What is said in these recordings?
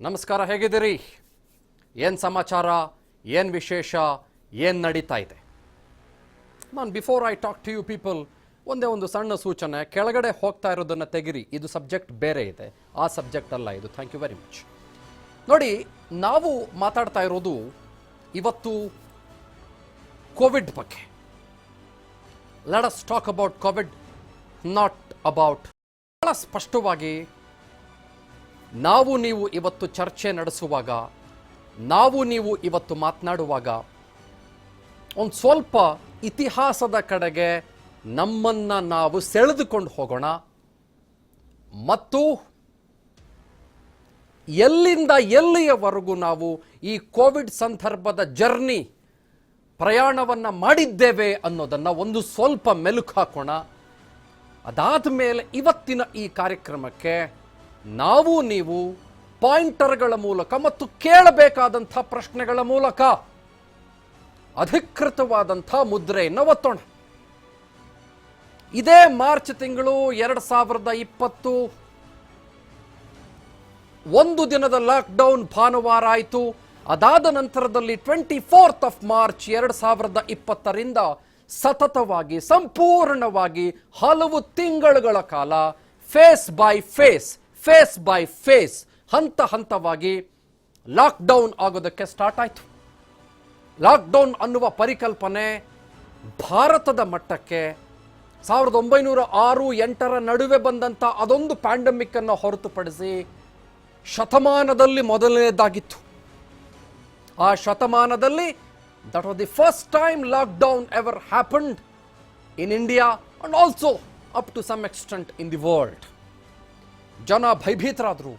ನಮಸ್ಕಾರ, ಹೇಗಿದ್ದೀರಿ? ಏನು ಸಮಾಚಾರ, ಏನು ವಿಶೇಷ, ಏನು ನಡೀತಾ ಇದೆ? ನಾನು before I talk to you people ಒಂದೇ ಒಂದು ಸಣ್ಣ ಸೂಚನೆ, ಕೆಳಗಡೆ ಹೋಗ್ತಾ ಇರೋದನ್ನು ತೆಗಿರಿ. ಇದು ಸಬ್ಜೆಕ್ಟ್ ಬೇರೆ ಇದೆ, ಆ ಸಬ್ಜೆಕ್ಟ್ ಅಲ್ಲ ಇದು. Thank you very much. ನೋಡಿ, ನಾವು ಮಾತಾಡ್ತಾ ಇರೋದು ಇವತ್ತು ಕೋವಿಡ್ ಬಗ್ಗೆ. Let us talk about Covid, not about. ಬಹಳ ಸ್ಪಷ್ಟವಾಗಿ ನಾವು ನೀವು ಇವತ್ತು ಚರ್ಚೆ ನಡೆಸುವಾಗ, ನಾವು ನೀವು ಇವತ್ತು ಮಾತನಾಡುವಾಗ ಒಂದು ಸ್ವಲ್ಪ ಇತಿಹಾಸದ ಕಡೆಗೆ ನಮ್ಮನ್ನು ನಾವು ಸೆಳೆದುಕೊಂಡು ಹೋಗೋಣ ಮತ್ತು ಎಲ್ಲಿಂದ ಎಲ್ಲಿಯವರೆಗೂ ನಾವು ಈ ಕೋವಿಡ್ ಸಂದರ್ಭದ ಜರ್ನಿ ಪ್ರಯಾಣವನ್ನು ಮಾಡಿದ್ದೇವೆ ಅನ್ನೋದನ್ನು ಒಂದು ಸ್ವಲ್ಪ ಮೆಲುಕು ಹಾಕೋಣ. ಅದಾದ ಮೇಲೆ ಇವತ್ತಿನ ಈ ಕಾರ್ಯಕ್ರಮಕ್ಕೆ ನಾವು ನೀವು ಪಾಯಿಂಟರ್ಗಳ ಮೂಲಕ ಮತ್ತು ಕೇಳಬೇಕಾದಂಥ ಪ್ರಶ್ನೆಗಳ ಮೂಲಕ ಅಧಿಕೃತವಾದಂಥ ಮುದ್ರೆಯನ್ನು ಒತ್ತೋಣ. ಇದೇ ಮಾರ್ಚ್ ತಿಂಗಳು 2020 ಒಂದು ದಿನದ ಲಾಕ್ಡೌನ್ ಭಾನುವಾರ ಆಯಿತು. ಅದಾದ ನಂತರದಲ್ಲಿ 24 ಮಾರ್ಚ್ 2020ರಿಂದ ಸತತವಾಗಿ ಸಂಪೂರ್ಣವಾಗಿ ಹಲವು ತಿಂಗಳುಗಳ ಕಾಲ ಫೇಸ್ ಬೈ ಫೇಸ್ ಹಂತ ಹಂತವಾಗಿ ಲಾಕ್ಡೌನ್ ಆಗೋದಕ್ಕೆ ಸ್ಟಾರ್ಟ್ ಆಯಿತು. ಲಾಕ್ಡೌನ್ ಅನ್ನುವ ಪರಿಕಲ್ಪನೆ ಭಾರತದ ಮಟ್ಟಕ್ಕೆ 1906-8 ನಡುವೆ ಬಂದಂಥ ಅದೊಂದು ಪ್ಯಾಂಡಮಿಕ್ ಅನ್ನು ಹೊರತುಪಡಿಸಿ ಶತಮಾನದಲ್ಲಿ ಮೊದಲನೇದಾಗಿತ್ತು. ಆ ಶತಮಾನದಲ್ಲಿ that was the first time lockdown ever happened in India and also up to some extent in the world. ಜನ ಭಯಭೀತರಾದರು.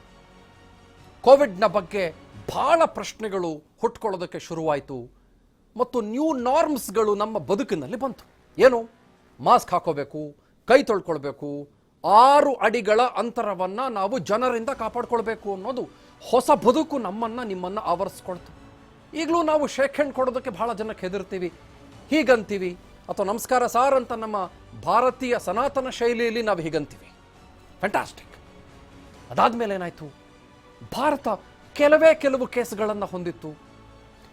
ಕೋವಿಡ್ನ ಬಗ್ಗೆ ಬಹಳ ಪ್ರಶ್ನೆಗಳು ಹುಟ್ಕೊಳ್ಳೋದಕ್ಕೆ ಶುರುವಾಯಿತು ಮತ್ತು ನ್ಯೂ ನಾರ್ಮ್ಸ್ಗಳು ನಮ್ಮ ಬದುಕಿನಲ್ಲಿ ಬಂತು. ಏನು? ಮಾಸ್ಕ್ ಹಾಕೋಬೇಕು, ಕೈ ತೊಳ್ಕೊಳ್ಬೇಕು, 6 ಅಡಿಗಳ ಅಂತರವನ್ನು ನಾವು ಜನರಿಂದ ಕಾಪಾಡ್ಕೊಳ್ಬೇಕು ಅನ್ನೋದು ಹೊಸ ಬದುಕು ನಮ್ಮನ್ನು ನಿಮ್ಮನ್ನು ಆವರಿಸ್ಕೊಳ್ತು. ಈಗಲೂ ನಾವು ಶೇಕ್ ಹ್ಯಾಂಡ್ ಕೊಡೋದಕ್ಕೆ ಬಹಳ ಜನಕ್ಕೆ ಹೆದರ್ತೀವಿ, ಹೀಗಂತೀವಿ, ಅಥವಾ ನಮಸ್ಕಾರ ಸಾರ್ ಅಂತ ನಮ್ಮ ಭಾರತೀಯ ಸನಾತನ ಶೈಲಿಯಲ್ಲಿ ನಾವು ಹೀಗಂತೀವಿ. ಫ್ಯಾಂಟಾಸ್ಟಿಕ್. ಅದಾದಮೇಲೆ ಏನಾಯಿತು? ಭಾರತ ಕೆಲವು ಕೇಸ್ಗಳನ್ನು ಹೊಂದಿತ್ತು.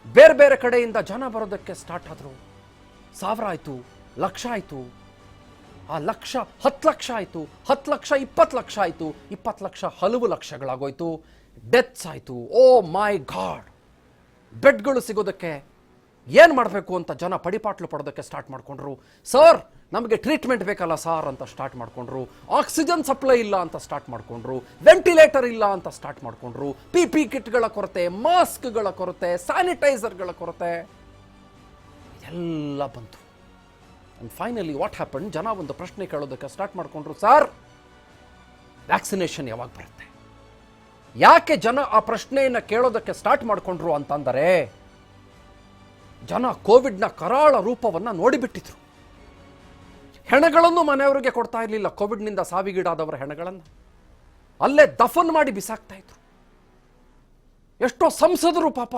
ಬೇರೆ ಬೇರೆ ಕಡೆಯಿಂದ ಜನ ಬರೋದಕ್ಕೆ ಸ್ಟಾರ್ಟ್ ಆದರು. 1000 ಆಯಿತು, ಲಕ್ಷ ಆಯಿತು, ಆ ಲಕ್ಷ 10 ಲಕ್ಷ ಆಯಿತು, 10 ಲಕ್ಷ 20 ಲಕ್ಷ ಆಯಿತು, 20 ಲಕ್ಷ ಹಲವು ಲಕ್ಷಗಳಾಗೋಯ್ತು. ಡೆತ್ಸ್ ಆಯಿತು. ಓ ಮೈ ಗಾಡ್! ಬೆಡ್ಗಳು ಸಿಗೋದಕ್ಕೆ ಏನು ಮಾಡಬೇಕು ಅಂತ ಜನ ಪಡಿಪಾಟ್ಲು ಪಡೋದಕ್ಕೆ ಸ್ಟಾರ್ಟ್ ಮಾಡಿಕೊಂಡ್ರು. ಸರ್, ನಮಗೆ ಟ್ರೀಟ್ಮೆಂಟ್ ಬೇಕಲ್ಲ ಸಾರ್ ಅಂತ ಸ್ಟಾರ್ಟ್ ಮಾಡಿಕೊಂಡ್ರು. ಆಕ್ಸಿಜನ್ ಸಪ್ಲೈ ಇಲ್ಲ ಅಂತ ಸ್ಟಾರ್ಟ್ ಮಾಡಿಕೊಂಡ್ರು. ವೆಂಟಿಲೇಟರ್ ಇಲ್ಲ ಅಂತ ಸ್ಟಾರ್ಟ್ ಮಾಡಿಕೊಂಡ್ರು. ಪಿ ಕಿಟ್ಗಳ ಕೊರತೆ, ಮಾಸ್ಕ್ಗಳ ಕೊರತೆ, ಸ್ಯಾನಿಟೈಸರ್ಗಳ ಕೊರತೆ ಎಲ್ಲ ಬಂತು. And finally what happen? ಜನ ಒಂದು ಪ್ರಶ್ನೆ ಕೇಳೋದಕ್ಕೆ ಸ್ಟಾರ್ಟ್ ಮಾಡಿಕೊಂಡ್ರು, ಸರ್ ವ್ಯಾಕ್ಸಿನೇಷನ್ ಯಾವಾಗ ಬರುತ್ತೆ? ಯಾಕೆ ಜನ ಆ ಪ್ರಶ್ನೆಯನ್ನು ಕೇಳೋದಕ್ಕೆ ಸ್ಟಾರ್ಟ್ ಮಾಡಿಕೊಂಡ್ರು ಅಂತಂದರೆ, ಜನ ಕೋವಿಡ್ನ ಕರಾಳ ರೂಪವನ್ನು ನೋಡಿಬಿಟ್ಟಿದ್ರು. ಹೆಣಗಳನ್ನು ಮನೆಯವರಿಗೆ ಕೊಡ್ತಾ ಇರಲಿಲ್ಲ. ಕೋವಿಡ್ನಿಂದ ಸಾವಿಗೀಡಾದವರ ಹೆಣಗಳನ್ನು ಅಲ್ಲೇ ದಫನ್ ಮಾಡಿ ಬಿಸಾಕ್ತಾ ಇದ್ರು. ಎಷ್ಟೋ ಸಂಸದರು ಪಾಪ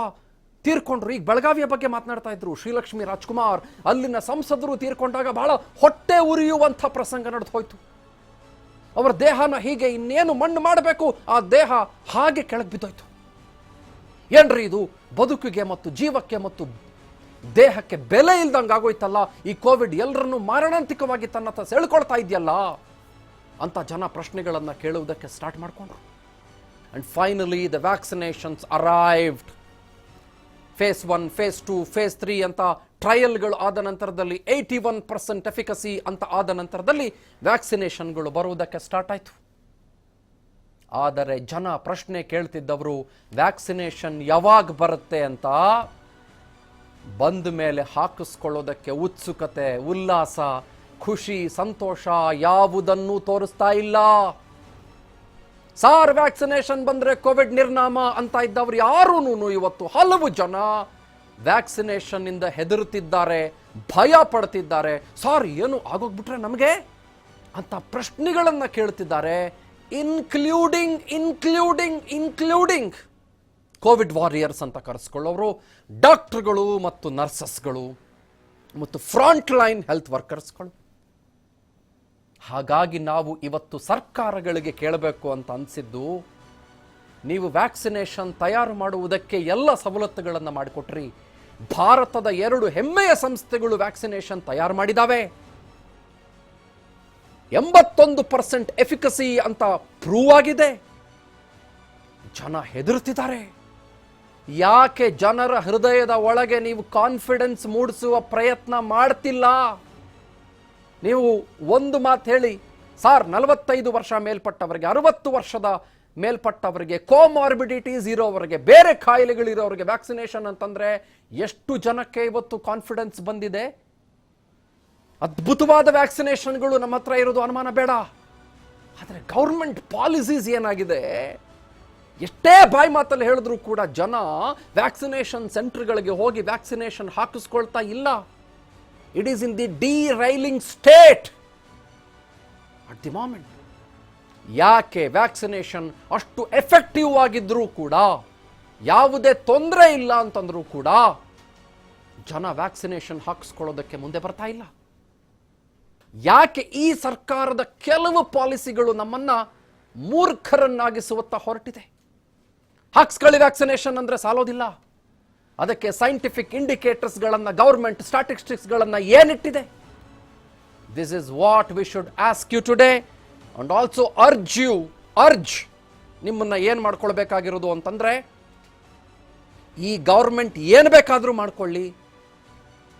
ತೀರ್ಕೊಂಡ್ರು. ಈಗ ಬೆಳಗಾವಿಯ ಬಗ್ಗೆ ಮಾತನಾಡ್ತಾ ಇದ್ರು ಶ್ರೀಲಕ್ಷ್ಮಿ ರಾಜ್ಕುಮಾರ್. ಅಲ್ಲಿನ ಸಂಸದರು ತೀರ್ಕೊಂಡಾಗ ಬಹಳ ಹೊಟ್ಟೆ ಉರಿಯುವಂಥ ಪ್ರಸಂಗ ನಡೆದು ಹೋಯ್ತು. ಅವರ ದೇಹನ ಹೀಗೆ ಇನ್ನೇನು ಮಣ್ಣು ಮಾಡಬೇಕು, ಆ ದೇಹ ಹಾಗೆ ಕೆಳಗೆ ಬಿದ್ದೋಯ್ತು. ಏನ್ರಿ ಇದು? ಬದುಕಿಗೆ ಮತ್ತು ಜೀವಕ್ಕೆ ಮತ್ತು ದೇಹಕ್ಕೆ ಬೆಲೆ ಇಲ್ದಂಗೆ ಆಗೋಯ್ತಲ್ಲ ಈ ಕೋವಿಡ್. ಎಲ್ಲರನ್ನೂ ಮಾರಣಾಂತಿಕವಾಗಿ ತನ್ನ ಹತ್ರ ಸೆಳ್ಕೊಳ್ತಾ ಇದೆಯಲ್ಲ ಅಂತ ಜನ ಪ್ರಶ್ನೆಗಳನ್ನು ಕೇಳುವುದಕ್ಕೆ ಸ್ಟಾರ್ಟ್ ಮಾಡಿಕೊಂಡ್ರು. And finally the vaccinations arrived. Phase 1, phase 2, phase 3 ಅಂತ ಟ್ರಯಲ್ಗಳು ಆದ ನಂತರದಲ್ಲಿ 81% ಎಫಿಕಸಿ ಅಂತ ಆದ ನಂತರದಲ್ಲಿ ವ್ಯಾಕ್ಸಿನೇಷನ್ಗಳು ಬರುವುದಕ್ಕೆ ಸ್ಟಾರ್ಟ್ ಆಯಿತು. ಆದರೆ ಜನ ಪ್ರಶ್ನೆ ಕೇಳ್ತಿದ್ದವರು ವ್ಯಾಕ್ಸಿನೇಷನ್ ಯಾವಾಗ ಬರುತ್ತೆ ಅಂತ. ಬಂದ ಮೇಲೆ ಹಾಕಿಸ್ಕೊಳ್ಳೋದಕ್ಕೆ ಉತ್ಸುಕತೆ, ಉಲ್ಲಾಸ, ಖುಷಿ, ಸಂತೋಷ ಯಾವುದನ್ನೂ ತೋರಿಸ್ತಾ ಇಲ್ಲ. ಸಾರ್ ವ್ಯಾಕ್ಸಿನೇಷನ್ ಬಂದರೆ ಕೋವಿಡ್ ನಿರ್ನಾಮ ಅಂತ ಇದ್ದವರು ಯಾರೂ ಇವತ್ತು ಹಲವು ಜನ ವ್ಯಾಕ್ಸಿನೇಷನ್ ಇಂದ ಹೆದರುತ್ತಿದ್ದಾರೆ, ಭಯ ಪಡ್ತಿದ್ದಾರೆ. ಸಾರ್ ಏನು ಆಗೋಗ್ಬಿಟ್ರೆ ನಮಗೆ ಅಂತ ಪ್ರಶ್ನೆಗಳನ್ನು ಕೇಳ್ತಿದ್ದಾರೆ. ಇನ್ಕ್ಲೂಡಿಂಗ್ ಕೋವಿಡ್ ವಾರಿಯರ್ಸ್ ಅಂತ ಕರೆಸ್ಕೊಳ್ಳೋರು ಡಾಕ್ಟರ್ಗಳು ಮತ್ತು ನರ್ಸಸ್ಗಳು ಮತ್ತು ಫ್ರಂಟ್ ಲೈನ್ ಹೆಲ್ತ್ ವರ್ಕರ್ಸ್ಗಳು. ಹಾಗಾಗಿ ನಾವು ಇವತ್ತು ಸರ್ಕಾರಗಳಿಗೆ ಕೇಳಬೇಕು ಅಂತ ಅನಿಸಿದ್ದು, ನೀವು ವ್ಯಾಕ್ಸಿನೇಷನ್ ತಯಾರು ಮಾಡುವುದಕ್ಕೆ ಎಲ್ಲ ಸವಲತ್ತುಗಳನ್ನು ಮಾಡಿಕೊಟ್ರಿ. ಭಾರತದ 2 ಹೆಮ್ಮೆಯ ಸಂಸ್ಥೆಗಳು ವ್ಯಾಕ್ಸಿನೇಷನ್ ತಯಾರು ಮಾಡಿದಾವೆ. 81% ಎಫಿಕಸಿ ಅಂತ ಪ್ರೂವ್ ಆಗಿದೆ. ಜನ ಹೆದರುತ್ತಿದ್ದಾರೆ. ಯಾಕೆ ಜನರ ಹೃದಯದ ಒಳಗೆ ನೀವು ಕಾನ್ಫಿಡೆನ್ಸ್ ಮೂಡಿಸುವ ಪ್ರಯತ್ನ ಮಾಡ್ತಿಲ್ಲ? ನೀವು ಒಂದು ಮಾತು ಹೇಳಿ, ಸಾರ್ 45 ವರ್ಷ ಮೇಲ್ಪಟ್ಟವರಿಗೆ, 60 ವರ್ಷದ ಮೇಲ್ಪಟ್ಟವರಿಗೆ, ಕೋಮಾರ್ಬಿಡಿಟೀಸ್ ಇರೋವರಿಗೆ, ಬೇರೆ ಕಾಯಿಲೆಗಳಿರೋರಿಗೆ ವ್ಯಾಕ್ಸಿನೇಷನ್ ಅಂತಂದ್ರೆ ಎಷ್ಟು ಜನಕ್ಕೆ ಇವತ್ತು ಕಾನ್ಫಿಡೆನ್ಸ್ ಬಂದಿದೆ? ಅದ್ಭುತವಾದ ವ್ಯಾಕ್ಸಿನೇಷನ್ಗಳು ನಮ್ಮ ಹತ್ರ ಇರೋದು ಅನುಮಾನ ಬೇಡ. ಆದರೆ ಗೌರ್ಮೆಂಟ್ ಪಾಲಿಸೀಸ್ ಏನಾಗಿದೆ, ಎಷ್ಟೇ ಬಾಯಿ ಮಾತಲ್ಲಿ ಹೇಳಿದ್ರು ಕೂಡ ಜನ ವ್ಯಾಕ್ಸಿನೇಷನ್ ಸೆಂಟರ್ಗಳಿಗೆ ಹೋಗಿ ವ್ಯಾಕ್ಸಿನೇಷನ್ ಹಾಕಿಸ್ಕೊಳ್ತಾ ಇಲ್ಲ. It is in the derailing state at the moment. ಯಾಕೆ ವ್ಯಾಕ್ಸಿನೇಷನ್ ಅಷ್ಟು ಎಫೆಕ್ಟಿವ್ ಆಗಿದ್ರೂ ಕೂಡ, ಯಾವುದೇ ತೊಂದರೆ ಇಲ್ಲ ಅಂತಂದ್ರೂ ಕೂಡ ಜನ ವ್ಯಾಕ್ಸಿನೇಷನ್ ಹಾಕಿಸ್ಕೊಳ್ಳೋದಕ್ಕೆ ಮುಂದೆ ಬರ್ತಾ ಇಲ್ಲ? ಯಾಕೆ ಈ ಸರ್ಕಾರದ ಕೆಲವು ಪಾಲಿಸಿಗಳು ನಮ್ಮನ್ನ ಮೂರ್ಖರನ್ನಾಗಿಸುವತ್ತ ಹೊರಟಿದೆ? ಹಾಕ್ಸ್ಕೊಳ್ಳಿ ವ್ಯಾಕ್ಸಿನೇಷನ್ ಅಂದ್ರೆ ಸಾಲೋದಿಲ್ಲ. ಅದಕ್ಕೆ ಸೈಂಟಿಫಿಕ್ ಇಂಡಿಕೇಟರ್ಸ್ಗಳನ್ನು, ಗವರ್ಮೆಂಟ್ ಸ್ಟಾಟಿಸ್ಟಿಕ್ಸ್ಗಳನ್ನು ಏನಿಟ್ಟಿದೆ? This is what we should ask you today and also urge ನಿಮ್ಮನ್ನ ಏನು ಮಾಡ್ಕೊಳ್ಬೇಕಾಗಿರೋದು ಅಂತಂದ್ರೆ, ಈ ಗವರ್ಮೆಂಟ್ ಏನು ಬೇಕಾದರೂ ಮಾಡ್ಕೊಳ್ಳಿ,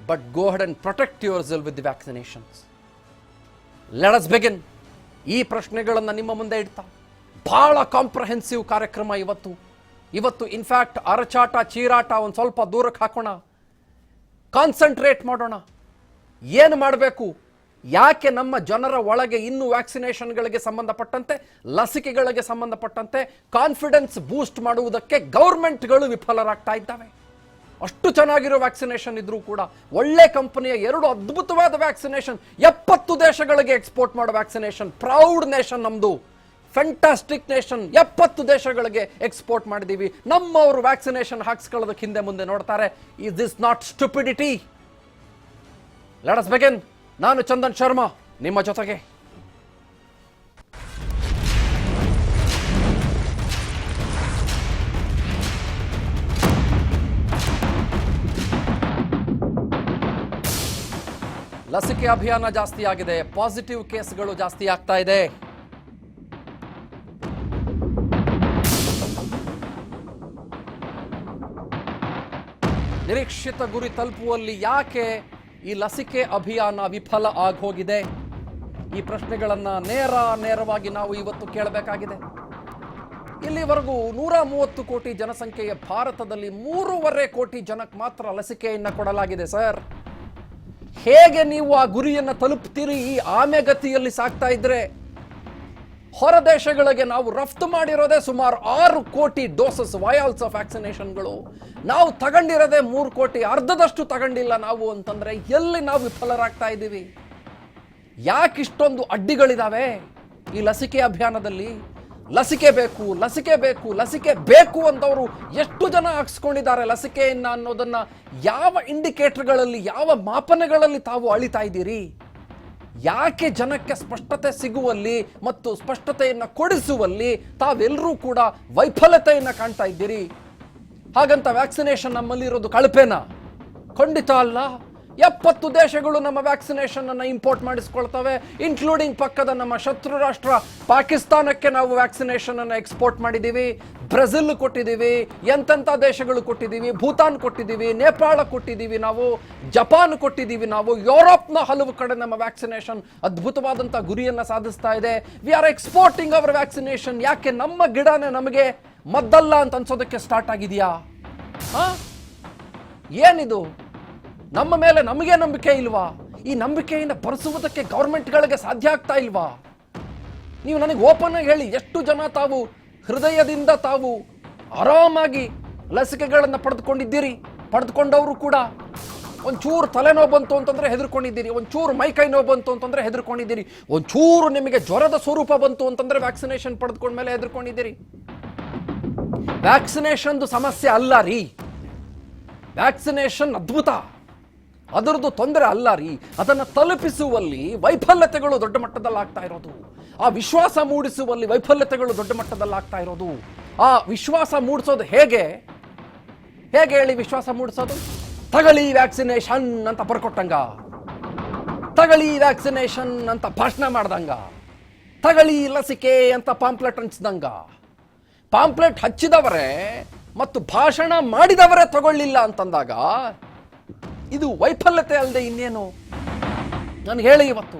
but go ahead and protect yourself with the vaccinations. Let us begin. ಈ ಪ್ರಶ್ನೆಗಳನ್ನು ನಿಮ್ಮ ಮುಂದೆ ಇಡ್ತಾ ಬಹಳ ಕಾಂಪ್ರಹೆನ್ಸಿವ್ ಕಾರ್ಯಕ್ರಮ ಇವತ್ತು ಇನ್ಫ್ಯಾಕ್ಟ್ ಅರಚಾಟ ಚೀರಾಟ ಒಂದು ಸ್ವಲ್ಪ ದೂರಕ್ಕೆ ಹಾಕೋಣ, ಕಾನ್ಸಂಟ್ರೇಟ್ ಮಾಡೋಣ. ಏನು ಮಾಡಬೇಕು? ಯಾಕೆ ನಮ್ಮ ಜನರ ಒಳಗೆ ಇನ್ನೂ ವ್ಯಾಕ್ಸಿನೇಷನ್ಗಳಿಗೆ ಸಂಬಂಧಪಟ್ಟಂತೆ, ಲಸಿಕೆಗಳಿಗೆ ಸಂಬಂಧಪಟ್ಟಂತೆ ಕಾನ್ಫಿಡೆನ್ಸ್ ಬೂಸ್ಟ್ ಮಾಡುವುದಕ್ಕೆ ಗೌರ್ಮೆಂಟ್ಗಳು ವಿಫಲರಾಗ್ತಾ ಇದ್ದಾವೆ? ಅಷ್ಟು ಚೆನ್ನಾಗಿರೋ ವ್ಯಾಕ್ಸಿನೇಷನ್ ಇದ್ರೂ ಕೂಡ, ಒಳ್ಳೆ ಕಂಪನಿಯ 2 ಅದ್ಭುತವಾದ ವ್ಯಾಕ್ಸಿನೇಷನ್ 70 ದೇಶಗಳಿಗೆ ಎಕ್ಸ್ಪೋರ್ಟ್ ಮಾಡೋ ವ್ಯಾಕ್ಸಿನೇಷನ್, ಪ್ರೌಡ್ ನೇಷನ್ ನಮ್ದು, ಫ್ಯಾಂಟಾಸ್ಟಿಕ್ ನೇಷನ್, 70 ದೇಶಗಳಿಗೆ ಎಕ್ಸ್ಪೋರ್ಟ್ ಮಾಡಿದೀವಿ. ನಮ್ಮವರು ವ್ಯಾಕ್ಸಿನೇಷನ್ ಹಾಕ್ಸ್ಕೊಳ್ಳೋದಕ್ಕೆ ಹಿಂದೆ ಮುಂದೆ ನೋಡ್ತಾರೆ. Is this not stupidity? Let us begin. ನಾನು ಚಂದನ್ ಶರ್ಮಾ ನಿಮ್ಮ ಜೊತೆಗೆ. ಲಸಿಕೆ ಅಭಿಯಾನ ಜಾಸ್ತಿ ಆಗಿದೆ, ಪಾಸಿಟಿವ್ ಕೇಸ್ಗಳು ಜಾಸ್ತಿ ಆಗ್ತಾ ಇದೆ. ನಿರೀಕ್ಷಿತ ಗುರಿ ತಲುಪುವಲ್ಲಿ ಯಾಕೆ ಈ ಲಸಿಕೆ ಅಭಿಯಾನ ವಿಫಲ ಆಗೋಗಿದೆ? ಈ ಪ್ರಶ್ನೆಗಳನ್ನು ನೇರವಾಗಿ ನಾವು ಇವತ್ತು ಕೇಳಬೇಕಾಗಿದೆ. ಇಲ್ಲಿವರೆಗೂ 130 ಕೋಟಿ ಜನಸಂಖ್ಯೆಯ ಭಾರತದಲ್ಲಿ 3.5 ಕೋಟಿ ಜನಕ್ಕೆ ಮಾತ್ರ ಲಸಿಕೆಯನ್ನು ಕೊಡಲಾಗಿದೆ. ಸರ್, ಹೇಗೆ ನೀವು ಆ ಗುರಿಯನ್ನು ತಲುಪ್ತೀರಿ? ಈ ಆಮೆಗತಿಯಲ್ಲಿ ಸಾಗ್ತಾ ಇದ್ರೆ ಹೊರ ದೇಶಗಳಿಗೆ ನಾವು ರಫ್ತು ಮಾಡಿರೋದೇ ಸುಮಾರು 6 ಕೋಟಿ ಡೋಸಸ್ ವಯಾಲ್ಸ್ ಆಫ್ ವ್ಯಾಕ್ಸಿನೇಷನ್ಗಳು. ನಾವು ತಗೊಂಡಿರೋದೇ 3 ಕೋಟಿ, ಅರ್ಧದಷ್ಟು ತಗೊಂಡಿಲ್ಲ ನಾವು ಅಂತಂದ್ರೆ ಎಲ್ಲಿ ನಾವು ವಿಫಲರಾಗ್ತಾ ಇದ್ದೀವಿ? ಯಾಕೆ ಇಷ್ಟೊಂದು ಅಡ್ಡಿಗಳಿದಾವೆ ಈ ಲಸಿಕೆ ಅಭಿಯಾನದಲ್ಲಿ? ಲಸಿಕೆ ಬೇಕು ಅಂತವರು ಎಷ್ಟು ಜನ ಹಾಕ್ಸ್ಕೊಂಡಿದ್ದಾರೆ ಲಸಿಕೆಯನ್ನ ಅನ್ನೋದನ್ನ ಯಾವ ಇಂಡಿಕೇಟರ್ಗಳಲ್ಲಿ, ಯಾವ ಮಾಪನಗಳಲ್ಲಿ ತಾವು ಅಳಿತಾ ಇದ್ದೀರಿ? ಯಾಕೆ ಜನಕ್ಕೆ ಸ್ಪಷ್ಟತೆ ಸಿಗುವಲ್ಲಿ ಮತ್ತು ಸ್ಪಷ್ಟತೆಯನ್ನು ಕೊಡಿಸುವಲ್ಲಿ ತಾವೆಲ್ಲರೂ ಕೂಡ ವೈಫಲ್ಯತೆಯನ್ನು ಕಾಣ್ತಾ ಇದ್ದೀರಿ? ಹಾಗಂತ ವ್ಯಾಕ್ಸಿನೇಷನ್ ನಮ್ಮಲ್ಲಿರೋದು ಕಳಪೆನಾ? ಖಂಡಿತ ಅಲ್ಲ. 70 ದೇಶಗಳು ನಮ್ಮ ವ್ಯಾಕ್ಸಿನೇಷನ್ ಅನ್ನು ಇಂಪೋರ್ಟ್ ಮಾಡಿಸ್ಕೊಳ್ತವೆ, ಇನ್ಕ್ಲೂಡಿಂಗ್ ಪಕ್ಕದ ನಮ್ಮ ಶತ್ರು ರಾಷ್ಟ್ರ ಪಾಕಿಸ್ತಾನಕ್ಕೆ ನಾವು ವ್ಯಾಕ್ಸಿನೇಷನ್ ಅನ್ನು ಎಕ್ಸ್ಪೋರ್ಟ್ ಮಾಡಿದ್ದೀವಿ, ಬ್ರೆಜಿಲ್ ಕೊಟ್ಟಿದ್ದೀವಿ, ಎಂತೆಂಥ ದೇಶಗಳು ಕೊಟ್ಟಿದ್ದೀವಿ, ಭೂತಾನ್ ಕೊಟ್ಟಿದ್ದೀವಿ, ನೇಪಾಳ ಕೊಟ್ಟಿದ್ದೀವಿ, ನಾವು ಜಪಾನ್ ಕೊಟ್ಟಿದ್ದೀವಿ, ನಾವು ಯುರೋಪ್ನ ಹಲವು ಕಡೆ ನಮ್ಮ ವ್ಯಾಕ್ಸಿನೇಷನ್ ಅದ್ಭುತವಾದಂಥ ಗುರಿಯನ್ನು ಸಾಧಿಸ್ತಾ ಇದೆ. We are exporting our vaccination. ಯಾಕೆ ನಮ್ಮ ಗಿಡನೇ ನಮಗೆ ಮದ್ದಲ್ಲ ಅಂತ ಅನ್ಸೋದಕ್ಕೆ ಸ್ಟಾರ್ಟ್ ಆಗಿದೆಯಾ? ಏನಿದು? ನಮ್ಮ ಮೇಲೆ ನಮಗೆ ನಂಬಿಕೆ ಇಲ್ವಾ? ಈ ನಂಬಿಕೆಯಿಂದ ಬರೆಸುವುದಕ್ಕೆ ಗೌರ್ಮೆಂಟ್ಗಳಿಗೆ ಸಾಧ್ಯ ಆಗ್ತಾ ಇಲ್ವಾ? ನೀವು ನನಗೆ ಓಪನ್ ಆಗಿ ಹೇಳಿ, ಎಷ್ಟು ಜನ ತಾವು ಹೃದಯದಿಂದ ತಾವು ಆರಾಮಾಗಿ ಲಸಿಕೆಗಳನ್ನು ಪಡೆದುಕೊಂಡಿದ್ದೀರಿ? ಪಡೆದುಕೊಂಡವರು ಕೂಡ ಒಂಚೂರು ತಲೆನೋವು ಬಂತು ಅಂತಂದ್ರೆ ಹೆದರ್ಕೊಂಡಿದ್ದೀರಿ, ಒಂಚೂರು ಮೈಕೈ ನೋವು ಬಂತು ಅಂತಂದ್ರೆ ಹೆದರ್ಕೊಂಡಿದ್ದೀರಿ, ಒಂಚೂರು ನಿಮಗೆ ಜ್ವರದ ಸ್ವರೂಪ ಬಂತು ಅಂತಂದ್ರೆ ವ್ಯಾಕ್ಸಿನೇಷನ್ ಪಡೆದುಕೊಂಡ ಮೇಲೆ ಹೆದರ್ಕೊಂಡಿದ್ದೀರಿ. ವ್ಯಾಕ್ಸಿನೇಷನ್ದು ಸಮಸ್ಯೆ ಅಲ್ಲ ರೀ, ವ್ಯಾಕ್ಸಿನೇಷನ್ ಅದ್ಭುತ, ಅದರದ್ದು ತೊಂದರೆ ಅಲ್ಲ ರೀ. ಅದನ್ನು ತಲುಪಿಸುವಲ್ಲಿ ವೈಫಲ್ಯತೆಗಳು ದೊಡ್ಡ ಮಟ್ಟದಲ್ಲಿ ಆಗ್ತಾ ಇರೋದು, ಆ ವಿಶ್ವಾಸ ಮೂಡಿಸುವಲ್ಲಿ ವೈಫಲ್ಯತೆಗಳು ದೊಡ್ಡ ಮಟ್ಟದಲ್ಲಿ ಆಗ್ತಾ ಇರೋದು. ಆ ವಿಶ್ವಾಸ ಮೂಡಿಸೋದು ಹೇಗೆ ಹೇಳಿ ವಿಶ್ವಾಸ ಮೂಡಿಸೋದು? ತಗಳಿ ವ್ಯಾಕ್ಸಿನೇಷನ್ ಅಂತ ಬರ್ಕೊಟ್ಟಂಗ, ತಗಳಿ ವ್ಯಾಕ್ಸಿನೇಷನ್ ಅಂತ ಭಾಷಣ ಮಾಡ್ದಂಗ, ತಗಳಿ ಲಸಿಕೆ ಅಂತ ಪಾಂಪ್ಲೆಟ್ ಹಂಚಿದಂಗ. ಪಾಂಪ್ಲೆಟ್ ಹಚ್ಚಿದವರೇ ಮತ್ತು ಭಾಷಣ ಮಾಡಿದವರೇ ತಗೊಳ್ಳಿಲ್ಲ ಅಂತಂದಾಗ ಇದು ವೈಫಲ್ಯತೆ ಅಲ್ಲದೆ ಇನ್ನೇನು? ನನಗೆ ಹೇಳಿ, ಇವತ್ತು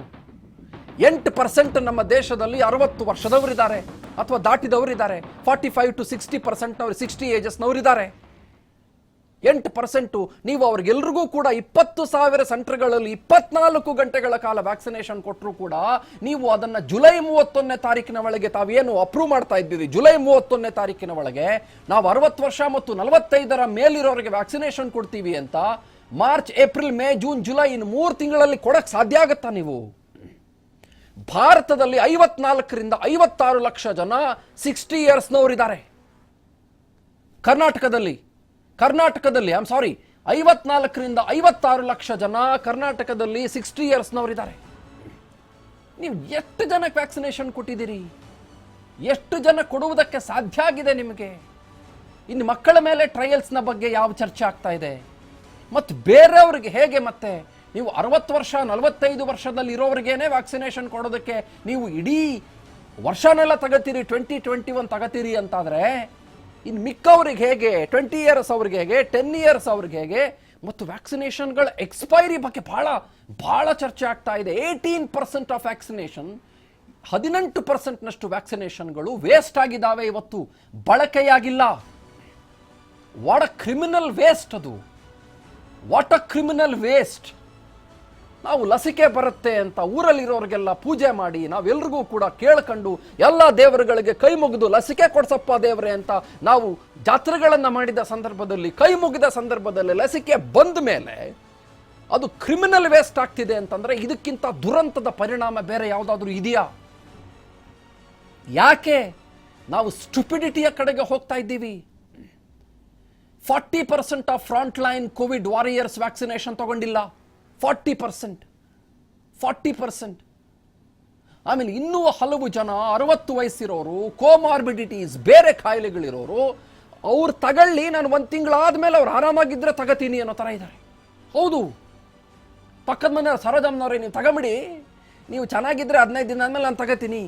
8% ನಮ್ಮ ದೇಶದಲ್ಲಿ 60 ವರ್ಷದವರಿದ್ದಾರೆ ಅಥವಾ ದಾಟಿದವರಿದ್ದಾರೆ. 45 to 60% 60 ಏಜಸ್ನವರಿದ್ದಾರೆ. 8% ನೀವು ಅವ್ರಿಗೆಲ್ರಿಗೂ ಕೂಡ 20,000 ಸೆಂಟರ್ಗಳಲ್ಲಿ 24 ಗಂಟೆಗಳ ಕಾಲ ವ್ಯಾಕ್ಸಿನೇಷನ್ ಕೊಟ್ಟರು ಕೂಡ ನೀವು ಅದನ್ನ ಜುಲೈ 31ನೇ ತಾರೀಕಿನ ಒಳಗೆ ತಾವೇನು ಅಪ್ರೂವ್ ಮಾಡ್ತಾ ಇದ್ದೀರಿ, ಜುಲೈ 31ನೇ ತಾರೀಕಿನ ಒಳಗೆ ನಾವು 60 ವರ್ಷ ಮತ್ತು 45ರ ಮೇಲಿರೋರಿಗೆ ವ್ಯಾಕ್ಸಿನೇಷನ್ ಕೊಡ್ತೀವಿ ಅಂತ March, April, May, June, July ಇನ್ನು 3 ತಿಂಗಳಲ್ಲಿ ಕೊಡಕ್ ಸಾಧ್ಯ ಆಗತ್ತಾ? ನೀವು ಭಾರತದಲ್ಲಿ 54ರಿಂದ 56 ಲಕ್ಷ ಜನ 60 ಇಯರ್ಸ್ನವರಿದ್ದಾರೆ. ಕರ್ನಾಟಕದಲ್ಲಿ 54ರಿಂದ 56 ಲಕ್ಷ ಜನ ಕರ್ನಾಟಕದಲ್ಲಿ 60 ಇಯರ್ಸ್ನವರಿದ್ದಾರೆ. ನೀವು ಎಷ್ಟು ಜನಕ್ಕೆ ವ್ಯಾಕ್ಸಿನೇಷನ್ ಕೊಟ್ಟಿದ್ದೀರಿ? ಎಷ್ಟು ಜನ ಕೊಡುವುದಕ್ಕೆ ಸಾಧ್ಯ ಆಗಿದೆ ನಿಮಗೆ? ಇನ್ನು ಮಕ್ಕಳ ಮೇಲೆ ಟ್ರಯಲ್ಸ್ನ ಬಗ್ಗೆ ಯಾವ ಚರ್ಚೆ ಆಗ್ತಾ ಇದೆ? ಮತ್ತು ಬೇರೆಯವ್ರಿಗೆ ಹೇಗೆ? ಮತ್ತೆ ನೀವು 60 ವರ್ಷ 45 ವರ್ಷದಲ್ಲಿ ಇರೋರಿಗೇನೆ ವ್ಯಾಕ್ಸಿನೇಷನ್ ಕೊಡೋದಕ್ಕೆ ನೀವು ಇಡೀ ವರ್ಷನೆಲ್ಲ ತಗೋತೀರಿ, 2021 ತಗೋತೀರಿ ಅಂತಾದರೆ ಇನ್ನು ಮಿಕ್ಕವ್ರಿಗೆ ಹೇಗೆ? 20 ಇಯರ್ಸ್ ಅವ್ರಿಗೆ ಹೇಗೆ? 10 ಇಯರ್ಸ್ ಅವ್ರಿಗೆ ಹೇಗೆ? ಮತ್ತು ವ್ಯಾಕ್ಸಿನೇಷನ್ಗಳ ಎಕ್ಸ್ಪೈರಿ ಬಗ್ಗೆ ಬಹಳ ಚರ್ಚೆ ಆಗ್ತಾ ಇದೆ. 18% ಆಫ್ ವ್ಯಾಕ್ಸಿನೇಷನ್, 18%ನಷ್ಟು ವ್ಯಾಕ್ಸಿನೇಷನ್ಗಳು ವೇಸ್ಟ್ ಆಗಿದ್ದಾವೆ, ಇವತ್ತು ಬಳಕೆಯಾಗಿಲ್ಲ. ವಾಟ್ ಅ ಕ್ರಿಮಿನಲ್ ವೇಸ್ಟ್ ಅದು! What a criminal waste! ನಾವು ಲಸಿಕೆ ಬರುತ್ತೆ ಅಂತ ಊರಲ್ಲಿರೋರಿಗೆಲ್ಲ ಪೂಜೆ ಮಾಡಿ ನಾವೆಲ್ರಿಗೂ ಕೂಡ ಕೇಳ್ಕೊಂಡು ಎಲ್ಲ ದೇವರುಗಳಿಗೆ ಕೈ ಮುಗಿದು ಲಸಿಕೆ ಕೊಡ್ಸಪ್ಪ ದೇವರೇ ಅಂತ ನಾವು ಜಾತ್ರೆಗಳನ್ನು ಮಾಡಿದ ಸಂದರ್ಭದಲ್ಲಿ, ಕೈ ಮುಗಿದ ಸಂದರ್ಭದಲ್ಲಿ ಲಸಿಕೆ ಬಂದ ಮೇಲೆ ಅದು ಕ್ರಿಮಿನಲ್ ವೇಸ್ಟ್ ಆಗ್ತಿದೆ ಅಂತಂದ್ರೆ ಇದಕ್ಕಿಂತ ದುರಂತದ ಪರಿಣಾಮ ಬೇರೆ ಯಾವುದಾದ್ರೂ ಇದೆಯಾ? ಯಾಕೆ ನಾವು ಸ್ಟುಪಿಡಿಟಿಯ ಕಡೆಗೆ ಹೋಗ್ತಾ ಇದ್ದೀವಿ? 40% of front line Covid warriors vaccination ತಗೊಂಡಿಲ್ಲ. 40%. ಆಮೇಲೆ ಇನ್ನೂ ಹಲವು ಜನ 60 ವಯಸ್ಸಿರೋರು, ಕೋಮಾರ್ಬಿಡಿಟೀಸ್, ಬೇರೆ ಕಾಯಿಲೆಗಳಿರೋರು, ಅವ್ರು ತಗೊಳ್ಳಿ, ನಾನು 1 ತಿಂಗಳಾದ್ಮೇಲೆ ಅವ್ರು ಆರಾಮಾಗಿದ್ರೆ ತಗತೀನಿ ಅನ್ನೋ ಥರ ಇದ್ದಾರೆ. ಹೌದು, ಪಕ್ಕದ ಮನೆ ಸರೋಜಮ್ಮನವ್ರೆ, ನೀವು ತಗೊಂಬಿಡಿ, ನೀವು ಚೆನ್ನಾಗಿದ್ರೆ 15 ದಿನ ಆದ್ಮೇಲೆ ನಾನು ತಗೋತೀನಿ.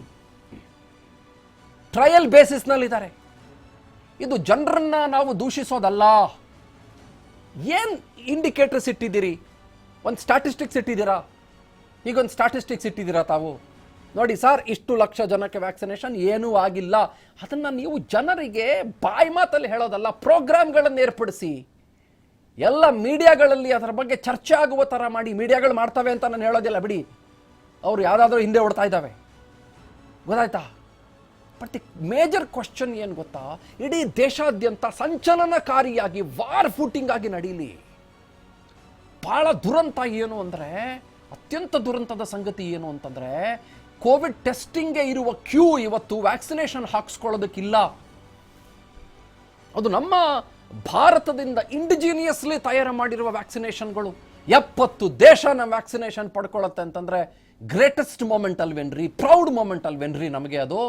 ಟ್ರಯಲ್ ಬೇಸಿಸ್ನಲ್ಲಿದ್ದಾರೆ. ಇದು ಜನರನ್ನ ನಾವು ದೂಷಿಸೋದಲ್ಲ. ಏನ್ ಇಂಡಿಕೇಟರ್ಸ್ ಇಟ್ಟಿದ್ದೀರಿ? ಒಂದು ಸ್ಟ್ಯಾಟಿಸ್ಟಿಕ್ಸ್ ಇಟ್ಟಿದ್ದೀರಾ? ಈಗೊಂದು ಸ್ಟ್ಯಾಟಿಸ್ಟಿಕ್ಸ್ ಇಟ್ಟಿದ್ದೀರಾ ತಾವು? ನೋಡಿ ಸರ್, ಇಷ್ಟು ಲಕ್ಷ ಜನಕ್ಕೆ ವ್ಯಾಕ್ಸಿನೇಷನ್ ಏನೂ ಆಗಿಲ್ಲ. ಅದನ್ನು ನೀವು ಜನರಿಗೆ ಬಾಯಿ ಮಾತಲ್ಲಿ ಹೇಳೋದಲ್ಲ, ಪ್ರೋಗ್ರಾಮ್ಗಳನ್ನು ಏರ್ಪಡಿಸಿ ಎಲ್ಲ ಮೀಡಿಯಾಗಳಲ್ಲಿ ಅದರ ಬಗ್ಗೆ ಚರ್ಚೆ ಆಗುವ ಥರ ಮಾಡಿ. ಮೀಡಿಯಾಗಳು ಮಾಡ್ತವೆ ಅಂತ ನಾನು ಹೇಳೋದಿಲ್ಲ, ಬಿಡಿ, ಅವರು ಯಾವುದಾದ್ರೂ ಹಿಂದೆ ಓಡ್ತಾ ಇದ್ದಾವೆ, ಗೊತ್ತಾಯ್ತಾ? ಬಟ್ ದಿ ಮೇಜರ್ ಕ್ವಶನ್ ಏನು ಗೊತ್ತಾ? ಇಡೀ ದೇಶಾದ್ಯಂತ ಸಂಚಲನಕಾರಿಯಾಗಿ ವಾರ್ ಫೂಟಿಂಗ್ ಆಗಿ ನಡೀಲಿ. ಬಹಳ ದುರಂತ ಏನು ಅಂದರೆ, ಅತ್ಯಂತ ದುರಂತದ ಸಂಗತಿ ಏನು ಅಂತಂದ್ರೆ, ಕೋವಿಡ್ ಟೆಸ್ಟಿಂಗ್ಗೆ ಇರುವ ಕ್ಯೂ ಇವತ್ತು ವ್ಯಾಕ್ಸಿನೇಷನ್ ಹಾಕ್ಸ್ಕೊಳ್ಳೋದಕ್ಕಿಲ್ಲ. ಅದು ನಮ್ಮ ಭಾರತದಿಂದ ಇಂಡಿಜಿನಿಯಸ್ಲಿ ತಯಾರು ಮಾಡಿರುವ ವ್ಯಾಕ್ಸಿನೇಷನ್ಗಳು. 70 ದೇಶನ ವ್ಯಾಕ್ಸಿನೇಷನ್ ಪಡ್ಕೊಳ್ಳುತ್ತೆ ಅಂತಂದ್ರೆ ಗ್ರೇಟೆಸ್ಟ್ ಮೂಮೆಂಟ್ ಅಲ್ವೇನ್ರಿ? ಪ್ರೌಡ್ ಮೂಮೆಂಟ್ ಅಲ್ವೇನ್ರಿ ನಮಗೆ ಅದು?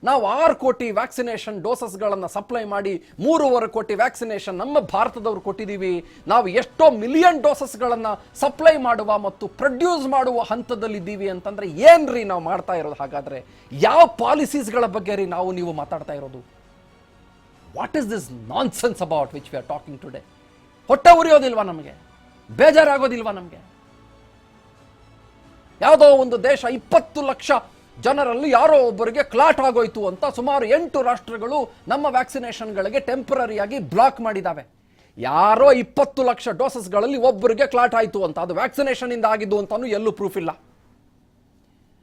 ನಾವು 6 ಕೋಟಿ ವ್ಯಾಕ್ಸಿನೇಷನ್ ಡೋಸಸ್ಗಳನ್ನು ಸಪ್ಲೈ ಮಾಡಿ 3.5 ಕೋಟಿ ವ್ಯಾಕ್ಸಿನೇಷನ್ ನಮ್ಮ ಭಾರತದವರು ಕೊಟ್ಟಿದ್ದೀವಿ. ನಾವು ಎಷ್ಟೋ ಮಿಲಿಯನ್ ಡೋಸಸ್ಗಳನ್ನು ಸಪ್ಲೈ ಮಾಡುವ ಮತ್ತು ಪ್ರೊಡ್ಯೂಸ್ ಮಾಡುವ ಹಂತದಲ್ಲಿದ್ದೀವಿ ಅಂತಂದ್ರೆ ಏನ್ರಿ ನಾವು ಮಾಡ್ತಾ ಇರೋದು? ಹಾಗಾದ್ರೆ ಯಾವ ಪಾಲಿಸೀಸ್ಗಳ ಬಗ್ಗೆ ರೀ ನೀವು ಮಾತಾಡ್ತಾ ಇರೋದು? What is this non sense about which we are talking today? ಹೊಟ್ಟೆ ಉರಿಯೋದಿಲ್ವಾ ನಮಗೆ? ಬೇಜಾರಾಗೋದಿಲ್ವಾ ನಮಗೆ? ಯಾವುದೋ ಒಂದು ದೇಶ 20 ಲಕ್ಷ ಜನರಲ್ಲಿ ಯಾರೋ ಒಬ್ಬರಿಗೆ ಕ್ಲಾಟ್ ಆಗೋಯ್ತು ಅಂತ ಸುಮಾರು 8 ರಾಷ್ಟ್ರಗಳು ನಮ್ಮ ವ್ಯಾಕ್ಸಿನೇಷನ್ಗಳಿಗೆ ಟೆಂಪರರಿಯಾಗಿ ಬ್ಲಾಕ್ ಮಾಡಿದಾವೆ. ಯಾರೋ 20 ಲಕ್ಷ ಡೋಸಸ್ಗಳಲ್ಲಿ ಒಬ್ಬರಿಗೆ ಕ್ಲಾಟ್ ಆಯಿತು ಅಂತ, ಅದು ವ್ಯಾಕ್ಸಿನೇಷನ್ ಇಂದ ಆಗಿದ್ದು ಅಂತಾನು ಎಲ್ಲೂ ಪ್ರೂಫ್ ಇಲ್ಲ.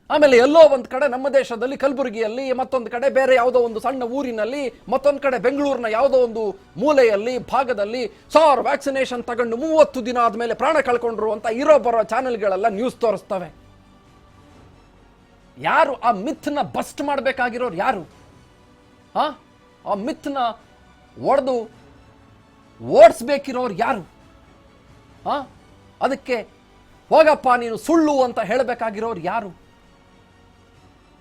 ಆಮೇಲೆ ಎಲ್ಲೋ ಒಂದು ಕಡೆ ನಮ್ಮ ದೇಶದಲ್ಲಿ ಕಲಬುರಗಿಯಲ್ಲಿ, ಮತ್ತೊಂದು ಕಡೆ ಬೇರೆ ಯಾವುದೋ ಒಂದು ಸಣ್ಣ ಊರಿನಲ್ಲಿ, ಮತ್ತೊಂದು ಕಡೆ ಬೆಂಗಳೂರಿನ ಯಾವುದೋ ಒಂದು ಮೂಲೆಯಲ್ಲಿ ಭಾಗದಲ್ಲಿ ಸಾರ್ ವ್ಯಾಕ್ಸಿನೇಷನ್ ತಗೊಂಡು 30 ದಿನ ಆದಮೇಲೆ ಪ್ರಾಣ ಕಳ್ಕೊಂಡ್ರು ಅಂತ ಇರೋ ಬರೋ ಚಾನೆಲ್ಗಳೆಲ್ಲ ನ್ಯೂಸ್ ತೋರಿಸ್ತವೆ. ಯಾರು ಆ ಮಿತ್ನ ಬಸ್ಟ್ ಮಾಡಬೇಕಾಗಿರೋರು? ಯಾರು ಆ ಮಿತ್ನ ಓಡಿಸ್ಬೇಕಿರೋರು ಯಾರು? ಅದಕ್ಕೆ ಹೋಗಪ್ಪ ನೀನು ಸುಳ್ಳು ಅಂತ ಹೇಳಬೇಕಾಗಿರೋರು ಯಾರು?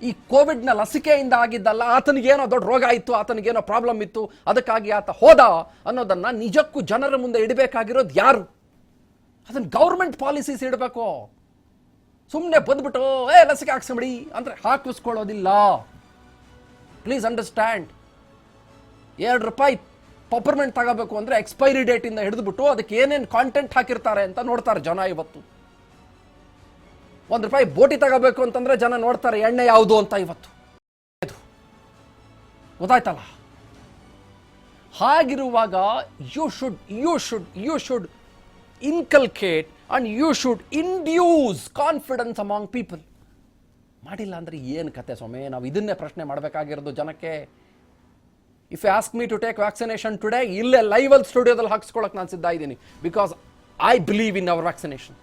ಈ ಕೋವಿಡ್ನ ಲಸಿಕೆಯಿಂದ ಆಗಿದ್ದಲ್ಲ, ಆತನಿಗೇನೋ ದೊಡ್ಡ ರೋಗ ಇತ್ತು, ಆತನಿಗೇನೋ ಪ್ರಾಬ್ಲಮ್ ಇತ್ತು, ಅದಕ್ಕಾಗಿ ಆತ ಹೋದ ಅನ್ನೋದನ್ನ ನಿಜಕ್ಕೂ ಜನರ ಮುಂದೆ ಇಡಬೇಕಾಗಿರೋದು ಯಾರು? ಅದನ್ನ ಗೌರ್ಮೆಂಟ್ ಪಾಲಿಸೀಸ್ ಇಡಬೇಕು. ಸುಮ್ಮನೆ ಬಂದ್ಬಿಟ್ಟು ಲಸಿಕೆ ಹಾಕ್ಸ್ಬಿಡಿ ಅಂದ್ರೆ ಹಾಕಿಸ್ಕೊಳ್ಳೋದಿಲ್ಲ. Please understand. ₹2 ಪಪರ್ಮೆಂಟ್ ತಗೋಬೇಕು ಅಂದ್ರೆ ಎಕ್ಸ್ಪೈರಿ ಡೇಟ್ ಇಂದ ಹಿಡಿದ್ಬಿಟ್ಟು ಅದಕ್ಕೆ ಏನೇನು ಕಾಂಟೆಂಟ್ ಹಾಕಿರ್ತಾರೆ ಅಂತ ನೋಡ್ತಾರೆ ಜನ. ಇವತ್ತು ₹1 ಬೋಟಿ ತಗೋಬೇಕು ಅಂತಂದ್ರೆ ಜನ ನೋಡ್ತಾರೆ ಎಣ್ಣೆ ಯಾವುದು ಅಂತ. ಇವತ್ತು ಗೊತ್ತಾಯ್ತಲ್ಲ? ಹಾಗಿರುವಾಗ you should inculcate and you should induce confidence among people. ಮಾಡಿಲ್ಲ ಅಂದ್ರೆ ಏನು ಕತೆ ಸ್ವಾಮಿ? ನಾವು ಇದನ್ನೇ ಪ್ರಶ್ನೆ ಮಾಡಬೇಕಾಗಿರೋದು ಜನಕ್ಕೆ. If you ask me to take vaccination today, ಇಲ್ಲೇ ಲೈವಲ್ ಸ್ಟುಡಿಯೋದಲ್ಲಿ ಹಾಕ್ಸ್ಕೊಳಕ್ಕೆ ನಾನು ಸಿದ್ಧ ಇದ್ದೀನಿ. Because I believe in our vaccination.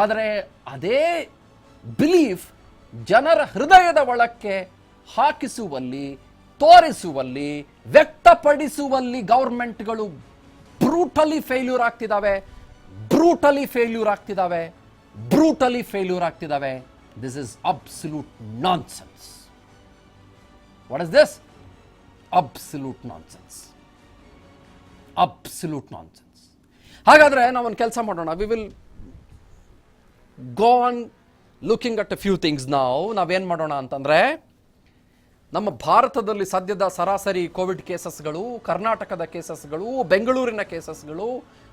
ಆದರೆ ಅದೇ ಬಿಲೀಫ್ ಜನರ ಹೃದಯದ ಒಳಕ್ಕೆ ಹಾಕಿಸುವಲ್ಲಿ, ತೋರಿಸುವಲ್ಲಿ, ವ್ಯಕ್ತಪಡಿಸುವಲ್ಲಿ ಗೌರ್ಮೆಂಟ್ಗಳು ಬ್ರೂಟಲಿ ಫೇಲ್ಯೂರ್ ಆಗ್ತಿದ್ದಾವೆ. This is absolute nonsense. What is this? Absolute nonsense. ಹಾಗಾದ್ರೆ ನಾವೊಂದು ಕೆಲಸ ಮಾಡೋಣ. We will go on looking at a few things. ನಾವೇನ್ ಮಾಡೋಣ ಅಂತಂದ್ರೆ, ನಮ್ಮ ಭಾರತದಲ್ಲಿ ಸದ್ಯದ ಸರಾಸರಿ ಕೋವಿಡ್ ಕೇಸಸ್ಗಳು, ಕರ್ನಾಟಕದ ಕೇಸಸ್ಗಳು, ಬೆಂಗಳೂರಿನ ಕೇಸಸ್ಗಳು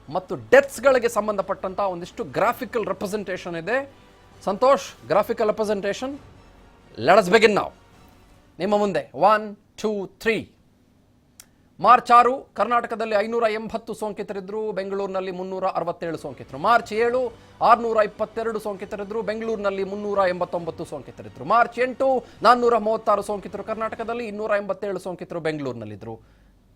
ಮತ್ತು ಡೆತ್ಸ್ಗಳಿಗೆ ಸಂಬಂಧಪಟ್ಟಂತ ಒಂದಿಷ್ಟು ಗ್ರಾಫಿಕಲ್ ರೆಪ್ರೆಸೆಂಟೇಷನ್ ಇದೆ. Santosh, graphical representation. Let us begin now. ನಿಮ್ಮ ಮುಂದೆ 1, 2, 3. ಮಾರ್ಚ್ 6 ಕರ್ನಾಟಕದಲ್ಲಿ 580 ಸೋಂಕಿತರಿದ್ರು, ಬೆಂಗಳೂರಿನಲ್ಲಿ 367 ಸೋಂಕಿತರು. ಮಾರ್ಚ್ 7 622 ಸೋಂಕಿತರಿದ್ರು, ಬೆಂಗಳೂರಿನಲ್ಲಿ 389 ಸೋಂಕಿತರಿದ್ರು. ಮಾರ್ಚ್ 8 436 ಸೋಂಕಿತರು ಕರ್ನಾಟಕದಲ್ಲಿ, 287 ಸೋಂಕಿತರು ಬೆಂಗಳೂರಿನಲ್ಲಿದ್ರು.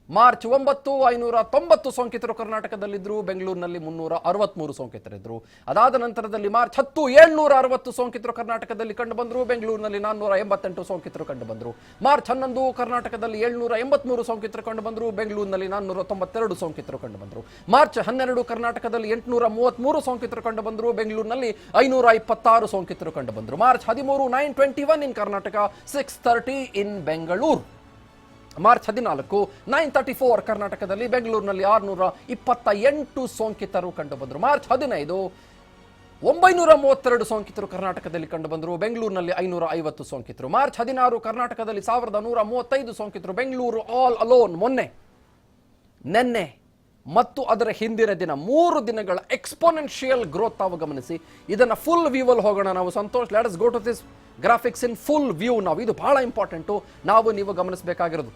ಮಾರ್ಚ್ 9 590 ಸೋಂಕಿತರು ಕರ್ನಾಟಕದಲ್ಲಿದ್ದರು, ಬೆಂಗಳೂರಿನಲ್ಲಿ 363 ಸೋಂಕಿತರಿದ್ದರು. ಅದಾದ ನಂತರದಲ್ಲಿ ಮಾರ್ಚ್ 10 760 ಸೋಂಕಿತರು ಕರ್ನಾಟಕದಲ್ಲಿ ಕಂಡು ಬಂದರು, ಬೆಂಗಳೂರಿನಲ್ಲಿ 488 ಸೋಂಕಿತರು ಕಂಡು ಬಂದರು. ಮಾರ್ಚ್ 11 ಕರ್ನಾಟಕದಲ್ಲಿ 783 ಸೋಂಕಿತರು ಕಂಡು ಬಂದರು, ಬೆಂಗಳೂರಿನಲ್ಲಿ 492 ಸೋಂಕಿತರು ಕಂಡು ಬಂದರು. ಮಾರ್ಚ್ 12 ಕರ್ನಾಟಕದಲ್ಲಿ 833 ಸೋಂಕಿತರು ಕಂಡು ಬಂದರು, ಬೆಂಗಳೂರಿನಲ್ಲಿ 526 ಸೋಂಕಿತರು ಕಂಡು ಬಂದರು. ಮಾರ್ಚ್ 13 921 ಇನ್ ಕರ್ನಾಟಕ, 630 ಇನ್ ಬೆಂಗಳೂರು. ಮಾರ್ಚ್ 14 934 ಕರ್ನಾಟಕದಲ್ಲಿ, ಬೆಂಗಳೂರಿನಲ್ಲಿ 628 ಸೋಂಕಿತರು ಕಂಡು ಬಂದರು. ಮಾರ್ಚ್ 15 932 ಸೋಂಕಿತರು ಕರ್ನಾಟಕದಲ್ಲಿ ಕಂಡು ಬಂದರು, ಬೆಂಗಳೂರಿನಲ್ಲಿ 550 ಸೋಂಕಿತರು. ಮಾರ್ಚ್ 16 ಕರ್ನಾಟಕದಲ್ಲಿ 1135 ಸೋಂಕಿತರು, ಬೆಂಗಳೂರು ಆಲ್ ಅಲೋನ್. ನೆನ್ನೆ ಮತ್ತು ಅದರ ಹಿಂದಿನ ದಿನ 3 ದಿನಗಳ ಎಕ್ಸ್ಪೋನೆನ್ಷಿಯಲ್ ಗ್ರೋತ್ ತಾವು ಗಮನಿಸಿ. ಇದನ್ನ ಫುಲ್ ವ್ಯೂ ಅಲ್ಲಿ ಹೋಗೋಣ ನಾವು. Santosh, let us go to this graphics in full view. ನಾವು ಇದು ಬಹಳ ಇಂಪಾರ್ಟೆಂಟು, ನಾವು ನೀವು ಗಮನಿಸಬೇಕಾಗಿರೋದು.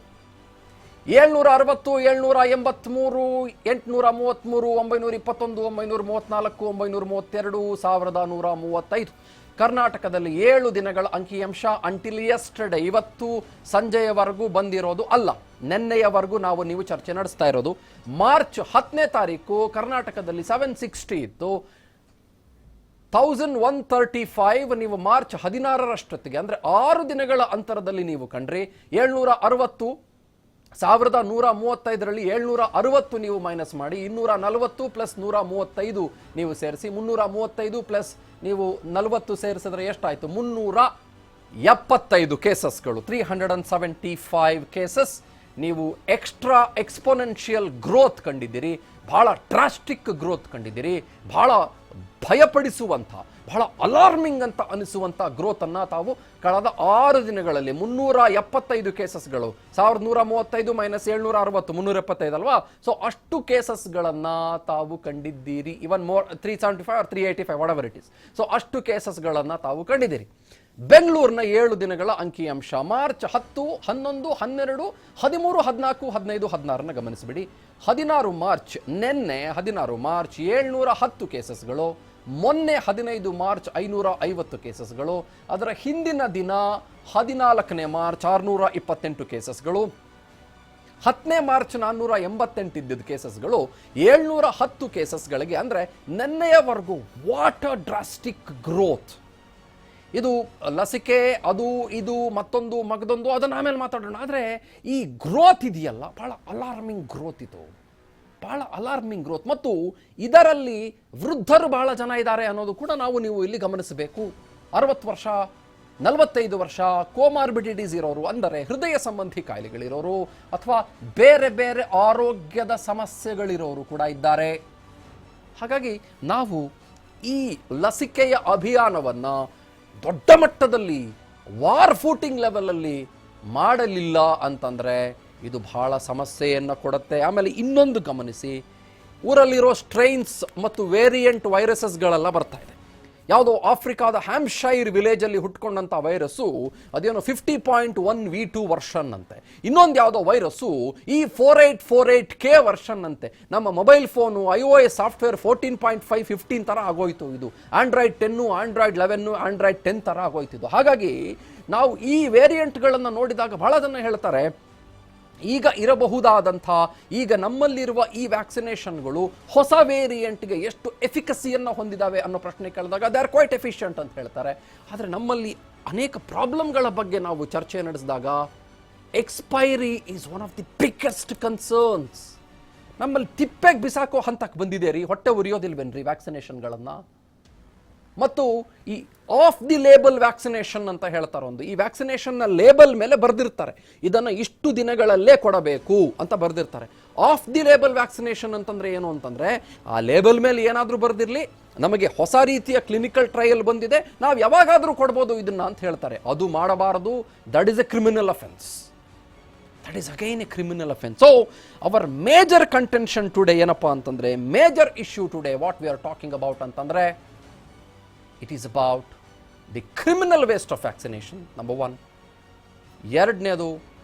760 783 833 921 934 932 1135 ಕರ್ನಾಟಕದಲ್ಲಿ 7 ದಿನಗಳ ಅಂಕಿಅಂಶ. ಅಂಟಿಲ್ ಯೆಸ್ಟರ್ಡೇ, ಇವತ್ತು ಸಂಜೆಯವರೆಗೂ ಬಂದಿರೋದು ಅಲ್ಲ, ನಿನ್ನೆಯವರೆಗೂ ನಾವು ನೀವು ಚರ್ಚೆ ನಡೆಸ್ತಾ ಇರೋದು. ಮಾರ್ಚ್ 10ನೇ ತಾರೀಕು ಕರ್ನಾಟಕದಲ್ಲಿ 760 ಇತ್ತು, 1135 ನೀವು ಮಾರ್ಚ್ 16ರಷ್ಟೊತ್ತಿಗೆ ಅಂದ್ರೆ 6 ದಿನಗಳ ಅಂತರದಲ್ಲಿ ನೀವು ಕಂಡ್ರಿ. 760 1135ರಲ್ಲಿ 760 ನೀವು ಮೈನಸ್ ಮಾಡಿ, 240 ಪ್ಲಸ್ 135 ನೀವು ಸೇರಿಸಿ, 335 ಪ್ಲಸ್ ನೀವು 40 ಸೇರಿಸಿದ್ರೆ ಎಷ್ಟಾಯ್ತು? 375 ಕೇಸಸ್ಗಳು, 375 ಕೇಸಸ್ ನೀವು ಎಕ್ಸ್ಟ್ರಾ ಎಕ್ಸ್ಪೋನೆನ್ಷಿಯಲ್ ಗ್ರೋತ್ ಕಂಡಿದ್ದೀರಿ. ಬಹಳ ಡ್ರಾಸ್ಟಿಕ್ ಗ್ರೋತ್ ಕಂಡಿದ್ದೀರಿ. ಬಹಳ ಭಯಪಡಿಸುವಂಥ, ಬಹಳ ಅಲಾರ್ಮಿಂಗ್ ಅಂತ ಅನಿಸುವಂಥ ಗ್ರೋತ್ ಅನ್ನ ತಾವು ಕಳೆದ 6 ದಿನಗಳಲ್ಲಿ 375 ಕೇಸಸ್ಗಳು, 1135 ಮೈನಸ್ 760 375 ಅಲ್ವಾ? ಸೊ ಅಷ್ಟು ಕೇಸಸ್ಗಳನ್ನ ತಾವು ಕಂಡಿದ್ದೀರಿ. Even more 375 or 385 whatever it is. So ಅಷ್ಟು ಕೇಸಸ್ಗಳನ್ನ ತಾವು ಕಂಡಿದ್ದೀರಿ. ಬೆಂಗಳೂರಿನ 7 ದಿನಗಳ ಅಂಕಿಅಂಶ ಮಾರ್ಚ್ 10 11 12 13 14 15 16 ಗಮನಿಸಿಬಿಡಿ. 16 ಮಾರ್ಚ್, ನಿನ್ನೆ 16 ಮಾರ್ಚ್ 710 ಕೇಸಸ್ಗಳು, ಮೊನ್ನೆ 15 ಮಾರ್ಚ್ 550 ಕೇಸಸ್ಗಳು, ಅದರ ಹಿಂದಿನ ದಿನ 14ನೇ ಮಾರ್ಚ್ 628 ಕೇಸಸ್ಗಳು, 10ನೇ ಮಾರ್ಚ್ 488 ಇದ್ದಿದ್ದ ಕೇಸಸ್ಗಳು 710 ಕೇಸಸ್ಗಳಿಗೆ. ಅಂದ್ರೆ ನಿನ್ನೆಯವರೆಗೂ ವಾಟ್ ಅ ಡ್ರಾಸ್ಟಿಕ್ ಗ್ರೋತ್. ಇದು ಲಸಿಕೆ, ಅದು ಇದು ಮತ್ತೊಂದು ಮಗದೊಂದು, ಅದನ್ನ ಆಮೇಲೆ ಮಾತಾಡೋಣ. ಆದರೆ ಈ ಗ್ರೋತ್ ಇದೆಯಲ್ಲ, ಬಹಳ ಅಲಾರ್ಮಿಂಗ್ ಗ್ರೋತ್ ಇದು, ಬಹಳ ಅಲಾರ್ಮಿಂಗ್ ಗ್ರೋತ್. ಮತ್ತು ಇದರಲ್ಲಿ ವೃದ್ಧರು ಬಹಳ ಜನ ಇದ್ದಾರೆ ಅನ್ನೋದು ಕೂಡ ನಾವು ನೀವು ಇಲ್ಲಿ ಗಮನಿಸಬೇಕು. 60 ವರ್ಷ 45 ವರ್ಷ, ಕೋಮಾರ್ಬಿಡಿಟೀಸ್ ಇರೋರು, ಅಂದರೆ ಹೃದಯ ಸಂಬಂಧಿ ಕಾಯಿಲೆಗಳಿರೋರು ಅಥವಾ ಬೇರೆ ಬೇರೆ ಆರೋಗ್ಯದ ಸಮಸ್ಯೆಗಳಿರೋರು ಕೂಡ ಇದ್ದಾರೆ. ಹಾಗಾಗಿ ನಾವು ಈ ಲಸಿಕೆಯ ಅಭಿಯಾನವನ್ನು ದೊಡ್ಡ ಮಟ್ಟದಲ್ಲಿ ವಾರ್ ಫೂಟಿಂಗ್ ಲೆವೆಲಲ್ಲಿ ಮಾಡಲಿಲ್ಲ ಅಂತಂದರೆ ಇದು ಬಹಳ ಸಮಸ್ಯೆಯನ್ನು ಕೊಡುತ್ತೆ. ಆಮೇಲೆ ಇನ್ನೊಂದು ಗಮನಿಸಿ, ಊರಲ್ಲಿರೋ ಸ್ಟ್ರೈನ್ಸ್ ಮತ್ತು ವೇರಿಯಂಟ್ ವೈರಸಸ್ಗಳೆಲ್ಲ ಬರ್ತಾ ಇದೆ. ಯಾವುದೋ ಆಫ್ರಿಕಾದ ಹ್ಯಾಂಪ್ಶೈರ್ ವಿಲೇಜಲ್ಲಿ ಹುಟ್ಕೊಂಡಂಥ ವೈರಸ್ಸು ಅದೇನೋ 50.1v2 ವರ್ಷನ್ ಅಂತೆ. ಇನ್ನೊಂದು ಯಾವುದೋ ವೈರಸ್ಸು ಈ 4848K ವರ್ಷನ್ ಅಂತೆ. ನಮ್ಮ ಮೊಬೈಲ್ ಫೋನು iOS ಸಾಫ್ಟ್ವೇರ್ 14.5 15 ಥರ ಆಗೋಯ್ತು. ಇದು ಆಂಡ್ರಾಯ್ಡ್ 10, ಆಂಡ್ರಾಯ್ಡ್ 11, ಆಂಡ್ರಾಯ್ಡ್ 10 ಥರ ಆಗೋಯ್ತು ಇದು. ಹಾಗಾಗಿ ನಾವು ಈ ವೇರಿಯಂಟ್ಗಳನ್ನು ನೋಡಿದಾಗ ಬಹಳ ಜನ ಹೇಳ್ತಾರೆ, ಈಗ ಇರಬಹುದಾದಂಥ ಈಗ ನಮ್ಮಲ್ಲಿರುವ ಈ ವ್ಯಾಕ್ಸಿನೇಷನ್ಗಳು ಹೊಸ ವೇರಿಯಂಟ್ಗೆ ಎಷ್ಟು ಎಫಿಕಸಿಯನ್ನು ಹೊಂದಿದ್ದಾವೆ ಅನ್ನೋ ಪ್ರಶ್ನೆ ಕೇಳಿದಾಗ ದೇ ಆರ್ ಕ್ವೈಟ್ ಎಫಿಷಿಯಂಟ್ ಅಂತ ಹೇಳ್ತಾರೆ. ಆದರೆ ನಮ್ಮಲ್ಲಿ ಅನೇಕ ಪ್ರಾಬ್ಲಮ್ಗಳ ಬಗ್ಗೆ ನಾವು ಚರ್ಚೆ ನಡೆಸಿದಾಗ expiry is one of the biggest concerns. ನಮ್ಮಲ್ಲಿ ತಿಪ್ಪೆಗೆ ಬಿಸಾಕೋ ಹಂತಕ್ಕೆ ಬಂದಿದೆ ರೀ. ಹೊಟ್ಟೆ ಉರಿಯೋದಿಲ್ವೇನ್ರಿ ವ್ಯಾಕ್ಸಿನೇಷನ್ಗಳನ್ನು? ಮತ್ತು ಈ ಆಫ್ ದಿ ಲೇಬಲ್ ವ್ಯಾಕ್ಸಿನೇಷನ್ ಅಂತ ಹೇಳ್ತಾರೆ. ಒಂದು ಈ ವ್ಯಾಕ್ಸಿನೇಷನ್ನ ಲೇಬಲ್ ಮೇಲೆ ಬರೆದಿರ್ತಾರೆ, ಇದನ್ನು ಇಷ್ಟು ದಿನಗಳಲ್ಲೇ ಕೊಡಬೇಕು ಅಂತ ಬರೆದಿರ್ತಾರೆ. ಆಫ್ ದಿ ಲೇಬಲ್ ವ್ಯಾಕ್ಸಿನೇಷನ್ ಅಂತಂದ್ರೆ ಏನು ಅಂತಂದ್ರೆ, ಆ ಲೇಬಲ್ ಮೇಲೆ ಏನಾದರೂ ಬರೆದಿರಲಿ, ನಮಗೆ ಹೊಸ ರೀತಿಯ ಕ್ಲಿನಿಕಲ್ ಟ್ರಯಲ್ ಬಂದಿದೆ, ನಾವು ಯಾವಾಗಾದರೂ ಕೊಡ್ಬೋದು ಇದನ್ನ ಅಂತ ಹೇಳ್ತಾರೆ. ಅದು ಮಾಡಬಾರದು. That is a criminal offence. That is again a criminal offence. So our major contention today ಏನಪ್ಪಾ ಅಂತಂದ್ರೆ, major issue today what we are talking about ಅಂತಂದ್ರೆ, it is about the criminal waste of vaccination, number 1. ಎರಡನೇದು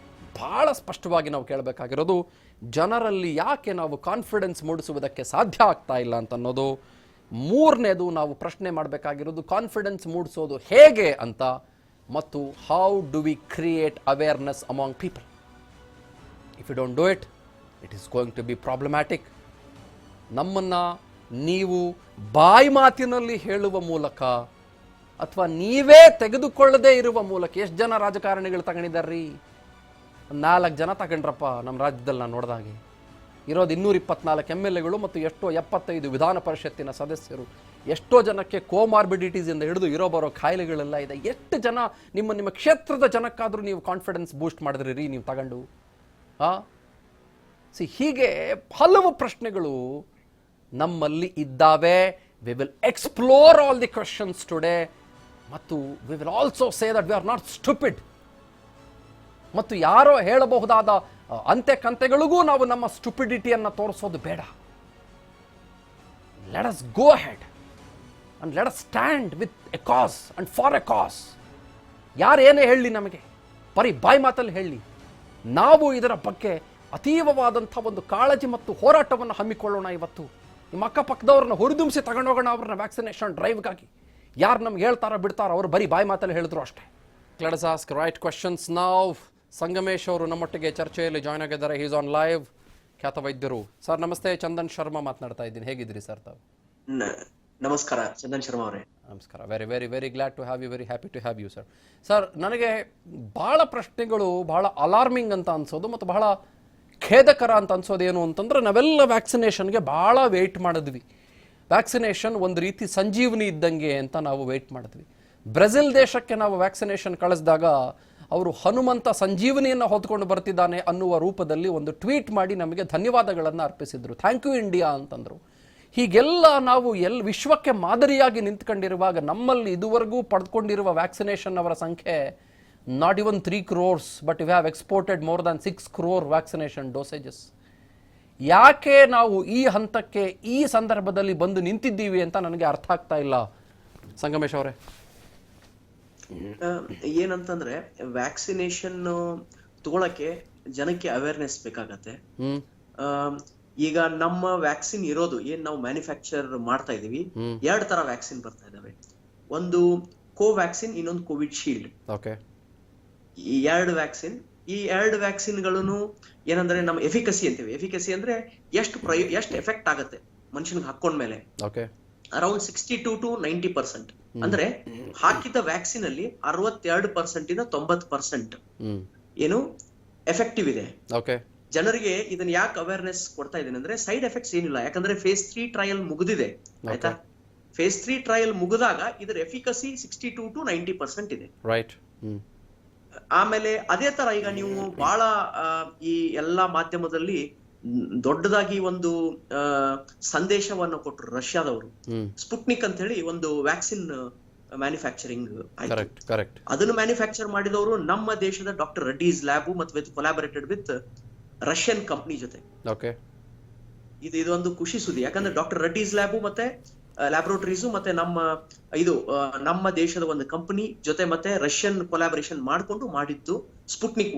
ಬಹಳ ಸ್ಪಷ್ಟವಾಗಿ ನಾವು ಕೇಳಬೇಕಾಗಿರೋದು, ಜನರಲ್ಲಿ ಯಾಕೆ ನಾವು ಕಾನ್ಫಿಡೆನ್ಸ್ ಮೂಡಿಸುವುದಕ್ಕೆ ಸಾಧ್ಯ ಆಗ್ತಾ ಇಲ್ಲ ಅಂತ ಅನ್ನೋದು. ಮೂರನೇದು ನಾವು ಪ್ರಶ್ನೆ ಮಾಡಬೇಕಾಗಿರೋದು, ಕಾನ್ಫಿಡೆನ್ಸ್ ಮೂಡಿಸೋದು ಹೇಗೆ ಅಂತ, ಮತ್ತು how do we create awareness among people. If you don't do it, it is going to be problematic. ನಮ್ಮನ್ನು ನೀವು ಬಾಯಿ ಮಾತಿನಲ್ಲಿ ಹೇಳುವ ಮೂಲಕ ಅಥವಾ ನೀವೇ ತೆಗೆದುಕೊಳ್ಳದೇ ಇರುವ ಮೂಲಕ ಎಷ್ಟು ಜನ ರಾಜಕಾರಣಿಗಳು ತಗೊಂಡಿದ್ದಾರ್ರೀ? 4 ಜನ ತಗೊಂಡ್ರಪ್ಪ ನಮ್ಮ ರಾಜ್ಯದಲ್ಲಿ. ನಾನು ನೋಡಿದಾಗೆ ಇರೋದು 224 MLAಗಳು ಮತ್ತು ಎಷ್ಟೋ 75 ವಿಧಾನ ಪರಿಷತ್ತಿನ ಸದಸ್ಯರು. ಎಷ್ಟೋ ಜನಕ್ಕೆ ಕೋಮಾರ್ಬಿಡಿಟೀಸ್ ಇಂದ ಹಿಡಿದು ಇರೋ ಬರೋ ಕಾಯಿಲೆಗಳೆಲ್ಲ ಇದೆ. ಎಷ್ಟು ಜನ ನಿಮ್ಮ ಕ್ಷೇತ್ರದ ಜನಕ್ಕಾದರೂ ನೀವು ಕಾನ್ಫಿಡೆನ್ಸ್ ಬೂಸ್ಟ್ ಮಾಡಿದ್ರಿ ರೀ ನೀವು ತಗೊಂಡು? ಹೀಗೆ ಹಲವು ಪ್ರಶ್ನೆಗಳು ನಮ್ಮಲ್ಲಿ ಇದ್ದಾವೆ. We will explore all the questions today, ಮತ್ತು we will also say that we are not stupid. ಮತ್ತು ಯಾರೋ ಹೇಳಬಹುದಾದ ಅಂತ್ಯಕಂತೆಗಳಿಗೂ ನಾವು ನಮ್ಮ ಸ್ಟುಪಿಡಿಟಿಯನ್ನು ತೋರಿಸೋದು ಬೇಡ. Let us go ahead and let us stand with a cause and for a cause. ಯಾರೇನೇ ಹೇಳಲಿ, ನಮಗೆ ಬರೀ ಬಾಯಿ ಮಾತಲ್ಲಿ ಹೇಳಲಿ, ನಾವು ಇದರ ಬಗ್ಗೆ ಅತೀವವಾದಂಥ ಒಂದು ಕಾಳಜಿ ಮತ್ತು ಹೋರಾಟವನ್ನು ಹಮ್ಮಿಕೊಳ್ಳೋಣ. ಇವತ್ತು ನಿಮ್ಮ ಅಕ್ಕಪಕ್ಕದವ್ರನ್ನ ಹುರಿದುಂಬಿಸಿ ತಗೊಂಡೋಗೋಣ ಅವ್ರನ್ನ ವ್ಯಾಕ್ಸಿನೇಷನ್ ಡ್ರೈವ್ಗಾಗಿ. ಯಾರು ನಮ್ಗೆ ಹೇಳ್ತಾರೋ ಬಿಡ್ತಾರೋ, ಅವರು ಬರೀ ಬಾಯಿ ಮಾತಲ್ಲಿ ಹೇಳಿದ್ರು ಅಷ್ಟೇ. Let us ask right questions now. Sangamesh ಅವರು ನಮ್ಮೊಟ್ಟಿಗೆ ಚರ್ಚೆಯಲ್ಲಿ ಜಾಯ್ನ್ ಆಗಿದ್ದಾರೆ. He's on live. ಖ್ಯಾತ ವೈದ್ಯರು. ಸರ್ ನಮಸ್ತೆ, ಚಂದನ್ ಶರ್ಮಾ ಮಾತನಾಡ್ತಾ ಇದ್ದೀನಿ. ಹೇಗಿದ್ದೀರಿ ಸರ್ ತಾವು? ನಮಸ್ಕಾರ ಚಂದನ್ ಶರ್ಮಾ ಅವರೇ. ನಮಸ್ಕಾರ. Very very very glad to have you, very happy to have you sir. Sir, ನನಗೆ ಭಾಳ ಪ್ರಶ್ನೆಗಳು ಭಾಳ ಅಲಾರ್ಮಿಂಗ್ ಅಂತ ಅನ್ಸೋದು ಮತ್ತು ಬಹಳ ಖೇದಕರ ಅಂತ ಅನ್ಸೋದೇನು ಅಂತಂದ್ರೆ, ನಾವೆಲ್ಲ ವ್ಯಾಕ್ಸಿನೇಷನ್ಗೆ ಭಾಳ ವೆಯ್ಟ್ ಮಾಡಿದ್ವಿ. ವ್ಯಾಕ್ಸಿನೇಷನ್ ಒಂದು ರೀತಿ ಸಂಜೀವನಿ ಇದ್ದಂಗೆ ಅಂತ ನಾವು ವೆಯ್ಟ್ ಮಾಡಿದ್ವಿ. ಬ್ರೆಜಿಲ್ ದೇಶಕ್ಕೆ ನಾವು ವ್ಯಾಕ್ಸಿನೇಷನ್ ಕಳಿಸಿದಾಗ ಅವರು ಹನುಮಂತ ಸಂಜೀವನಿಯನ್ನು ಹೊತ್ಕೊಂಡು ಬರ್ತಿದ್ದಾನೆ ಅನ್ನುವ ರೂಪದಲ್ಲಿ ಒಂದು ಟ್ವೀಟ್ ಮಾಡಿ ನಮಗೆ ಧನ್ಯವಾದಗಳನ್ನು ಅರ್ಪಿಸಿದ್ರು. ಥ್ಯಾಂಕ್ ಯು ಇಂಡಿಯಾ ಅಂತಂದರು. ಹೀಗೆಲ್ಲ ನಾವು ವಿಶ್ವಕ್ಕೆ ಮಾದರಿಯಾಗಿ ನಿಂತ್ಕೊಂಡಿರುವಾಗ ನಮ್ಮಲ್ಲಿ ಇದುವರೆಗೂ ಪಡೆದುಕೊಂಡಿರುವ ವ್ಯಾಕ್ಸಿನೇಷನ್ ಅವರ ಸಂಖ್ಯೆ not even 3 crores, but we have exported more than 6 crore vaccination dosages. ಯಾಕೆ ನಾವು ಈ ಹಂತಕ್ಕೆ ಈ ಸಂದರ್ಭದಲ್ಲಿ ಬಂದು ನಿಂತಿದ್ದೀವಿ ಅಂತ ನನಗೆ ಅರ್ಥ ಆಗ್ತಾ ಇಲ್ಲ. ಸಂಗಮೇಶ್ ಅವರೇ, ಏನಂತಂದ್ರೆ ವ್ಯಾಕ್ಸಿನೇಷನ್ ತಗೊಳಕ್ಕೆ ಜನಕ್ಕೆ ಅವೇರ್ನೆಸ್ ಬೇಕಾಗತ್ತೆ. ಈಗ ನಮ್ಮ ವ್ಯಾಕ್ಸಿನ್ ಇರೋದು ಏನ್ ನಾವು ಮ್ಯಾನುಫ್ಯಾಕ್ಚರ್ ಮಾಡ್ತಾ ಇದೀವಿ, 2 ತರ ವ್ಯಾಕ್ಸಿನ್ ಬರ್ತಾ ಇದಾವೆ. ಒಂದು ಕೋವ್ಯಾಕ್ಸಿನ್, ಇನ್ನೊಂದು ಕೋವಿಡ್ ಶೀಲ್ಡ್. ಓಕೆ. ಈ 2 ವ್ಯಾಕ್ಸಿನ್, ಈ 2 ವ್ಯಾಕ್ಸಿನ್ಗಳನ್ನು ಏನಂದ್ರೆ ನಮ್ಮ ಎಫಿಕಸಿ ಅಂತೀವಿ. ಎಫಿಕಸಿ ಅಂದ್ರೆ ಎಷ್ಟು ಎಫೆಕ್ಟ್ ಆಗುತ್ತೆ ಮನುಷ್ಯನಿಗೆ ಹಾಕೊಂಡ್ಮೇಲೆ, ಅರೌಂಡ್ 62 to 90%. ಅಂದ್ರೆ ಹಾಕಿದ ವ್ಯಾಕ್ಸಿನ್ ಅಲ್ಲಿ 62% ಇಂದ 90% ಏನು ಎಫೆಕ್ಟಿವ್ ಇದೆ. ಜನರಿಗೆ ಇದನ್ನ ಯಾಕೆ ಅವೇರ್ನೆಸ್ ಕೊಡ್ತಾ ಇದ್ದೇನೆ ಅಂದ್ರೆ, ಸೈಡ್ ಎಫೆಕ್ಟ್ಸ್ ಏನಿಲ್ಲ. ಯಾಕಂದ್ರೆ phase 3 ಟ್ರಯಲ್ ಮುಗಿದಿದೆ, ಆಯ್ತಾ? ಫೇಸ್ 3 ಟ್ರಯಲ್ ಮುಗಿದಾಗ ಇದರ ಎಫಿಕಸಿ 62 to 90% ಇದೆ. ರೈಟ್. ಆಮೇಲೆ ಅದೇ ತರ ಈಗ ನೀವು ಬಹಳ ಈ ಎಲ್ಲಾ ಮಾಧ್ಯಮದಲ್ಲಿ ದೊಡ್ಡದಾಗಿ ಒಂದು ಸಂದೇಶವನ್ನು ಕೊಟ್ಟರು ರಷ್ಯಾದವರು, ಸ್ಪುಟ್ನಿಕ್ ಅಂತ ಹೇಳಿ ಒಂದು ವ್ಯಾಕ್ಸಿನ್ ಮ್ಯಾನುಫ್ಯಾಕ್ಚರಿಂಗ್ ಆಯ್ತು. ಅದನ್ನು ಮ್ಯಾನುಫ್ಯಾಕ್ಚರ್ ಮಾಡಿದವರು ನಮ್ಮ ದೇಶದ ಡಾಕ್ಟರ್ ರೆಡ್ಡೀಸ್ ಲ್ಯಾಬ್ ಮತ್ತು with collaborated with Russian company ಜೊತೆ. ಇದೊಂದು ಖುಷಿ ಸುದ್ದಿ, ಯಾಕಂದ್ರೆ ಡಾಕ್ಟರ್ ರೆಡ್ಡೀಸ್ ಲ್ಯಾಬ್ ಮತ್ತೆ ಲ್ಯಾಬ್ರೋಟರೀಸು ಮತ್ತೆ ನಮ್ಮ ದೇಶದ ಒಂದು ಕಂಪನಿ ಜೊತೆ ಮತ್ತೆ ರಷ್ಯನ್ ಕೊಲಾಬರೇಷನ್ ಮಾಡ್ಕೊಂಡು ಮಾಡಿದ್ದು ಸ್ಪುಟ್ನಿಕ್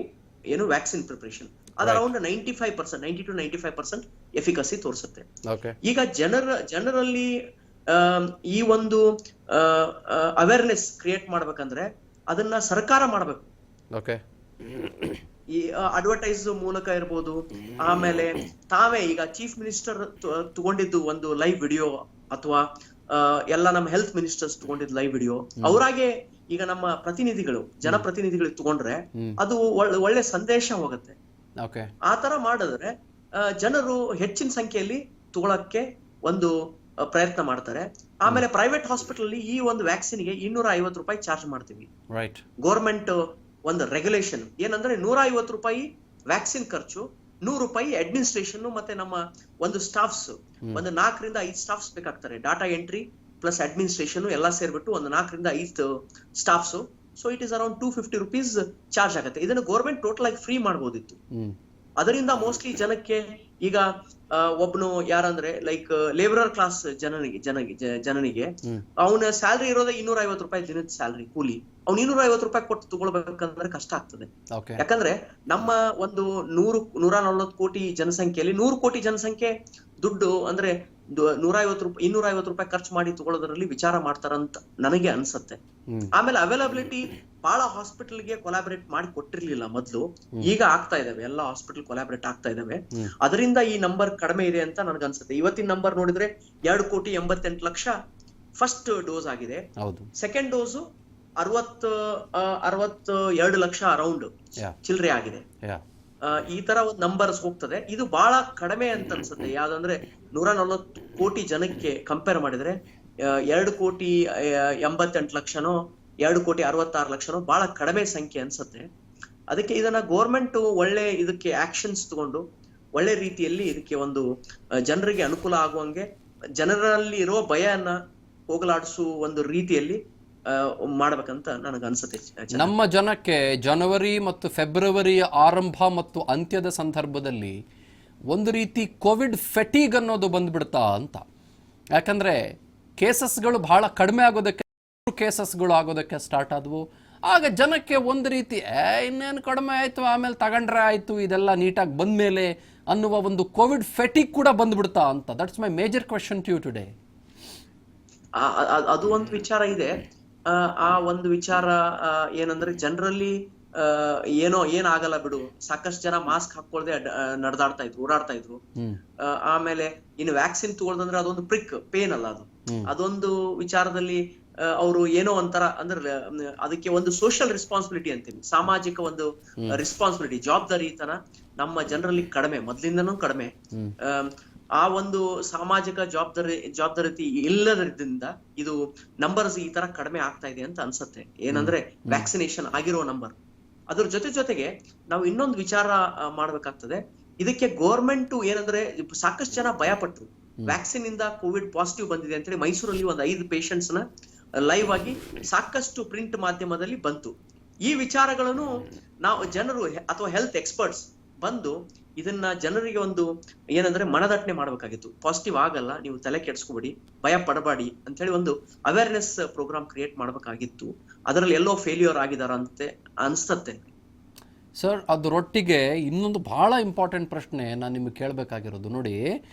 ಏನು ವ್ಯಾಕ್ಸಿನ್ ಪ್ರಿಪರೇಷನ್. ಅದು ಅರೌಂಡ್ 95%, 90 to 95% ಎಫಿಕಸಿ ತೋರಿಸುತ್ತೆ. ಈಗ ಜನರಲ್ಲಿ ಈ ಒಂದು ಅವೇರ್ನೆಸ್ ಕ್ರಿಯೇಟ್ ಮಾಡ್ಬೇಕಂದ್ರೆ ಅದನ್ನ ಸರ್ಕಾರ ಮಾಡ್ಬೇಕು. ಈ ಅಡ್ವರ್ಟೈಸ್ ಮೂಲಕ ಇರ್ಬೋದು, ಆಮೇಲೆ ತಾವೇ ಈಗ ಚೀಫ್ ಮಿನಿಸ್ಟರ್ ತಗೊಂಡಿದ್ದು ಒಂದು ಲೈವ್ ವಿಡಿಯೋ ಅಥವಾ ಎಲ್ಲ ನಮ್ಮ ಹೆಲ್ತ್ ಮಿನಿಸ್ಟರ್ಸ್ ತಗೊಂಡಿದ್ದು ಲೈವ್ ವಿಡಿಯೋ, ಅವರಾಗೆ ಈಗ ನಮ್ಮ ಜನಪ್ರತಿನಿಧಿಗಳಿಗೆ ತಗೊಂಡ್ರೆ ಅದು ಒಳ್ಳೆ ಸಂದೇಶ ಹೋಗುತ್ತೆ. ಆ ತರ ಮಾಡಿದ್ರೆ ಜನರು ಹೆಚ್ಚಿನ ಸಂಖ್ಯೆಯಲ್ಲಿ ತಗೊಳಕ್ಕೆ ಒಂದು ಪ್ರಯತ್ನ ಮಾಡ್ತಾರೆ. ಆಮೇಲೆ ಪ್ರೈವೇಟ್ ಹಾಸ್ಪಿಟಲ್ ಅಲ್ಲಿ ಈ ಒಂದು ವ್ಯಾಕ್ಸಿನ್ಗೆ 250 ರೂಪಾಯಿ ಚಾರ್ಜ್ ಮಾಡ್ತೀವಿ. ಗೌರ್ಮೆಂಟ್ ಒಂದು ರೆಗ್ಯುಲೇಷನ್ ಏನಂದ್ರೆ 150 ರೂಪಾಯಿ ವ್ಯಾಕ್ಸಿನ್ ಖರ್ಚು, 100 ರೂಪಾಯಿ ಅಡ್ಮಿನಿಸ್ಟ್ರೇಷನ್ ಮತ್ತೆ ನಮ್ಮ ಒಂದು ಸ್ಟಾಫ್ಸ್ ಒಂದು 4 ರಿಂದ 5 ಸ್ಟಾಫ್ಸ್ ಬೇಕಾಗ್ತಾರೆ. ಡಾಟಾ ಎಂಟ್ರಿ ಪ್ಲಸ್ ಅಡ್ಮಿನಿಸ್ಟ್ರೇಷನ್ ಎಲ್ಲ ಸೇರ್ಬಿಟ್ಟು ಒಂದು 4 ರಿಂದ 5 staffs. So it is around 250 rupees charge ಆಗುತ್ತೆ. ಇದನ್ನು ಗೌರ್ಮೆಂಟ್ ಟೋಟಲ್ ಆಗಿ ಫ್ರೀ ಮಾಡಬಹುದಿತ್ತು. ಅದರಿಂದ ಮೋಸ್ಟ್ಲಿ ಜನಕ್ಕೆ ಈಗ ಒಬ್ನು ಯಾರಂದ್ರೆ ಲೈಕ್ ಲೇಬರರ್ ಕ್ಲಾಸ್ ಜನನಿಗೆ ಅವನ ಸ್ಯಾಲ್ರಿ ಇರೋದೇ 250 ರೂಪಾಯಿ ದಿನದ ಸ್ಯಾಲ್ರಿ ಕೂಲಿ, ಅವ್ನು 250 ರೂಪಾಯಿ ಕೊಟ್ಟು ತಗೊಳ್ಬೇಕಂದ್ರೆ ಕಷ್ಟ ಆಗ್ತದೆ. ಯಾಕಂದ್ರೆ ನಮ್ಮ ಒಂದು 140 ಕೋಟಿ ಜನಸಂಖ್ಯೆಯಲ್ಲಿ 100 ಕೋಟಿ ಜನಸಂಖ್ಯೆ ದುಡ್ಡು ಅಂದ್ರೆ 250 ರೂಪಾಯಿ ಖರ್ಚು ಮಾಡಿ ತಗೊಳ್ಳೋದ್ರಲ್ಲಿ ವಿಚಾರ ಮಾಡ್ತಾರಂತ ನನಗೆ ಅನ್ಸತ್ತೆ. ಆಮೇಲೆ ಅವೈಲಬಿಲಿಟಿ ಬಹಳ ಹಾಸ್ಪಿಟಲ್ಗೆ ಕೊಲಾಬರೇಟ್ ಮಾಡಿ ಕೊಟ್ಟಿರ್ಲಿಲ್ಲ ಮೊದ್ಲು, ಈಗ ಆಗ್ತಾ ಇದಾವೆ, ಎಲ್ಲ ಹಾಸ್ಪಿಟಲ್ ಕೊಲಾಬರೇಟ್ ಆಗ್ತಾ ಇದಾವೆ. ಅದರಿಂದ ಈ ನಂಬರ್ ಕಡಿಮೆ ಇದೆ ಅಂತ ನನಗೆ ಅನ್ಸುತ್ತೆ. ಇವತ್ತಿನ ನಂಬರ್ ನೋಡಿದ್ರೆ 2,88,00,000 ಫಸ್ಟ್ ಡೋಸ್ ಆಗಿದೆ. ಸೆಕೆಂಡ್ ಡೋಸ್ 62 ಲಕ್ಷ ಅರೌಂಡ್ ಚಿಲ್ಲರೆ ಆಗಿದೆ. ಈ ತರ ಒಂದು ನಂಬರ್ಸ್ ಹೋಗ್ತದೆ. ಇದು ಬಹಳ ಕಡಿಮೆ ಅಂತ ಅನ್ಸುತ್ತೆ. ಯಾವ್ದಂದ್ರೆ 140 ಕೋಟಿ ಜನಕ್ಕೆ ಕಂಪೇರ್ ಮಾಡಿದ್ರೆ 2,88,00,000 2,66,00,000 ಬಹಳ ಕಡಿಮೆ ಸಂಖ್ಯೆ ಅನ್ಸುತ್ತೆ. ಅದಕ್ಕೆ ಇದನ್ನ ಗೌರ್ಮೆಂಟ್ ಒಳ್ಳೆ ಇದಕ್ಕೆ ಆಕ್ಷನ್ಸ್ ತಗೊಂಡು ಒಳ್ಳೆ ರೀತಿಯಲ್ಲಿ ಇದಕ್ಕೆ ಒಂದು ಜನರಿಗೆ ಅನುಕೂಲ ಆಗುವಂಗೆ, ಜನರಲ್ಲಿ ಇರೋ ಭಯನ ಹೋಗಲಾಡಿಸುವ ಒಂದು ರೀತಿಯಲ್ಲಿ ಮಾಡ್ಬೇಕಂತ ನನಗೆ ಅನ್ಸುತ್ತೆ. ನಮ್ಮ ಜನಕ್ಕೆ ಜನವರಿ ಮತ್ತು ಫೆಬ್ರವರಿಯ ಆರಂಭ ಮತ್ತು ಅಂತ್ಯದ ಸಂದರ್ಭದಲ್ಲಿ ಒಂದು ರೀತಿ ಕೋವಿಡ್ ಫೆಟೀಗ್ ಅನ್ನೋದು ಬಂದ್ಬಿಡ್ತಾ ಅಂತ. ಯಾಕಂದ್ರೆ ಕೇಸಸ್ಗಳು ಬಹಳ ಕಡಿಮೆ ಆಗೋದಕ್ಕೆ, ಕೇಸಸ್ಗಳು ಆಗೋದಕ್ಕೆ ಸ್ಟಾರ್ಟ್ ಆದವು. ಆಗ ಜನಕ್ಕೆ ಒಂದು ರೀತಿ ಇನ್ನೇನು ಕಡಿಮೆ ಆಯಿತು, ಆಮೇಲೆ ತಗೊಂಡ್ರೆ ಆಯಿತು, ಇದೆಲ್ಲ ನೀಟಾಗಿ ಬಂದಮೇಲೆ ಅನ್ನುವ ಒಂದು ಕೋವಿಡ್ ಫೆಟಿಗ್ ಕೂಡ ಬಂದ್ಬಿಡ್ತಾ ಅಂತ. That's my major question to you today. ಅದು ಒಂದು ವಿಚಾರ ಇದೆ. ಆ ಒಂದು ವಿಚಾರ ಏನಂದ್ರೆ ಜನರಲ್ಲಿ ಏನಾಗಲ್ಲ ಬಿಡು, ಸಾಕಷ್ಟು ಜನ ಮಾಸ್ಕ್ ಹಾಕೊಳ್ದೆ ನಡೆದಾಡ್ತಾ ಇದ್ರು, ಓಡಾಡ್ತಾ ಇದ್ರು. ಆಮೇಲೆ ಇನ್ನು ವ್ಯಾಕ್ಸಿನ್ ತಗೊಳ್ದಂದ್ರೆ ಅದೊಂದು ಪ್ರಿಕ್ ಪೇನ್ ಅಲ್ಲ, ಅದೊಂದು ವಿಚಾರದಲ್ಲಿ ಅವರು ಏನೋ ಒಂಥರ ಅಂದ್ರೆ ಅದಕ್ಕೆ ಒಂದು ಸೋಷಿಯಲ್ ರೆಸ್ಪಾನ್ಸಿಬಿಲಿಟಿ ಅಂತೀವಿ, ಸಾಮಾಜಿಕ ಒಂದು ರೆಸ್ಪಾನ್ಸಿಬಿಲಿಟಿ, ಜವಾಬ್ದಾರಿತನ ನಮ್ಮ ಜನರಲ್ಲಿ ಕಡಿಮೆ, ಮೊದ್ಲಿಂದನೂ ಕಡಿಮೆ. ಆ ಒಂದು ಸಾಮಾಜಿಕ ಜವಾಬ್ದಾರಿ ಇಲ್ಲದ್ರಿಂದ ಇದು ನಂಬರ್ಸ್ ಈ ತರ ಕಡಿಮೆ ಆಗ್ತಾ ಇದೆ ಅಂತ ಅನ್ಸುತ್ತೆ. ಏನಂದ್ರೆ ವ್ಯಾಕ್ಸಿನೇಷನ್ ಆಗಿರೋ ನಂಬರ್. ಅದ್ರ ಜೊತೆಗೆ ನಾವು ಇನ್ನೊಂದು ವಿಚಾರ ಮಾಡ್ಬೇಕಾಗ್ತದೆ. ಇದಕ್ಕೆ ಗೌರ್ಮೆಂಟ್ ಏನಂದ್ರೆ ಸಾಕಷ್ಟು ಜನ ಭಯಪಟ್ರು, ವ್ಯಾಕ್ಸಿನ್ ಇಂದ ಕೋವಿಡ್ ಪಾಸಿಟಿವ್ ಬಂದಿದೆ ಅಂತೇಳಿ. ಮೈಸೂರಲ್ಲಿ ಒಂದು 5 ಪೇಷಂಟ್ಸ್ ನ ಲೈವ್ ಆಗಿ ಸಾಕಷ್ಟು ಪ್ರಿಂಟ್ ಮಾಧ್ಯಮದಲ್ಲಿ ಬಂತು. ಈ ವಿಚಾರಗಳನ್ನು ನಾವು ಜನರು ಅಥವಾ ಹೆಲ್ತ್ ಎಕ್ಸ್ಪರ್ಟ್ಸ್ ಬಂದು ಇದನ್ನ ಜನರಿಗೆ ಒಂದು ಏನಂದ್ರೆ ಮನದಟ್ಟಣೆ ಮಾಡ್ಬೇಕಾಗಿತ್ತು. ಪಾಸಿಟಿವ್ ಆಗಲ್ಲ, ನೀವು ತಲೆ ಕೆಡ್ಸ್ಕೊಬೇಡಿ, ಭಯ ಪಡಬೇಡಿ ಅಂತ ಹೇಳಿ ಒಂದು ಅವೇರ್ನೆಸ್ ಪ್ರೋಗ್ರಾಮ್ ಕ್ರಿಯೇಟ್ ಮಾಡ್ಬೇಕಾಗಿತ್ತು. ಅದರಲ್ಲಿ ಎಲ್ಲೋ ಫೇಲ್ಯೂರ್ ಆಗಿದಾರ ಅಂತ ಅನ್ಸ್ತತ್ತೆ ಸರ್. ಅದರೊಟ್ಟಿಗೆ ಇನ್ನೊಂದು ಬಹಳ ಇಂಪಾರ್ಟೆಂಟ್ ಪ್ರಶ್ನೆ ನಾನು ನಿಮಗೆ ಕೇಳಬೇಕಾಗಿರೋದು, ನೋಡಿ,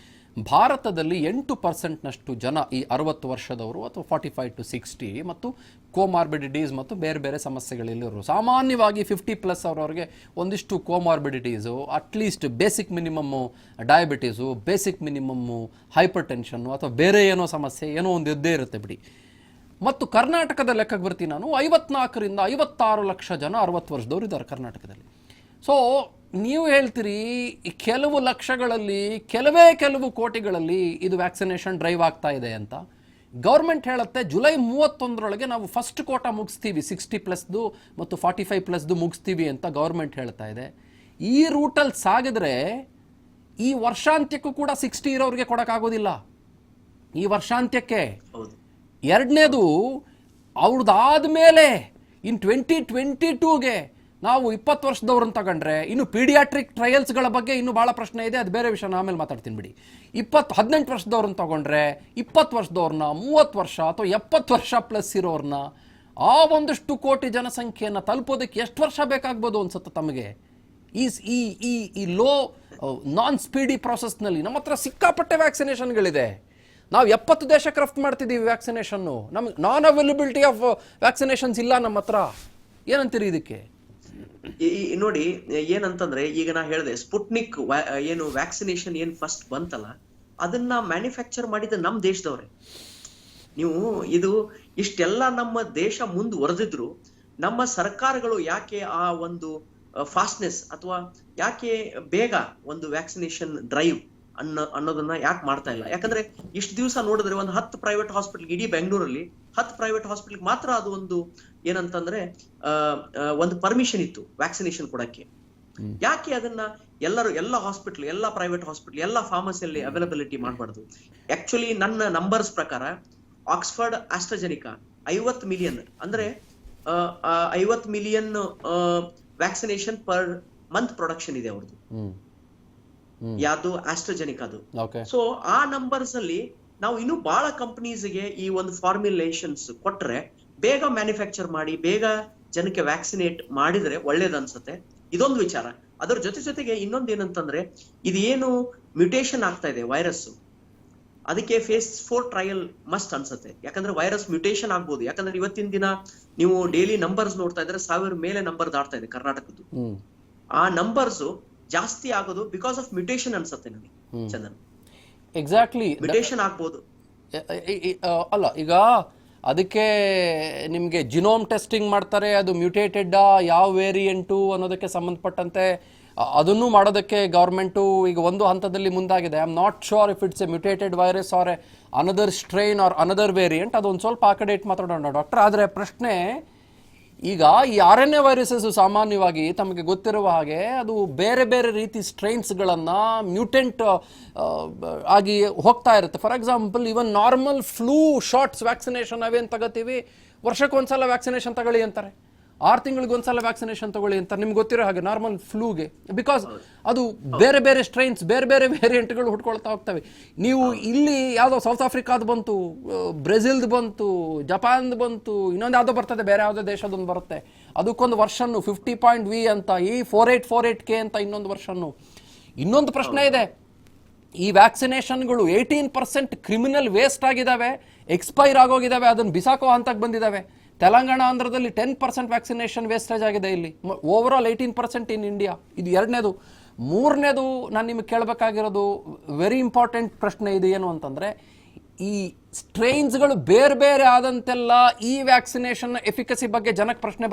ಭಾರತದಲ್ಲಿ 8% ಜನ ಈ 60 ವರ್ಷದವರು ಅಥವಾ 45 to 60 ಮತ್ತು ಕೋಮಾರ್ಬಿಡಿಟೀಸ್ ಮತ್ತು ಬೇರೆ ಬೇರೆ ಸಮಸ್ಯೆಗಳಿರೋರು. ಸಾಮಾನ್ಯವಾಗಿ 50+ ಅವರವರಿಗೆ ಒಂದಿಷ್ಟು comorbidities, at least basic minimum diabetes, basic minimum hypertension ಅಥವಾ ಬೇರೆ ಏನೋ ಸಮಸ್ಯೆ ಏನೋ ಒಂದು ಇದ್ದೇ ಇರುತ್ತೆ ಬಿಡಿ. ಮತ್ತು ಕರ್ನಾಟಕದ ಲೆಕ್ಕಕ್ಕೆ ಬರ್ತೀನಿ ನಾನು, 54 ರಿಂದ 56 ಲಕ್ಷ ಜನ 60 ವರ್ಷದವರು ಇದ್ದಾರೆ ಕರ್ನಾಟಕದಲ್ಲಿ. ಸೊ ನೀವು ಹೇಳ್ತೀರಿ ಕೆಲವು ಲಕ್ಷಗಳಲ್ಲಿ ಕೆಲವು ಕೋಟಿಗಳಲ್ಲಿ ಇದು ವ್ಯಾಕ್ಸಿನೇಷನ್ ಡ್ರೈವ್ ಆಗ್ತಾ ಇದೆ ಅಂತ. ಗೌರ್ಮೆಂಟ್ ಹೇಳುತ್ತೆ ಜುಲೈ 31ರೊಳಗೆ ನಾವು ಫಸ್ಟ್ ಕೋಟಾ ಮುಗಿಸ್ತೀವಿ, 60+ ಮತ್ತು 45+ ಮುಗಿಸ್ತೀವಿ ಅಂತ ಗೌರ್ಮೆಂಟ್ ಹೇಳ್ತಾ ಇದೆ. ಈ ರೂಟಲ್ಲಿ ಸಾಗಿದ್ರೆ ಈ ವರ್ಷಾಂತ್ಯಕ್ಕೂ ಕೂಡ 60 ಇರೋರಿಗೆ ಕೊಡೋಕ್ಕಾಗೋದಿಲ್ಲ ಈ ವರ್ಷಾಂತ್ಯಕ್ಕೆ. ಎರಡನೇದು ಅವ್ರದ್ದಾದ್ಮೇಲೆ ಇನ್ 2022ಗೆ ನಾವು 20 ವರ್ಷದವ್ರನ್ನ ತಗೊಂಡ್ರೆ ಇನ್ನು ಪೀಡಿಯಾಟ್ರಿಕ್ ಟ್ರಯಲ್ಸ್ಗಳ ಬಗ್ಗೆ ಇನ್ನೂ ಭಾಳ ಪ್ರಶ್ನೆ ಇದೆ, ಅದು ಬೇರೆ ವಿಷಯ, ಆಮೇಲೆ ಮಾತಾಡ್ತೀನಿ ಬಿಡಿ. 18 ವರ್ಷದವ್ರನ್ನ ತಗೊಂಡ್ರೆ 20 ವರ್ಷದವ್ರನ್ನ, 30 ವರ್ಷ ಅಥವಾ 70 ವರ್ಷ ಪ್ಲಸ್ ಇರೋರ್ನ, ಆ ಒಂದಷ್ಟು ಕೋಟಿ ಜನಸಂಖ್ಯೆಯನ್ನು ತಲುಪೋದಕ್ಕೆ ಎಷ್ಟು ವರ್ಷ ಬೇಕಾಗ್ಬೋದು ಅನ್ಸುತ್ತೆ ತಮಗೆ? ಈ ಲೋ ನಾನ್ ಸ್ಪೀಡಿ ಪ್ರಾಸೆಸ್ನಲ್ಲಿ ನಮ್ಮ ಹತ್ರ ಸಿಕ್ಕಾಪಟ್ಟೆ ವ್ಯಾಕ್ಸಿನೇಷನ್ಗಳಿದೆ. ನಾವು 70 ದೇಶಕ್ಕೆ ರಫ್ತು ಮಾಡ್ತಿದ್ದೀವಿ ವ್ಯಾಕ್ಸಿನೇಷನ್ನು. ನಮ್ಗೆ ನಾನ್ ಅವೈಲಬಿಲಿಟಿ ಆಫ್ ವ್ಯಾಕ್ಸಿನೇಷನ್ಸ್ ಇಲ್ಲ ನಮ್ಮ ಹತ್ರ. ಏನಂತೀರಿ ಇದಕ್ಕೆ? ನೋಡಿ ಏನಂತಂದ್ರೆ, ಈಗ ನಾ ಹೇಳಿದೆ ಸ್ಪುಟ್ನಿಕ್ ಏನು ವ್ಯಾಕ್ಸಿನೇಷನ್ ಏನ್ ಫಸ್ಟ್ ಬಂತಲ್ಲ, ಅದನ್ನ ಮ್ಯಾನುಫ್ಯಾಕ್ಚರ್ ಮಾಡಿದ ನಮ್ ದೇಶದವ್ರೆ. ನೀವು ಇದು ಇಷ್ಟೆಲ್ಲ ನಮ್ಮ ದೇಶ ಮುಂದುವರೆದಿದ್ರು ನಮ್ಮ ಸರ್ಕಾರಗಳು ಯಾಕೆ ಆ ಒಂದು ಫಾಸ್ಟ್ನೆಸ್ ಅಥವಾ ಯಾಕೆ ಬೇಗ ಒಂದು ವ್ಯಾಕ್ಸಿನೇಷನ್ ಡ್ರೈವ್ ಅನ್ನೋದನ್ನ ಯಾಕೆ ಮಾಡ್ತಾ ಇಲ್ಲ? ಯಾಕಂದ್ರೆ ಇಷ್ಟು ದಿವಸ ನೋಡಿದ್ರೆ ಒಂದು 10 ಪ್ರೈವೇಟ್ ಹಾಸ್ಪಿಟಲ್, ಇಡೀ ಬೆಂಗಳೂರಲ್ಲಿ 10 ಪ್ರೈವೇಟ್ ಹಾಸ್ಪಿಟಲ್ ಮಾತ್ರ ಅದು ಒಂದು ಏನಂತಂದ್ರೆ ಒಂದು ಪರ್ಮಿಷನ್ ಇತ್ತು ವ್ಯಾಕ್ಸಿನೇಷನ್ ಕೊಡಕ್ಕೆ. ಯಾಕೆ ಅದನ್ನ ಎಲ್ಲ ಹಾಸ್ಪಿಟಲ್, ಎಲ್ಲ ಪ್ರೈವೇಟ್ ಹಾಸ್ಪಿಟಲ್, ಎಲ್ಲ ಫಾರ್ಮಸಿಯಲ್ಲಿ ಅವೈಲಬಿಲಿಟಿ ಮಾಡಬಾರ್ದು? ಆಕ್ಚುಲಿ ನನ್ನ ನಂಬರ್ಸ್ ಪ್ರಕಾರ ಆಕ್ಸ್ಫರ್ಡ್ ಆಸ್ಟ್ರಾಜೆನಿಕಾ 50 ಮಿಲಿಯನ್ ಅಂದ್ರೆ 50 million vaccination per month production ಇದೆ ಅವ್ರದ್ದು, ಯಾವ್ದು ಆಸ್ಟ್ರಾಜೆನಿಕಾದು. ಸೊ ಆ ನಂಬರ್ಸ್ ಅಲ್ಲಿ ನಾವು ಇನ್ನೂ ಬಹಳ ಕಂಪನೀಸ್ಗೆ ಈ ಒಂದು ಫಾರ್ಮುಲೇಷನ್ಸ್ ಕೊಟ್ರೆ ಬೇಗ ಮ್ಯಾನುಫ್ಯಾಕ್ಚರ್ ಮಾಡಿ ಬೇಗ ಜನಕ್ಕೆ ವ್ಯಾಕ್ಸಿನೇಟ್ ಮಾಡಿದ್ರೆ ಒಳ್ಳೇದ್ ಅನ್ಸುತ್ತೆ. ಇದೊಂದು ವಿಚಾರ. ಅದರ ಜೊತೆಗೆ ಇನ್ನೊಂದು ಏನಂತಂದ್ರೆ, ಇದೇನು ಮ್ಯೂಟೇಶನ್ ಆಗ್ತಾ ಇದೆ ವೈರಸ್, ಅದಕ್ಕೆ ಫೇಸ್ 4 ಟ್ರಯಲ್ ಮಸ್ಟ್ ಅನ್ಸುತ್ತೆ. ಯಾಕಂದ್ರೆ ವೈರಸ್ ಮ್ಯೂಟೇಶನ್ ಆಗ್ಬೋದು. ಯಾಕಂದ್ರೆ ಇವತ್ತಿನ ದಿನ ನೀವು ಡೈಲಿ ನಂಬರ್ಸ್ ನೋಡ್ತಾ ಇದ್ರೆ 1000 ಮೇಲೆ ನಂಬರ್ ದಾಟ್ತಾ ಇದೆ ಕರ್ನಾಟಕದ್ದು. ಆ ನಂಬರ್ಸ್ ಜಾಸ್ತಿ ಆಗೋದು ಬಿಕಾಸ್ ಆಫ್ ಮ್ಯೂಟೇಶನ್ ಅನ್ಸುತ್ತೆ ನನಗೆ ಚಂದನ್. ಎಕ್ಸಾಕ್ಟ್ಲಿ ಮ್ಯೂಟೇಶನ್ ಆಗ್ಬೋದು ಅಲ್ಲ. ಈಗ ಅದಕ್ಕೆ ನಿಮಗೆ ಜಿನೋಮ್ ಟೆಸ್ಟಿಂಗ್ ಮಾಡ್ತಾರೆ, ಅದು ಮ್ಯೂಟೇಟೆಡ್ ಯಾವ ವೇರಿಯಂಟು ಅನ್ನೋದಕ್ಕೆ ಸಂಬಂಧಪಟ್ಟಂತೆ ಅದನ್ನು ಮಾಡೋದಕ್ಕೆ ಗೌರ್ಮೆಂಟು ಈಗ ಒಂದು ಹಂತದಲ್ಲಿ ಮುಂದಾಗಿದೆ. I am not sure if it's a mutated virus or another strain or another variant. ಅದೊಂದು ಸ್ವಲ್ಪ ಆ ಕಡೆ ಇಟ್ಟು ಮಾತಾಡೋಣ ಡಾಕ್ಟರ್. ಆದರೆ ಪ್ರಶ್ನೆ, ಈಗ ಈ RNA ವೈರಸಸ್ ಸಾಮಾನ್ಯವಾಗಿ ತಮಗೆ ಗೊತ್ತಿರುವ ಹಾಗೆ ಅದು ಬೇರೆ ಬೇರೆ ರೀತಿ ಸ್ಟ್ರೈನ್ಸ್ಗಳನ್ನು ಮ್ಯೂಟೆಂಟ್ ಆಗಿ ಹೋಗ್ತಾ ಇರುತ್ತೆ. For example even normal flu shots vaccination ಅವೇನು ತಗೋತೀವಿ, ವರ್ಷಕ್ಕೊಂದ್ಸಲ ವ್ಯಾಕ್ಸಿನೇಷನ್ ತಗೊಳ್ಳಿ ಅಂತಾರೆ, 6 ತಿಂಗಳಿಗೊಂದ್ಸಲ ವ್ಯಾಕ್ಸಿನೇಷನ್ ತಗೊಳ್ಳಿ ಅಂತಾರೆ. ನಿಮ್ಗೆ ಗೊತ್ತಿರೋ ಹಾಗೆ ನಾರ್ಮಲ್ ಫ್ಲೂಗೆ, ಬಿಕಾಸ್ ಅದು ಬೇರೆ ಬೇರೆ ಸ್ಟ್ರೈನ್ಸ್, ಬೇರೆ ಬೇರೆ ವೇರಿಯಂಟ್ಗಳು ಹುಟ್ಕೊಳ್ತಾ ಹೋಗ್ತವೆ. ನೀವು ಇಲ್ಲಿ ಯಾವುದೋ ಸೌತ್ ಆಫ್ರಿಕಾದ ಬಂತು, ಬ್ರೆಜಿಲ್ದು ಬಂತು, ಜಪಾನ್ದು ಬಂತು, ಇನ್ನೊಂದು ಯಾವುದೋ ಬರ್ತದೆ, ಬೇರೆ ಯಾವುದೋ ದೇಶದೊಂದು ಬರುತ್ತೆ, ಅದಕ್ಕೊಂದು ವರ್ಷನ್ನು 50.V ಅಂತ, ಈ 4848K ಅಂತ ಇನ್ನೊಂದು ವರ್ಷನ್ನು. ಇನ್ನೊಂದು ಪ್ರಶ್ನೆ ಇದೆ, ಈ ವ್ಯಾಕ್ಸಿನೇಷನ್ಗಳು 18% ಕ್ರಿಮಿನಲ್ ವೇಸ್ಟ್ ಆಗಿದ್ದಾವೆ, ಎಕ್ಸ್ಪೈರ್ ಆಗೋಗಿದ್ದಾವೆ, ಅದನ್ನು ಬಿಸಾಕೋ ಹಂತಕ್ಕೆ ಬಂದಿದ್ದಾವೆ. ತೆಲಂಗಾಣ, ಆಂಧ್ರದಲ್ಲಿ 10% ವ್ಯಾಕ್ಸಿನೇಷನ್ ವೇಸ್ಟೇಜ್ ಆಗಿದೆ. ಇಲ್ಲಿ ಓವರಾಲ್ 18% ಇನ್ ಇಂಡಿಯಾ. ಇದು ಎರಡನೇದು. ಮೂರನೇದು ನಾನು ನಿಮಗೆ ಕೇಳಬೇಕಾಗಿರೋದು ವೆರಿ ಇಂಪಾರ್ಟೆಂಟ್ ಪ್ರಶ್ನೆ ಇದು ಏನು ಅಂತಂದರೆ, ಈ ಸ್ಟ್ರೈನ್ಸ್ಗಳು ಬೇರೆ ಬೇರೆ ಆದಂತೆಲ್ಲ ಈ ವ್ಯಾಕ್ಸಿನೇಷನ್ ಎಫಿಕಸಿ ಬಗ್ಗೆ ಜನಕ್ಕೆ ಪ್ರಶ್ನೆ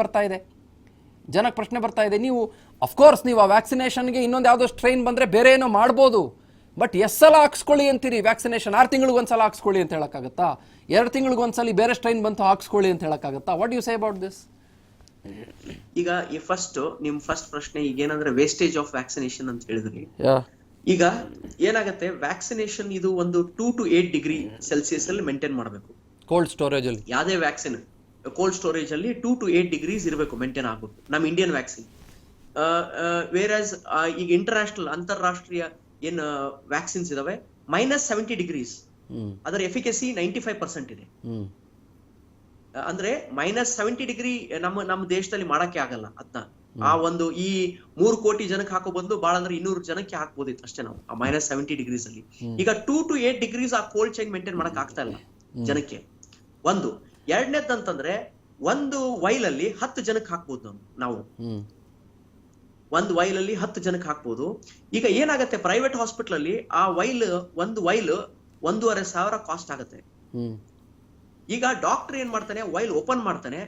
ಬರ್ತಾ ಇದೆ. ನೀವು ಅಫ್ಕೋರ್ಸ್ ನೀವು ಆ ವ್ಯಾಕ್ಸಿನೇಷನ್ಗೆ ಇನ್ನೊಂದು ಯಾವುದೋ ಸ್ಟ್ರೈನ್ ಬಂದರೆ ಬೇರೆ ಏನೋ ಮಾಡ್ಬೋದು, ಬಟ್ ಸಲ ಹಾಕ್ಸ್ಕೊಳ್ಳಿ ಅಂತೀರಿ ವ್ಯಾಕ್ಸಿನೇಷನ್. 6 ತಿಂಗಳಿಗೊಂದ್ಸಲ ಹಾಕ್ಸ್ಕೊಳ್ಳಿ ಅಂತ ಹೇಳೋಕ್ಕಾಗತ್ತಾ? 2 ತಿಂಗಳಿಗೊಂದ್ಸಲಿ ಬೇರೆ ಸ್ಟ್ರೈನ್ ಬಂತು ಹಾಕ್ಸ್ಕೊಳ್ಳಿ ಅಂತ ಹೇಳೋಕ್ಕಾಗತ್ತಾ? What you say about this? ಈಗ ಈ ನಿಮ್ ಫಸ್ಟ್ ಪ್ರಶ್ನೆ ಈಗ ಏನಂದ್ರೆ ವೇಸ್ಟೇಜ್ ಆಫ್ ವ್ಯಾಕ್ಸಿನೇಷನ್ ಅಂತ ಹೇಳಿದ್ರಿ. ಈಗ ಏನಾಗುತ್ತೆ, ವ್ಯಾಕ್ಸಿನೇಷನ್ ಇದು ಒಂದು 2 to 8 ಡಿಗ್ರಿ ಸೆಲ್ಸಿಯಸ್ ಅಲ್ಲಿ ಮೇಂಟೈನ್ ಮಾಡಬೇಕು. ಕೋಲ್ಡ್ ಸ್ಟೋರೇಜ್ ಅಲ್ಲಿ ಯಾವುದೇ ವ್ಯಾಕ್ಸಿನ್ ಕೋಲ್ಡ್ ಸ್ಟೋರೇಜ್ ಅಲ್ಲಿ 2 to 8 ಡಿಗ್ರೀಸ್ ಇರಬೇಕು, ಮೇಂಟೈನ್ ಆಗ್ಬೇಕು ನಮ್ ಇಂಡಿಯನ್ ವ್ಯಾಕ್ಸಿನ್. ವೇರಾಸ್ ಈಗ ಇಂಟರ್ನ್ಯಾಷನಲ್ ಅಂತಾರಾಷ್ಟ್ರೀಯ ಏನ್ ವ್ಯಾಕ್ಸಿನ್ಸ್ ಇದಾವೆ -70 ಡಿಗ್ರೀಸ್, ಅದರ ಎಫಿಕಸಿ 95% ಇದೆ. ಅಂದ್ರೆ -70 ಡಿಗ್ರಿ ನಮ್ಮ ದೇಶದಲ್ಲಿ ಮಾಡಕ್ಕೆ ಆಗಲ್ಲ ಅದನ್ನ. ಆ ಒಂದು ಈ 3 ಕೋಟಿ ಜನಕ್ಕೆ ಹಾಕೋ ಬದಲು ಬಾಳ ಅಂದ್ರೆ 200 ಜನಕ್ಕೆ ಹಾಕ್ಬೋದಿತ್ತು ಅಷ್ಟೇ ನಾವು ಆ -70 ಡಿಗ್ರೀಸ್ ಅಲ್ಲಿ. ಈಗ 2 to 8 ಡಿಗ್ರೀಸ್ ಆ ಕೋಲ್ಡ್ ಚೈನ್ ಮೇಂಟೈನ್ ಮಾಡಕ್ ಆಗ್ತಾ ಇಲ್ಲ ಜನಕ್ಕೆ. ಒಂದು ಎರಡನೇದಂತಂದ್ರೆ, ಒಂದು ವೈಲ್ ಅಲ್ಲಿ 10 ಜನಕ್ಕೆ ಹಾಕ್ಬೋದು ನಾವು. ಒಂದು ವೈಲ್ ಅಲ್ಲಿ 10 ಜನಕ್ಕೆ ಹಾಕ್ಬೋದು. ಈಗ ಏನಾಗತ್ತೆ, ಪ್ರೈವೇಟ್ ಹಾಸ್ಪಿಟಲ್ ಅಲ್ಲಿ ಆ ಒಂದು ವೈಲ್ 1,500 ಕಾಸ್ಟ್ ಆಗುತ್ತೆ. ಈಗ ಡಾಕ್ಟರ್ ಏನ್ ಮಾಡ್ತಾನೆ, ವೈಲ್ ಓಪನ್ ಮಾಡ್ತಾನೆ,